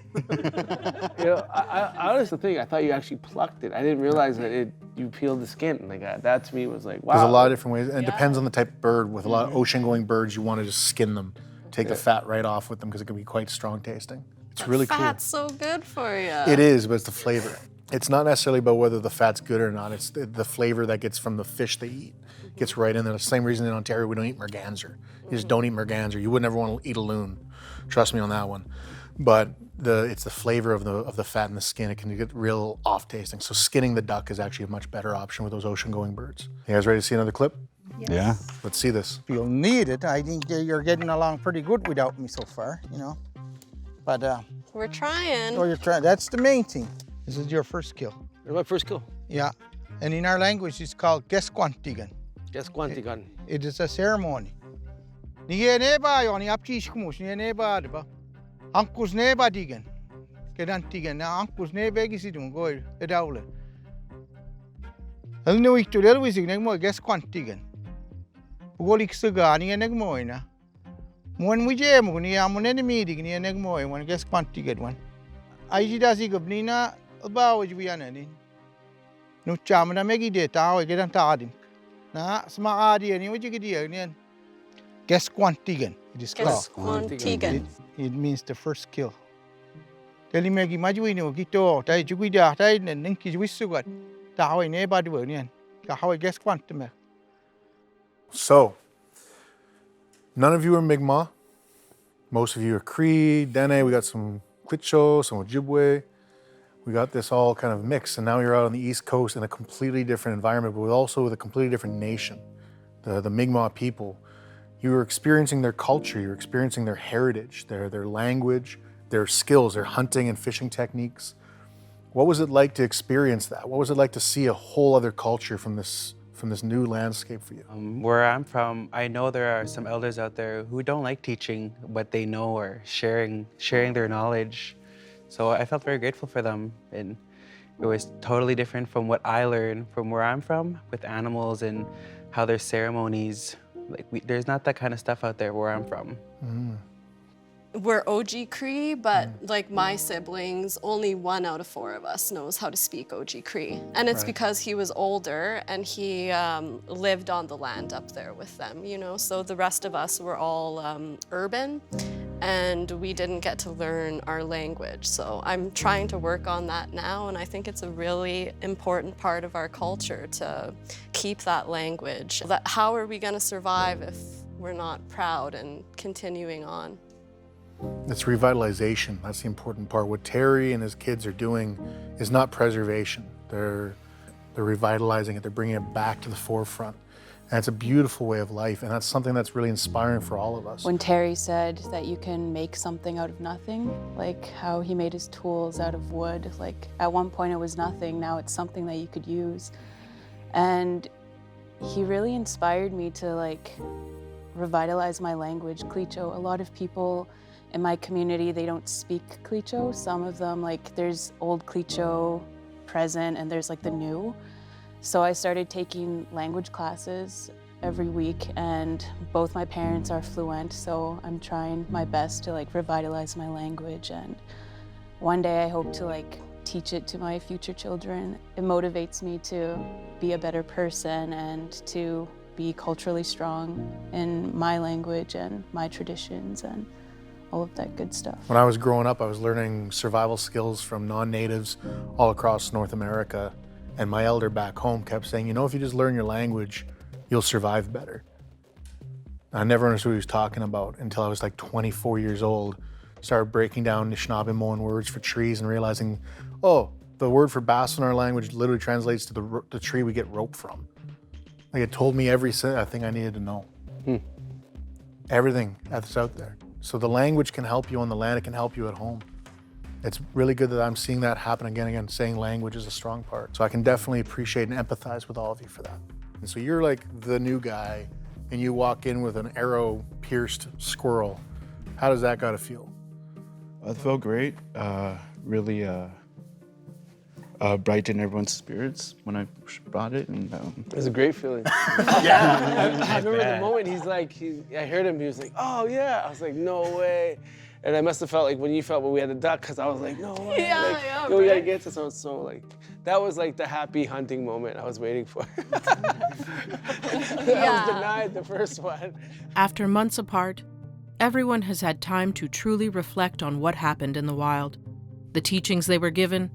You know, I honestly think I thought you actually plucked it. I didn't realize that you peeled the skin. Like that to me was like, wow. There's a lot of different ways, and it depends on the type of bird. With a lot of ocean-going birds, you want to just skin them, take the fat right off with them, because it can be quite strong tasting. It's really cool. Fat's so good for you. It is, but it's the flavor. It's not necessarily about whether the fat's good or not. It's the flavor that gets from the fish they eat. Gets right in there. The same reason in Ontario we don't eat merganser. You just don't eat merganser. You would never want to eat a loon. Trust me on that one. But it's the flavor of the fat and the skin. It can get real off tasting. So skinning the duck is actually a much better option with those ocean-going birds. You guys ready to see another clip? Yes. Yeah. Let's see this. You'll need it. I think you're getting along pretty good without me so far, you know. But we're trying. oh, you're trying. That's the main thing. This is your first kill. My first kill. Yeah. And in our language, it's called gesquantigan. Gesquantigan. It is a ceremony. Nije neba yoni aptishkumus nije neba deba. Ankus neba digan. Kedantigan na ankus neba gisidum goy edaule. El no iktu del wisig negmo gesquantigan. Bugolik suga nije negmo ina. Mon wije mo ni amone mi dig nije negmo mon gesquantigan one. Ai dasi gobnina ba wajbiana ni. No chamana megi de tawo kedan tadim. Na smaadi ni wajigi dia ni. Gesquantigan. It is called. Gesquantigan. It means the first kill. Teli megi majui no gito tai juguida tai ninki wisugat. Tawo ne ba du ni. Ka hawo gesquantime. So, none of you are Mi'kmaq. Most of you are Cree, Dene. We got some Quicho, some Ojibwe. We got this all kind of mixed, and now you're out on the East Coast in a completely different environment, but also with a completely different nation, the Mi'kmaq people. You were experiencing their culture, you're experiencing their heritage, their language, their skills, their hunting and fishing techniques. What was it like to experience that? What was it like to see a whole other culture from this new landscape for you? Where I'm from, I know there are some elders out there who don't like teaching what they know or sharing their knowledge. So I felt very grateful for them, and It was totally different from what I learned from where I'm from with animals and how their ceremonies, like there's not that kind of stuff out there where I'm from. We're OG Cree, but like my siblings, only 1 out of 4 of us knows how to speak OG Cree. And it's Right. because he was older and he lived on the land up there with them, you know? So the rest of us were all urban and we didn't get to learn our language. So I'm trying to work on that now, and I think it's a really important part of our culture to keep that language. How are we gonna survive if we're not proud and continuing on? It's revitalization. That's the important part. What Terry and his kids are doing is not preservation. They're revitalizing it. They're bringing it back to the forefront. And it's a beautiful way of life. And that's something that's really inspiring for all of us. When Terry said that you can make something out of nothing, like how he made his tools out of wood, like at one point it was nothing, now it's something that you could use. And he really inspired me to like revitalize my language, Clicho. A lot of people in my community, they don't speak Clicho. Some of them, like there's old Clicho present and there's like the new. So I started taking language classes every week, and both my parents are fluent, so I'm trying my best to like revitalize my language, and one day I hope to like teach it to my future children. It motivates me to be a better person and to be culturally strong in my language and my traditions and all of that good stuff. When I was growing up, I was learning survival skills from non-natives all across North America. And my elder back home kept saying, you know, if you just learn your language, you'll survive better. I never understood what he was talking about until I was like 24 years old. Started breaking down Anishinaabe words for trees and realizing, oh, the word for bass in our language literally translates to the tree we get rope from. Like it told me everything I needed to know. Everything that's out there. So the language can help you on the land, it can help you at home. It's really good that I'm seeing that happen again and again. Saying language is a strong part. So I can definitely appreciate and empathize with all of you for that. And so you're like the new guy and you walk in with an arrow-pierced squirrel. How does that gotta feel? It felt great. Really brightened everyone's spirits when I brought it. And It was a great feeling. Yeah. I remember the moment I heard him, he was like, oh yeah. I was like, no way. And I must have felt like when you felt when we had a duck, because I was like, no way. Yeah, like, yeah, yo, we gotta right. get to so like, that was like the happy hunting moment I was waiting for. I was denied the first one. After months apart, everyone has had time to truly reflect on what happened in the wild, the teachings they were given,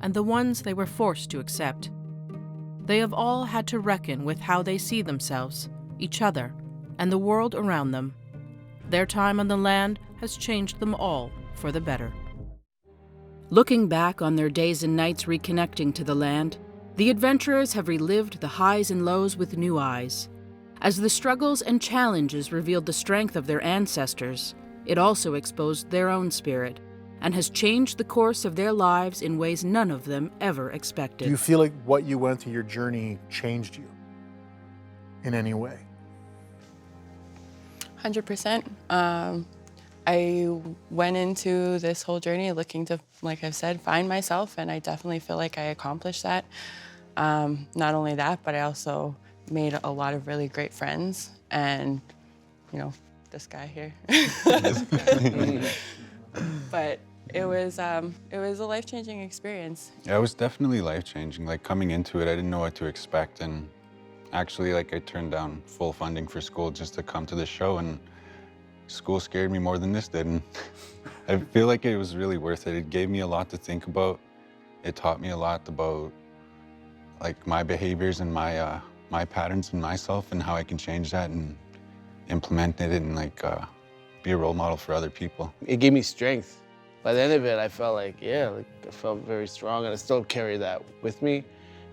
and the ones they were forced to accept. They have all had to reckon with how they see themselves, each other, and the world around them. Their time on the land has changed them all for the better. Looking back on their days and nights reconnecting to the land, the adventurers have relived the highs and lows with new eyes. As the struggles and challenges revealed the strength of their ancestors, it also exposed their own spirit and has changed the course of their lives in ways none of them ever expected. Do you feel like what you went through, your journey, changed you in any way? 100%. I went into this whole journey looking to, like I've said, find myself, and I definitely feel like I accomplished that. Not only that, but I also made a lot of really great friends, and, you know, this guy here. But it was a life-changing experience. Yeah, it was definitely life-changing. Like coming into it, I didn't know what to expect, and actually, like I turned down full funding for school just to come to the show, and school scared me more than this did. And I feel like it was really worth it. It gave me a lot to think about. It taught me a lot about like my behaviors and my patterns and myself and how I can change that and implement it and like be a role model for other people. It gave me strength. By the end of it, I felt like, yeah, I felt very strong, and I still carry that with me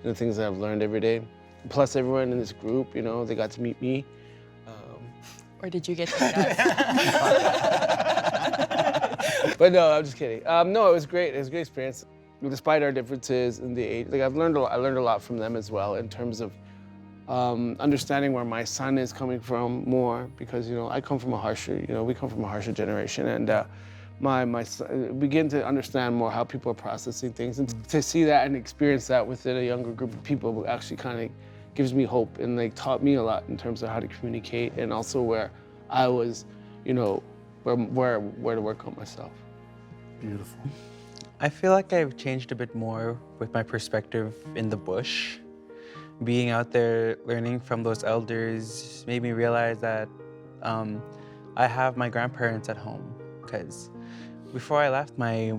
and the things that I've learned every day. Plus everyone in this group, you know, they got to meet me. Or did you get to meet us? But no, I'm just kidding. No, it was great. It was a great experience. Despite our differences in the age, like I learned a lot from them as well in terms of understanding where my son is coming from more, because, you know, I come from a harsher, you know, we come from a harsher generation, and begin to understand more how people are processing things, and to see that and experience that within a younger group of people actually kind of gives me hope, and like taught me a lot in terms of how to communicate, and also where I was, you know, where to work on myself. Beautiful. I feel like I've changed a bit more with my perspective in the bush. Being out there, learning from those elders made me realize that I have my grandparents at home. Because before I left, my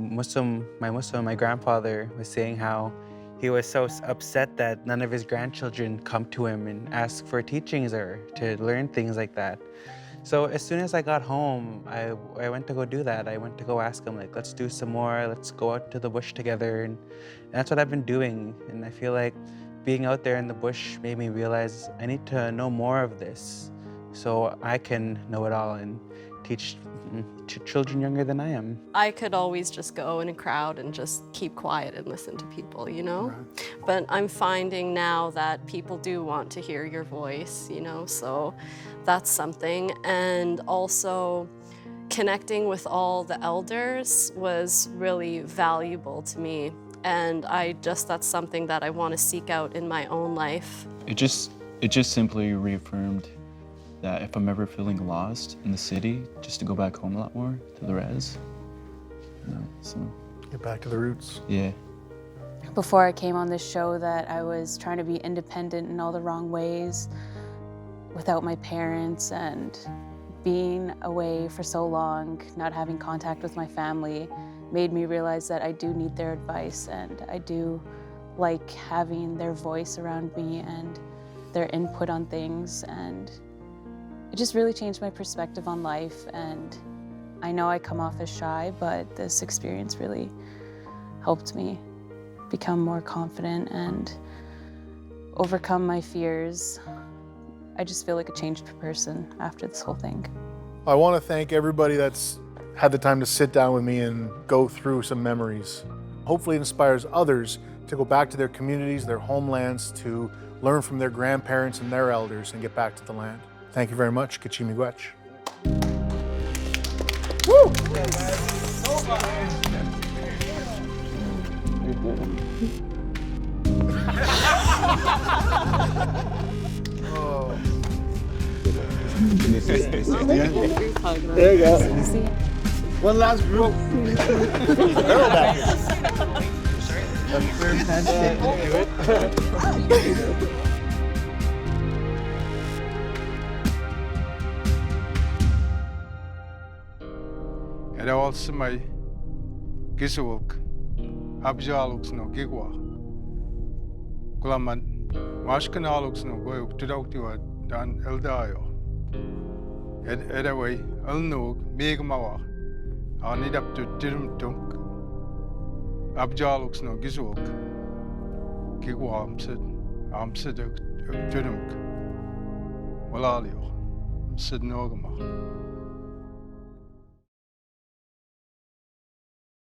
grandfather was saying how he was so upset that none of his grandchildren come to him and ask for teachings or to learn things like that. So as soon as I got home, I went to go do that. I went to go ask him, like, let's do some more, let's go out to the bush together. And that's what I've been doing. And I feel like being out there in the bush made me realize I need to know more of this so I can know it all and teach children younger than I am. I could always just go in a crowd and just keep quiet and listen to people, you know? Right. But I'm finding now that people do want to hear your voice, you know, so that's something. And also connecting with all the elders was really valuable to me. And that's something that I want to seek out in my own life. It just simply reaffirmed that if I'm ever feeling lost in the city, just to go back home a lot more to the res. You know, so. Get back to the roots. Yeah. Before I came on this show, that I was trying to be independent in all the wrong ways without my parents, and being away for so long, not having contact with my family, made me realize that I do need their advice, and I do like having their voice around me and their input on things. And it just really changed my perspective on life. And I know I come off as shy, but this experience really helped me become more confident and overcome my fears. I just feel like a changed person after this whole thing. I want to thank everybody that's had the time to sit down with me and go through some memories. Hopefully it inspires others to go back to their communities, their homelands, to learn from their grandparents and their elders and get back to the land. Thank you very much. Kachimiigwech. Woo! Oh. There you go. One last group. Arrow back here. A firm handshake. Era also my giswalk. Abjalux no gigwa. Kulaman Mashkanalux no go to doctor dan Eldayo. Era way, Elnog, Big Mawa. I need up to Tirum Tunk. Abjalux no giswalk. Gigwa Amsid Tirum. Walalio. Sid Nogama.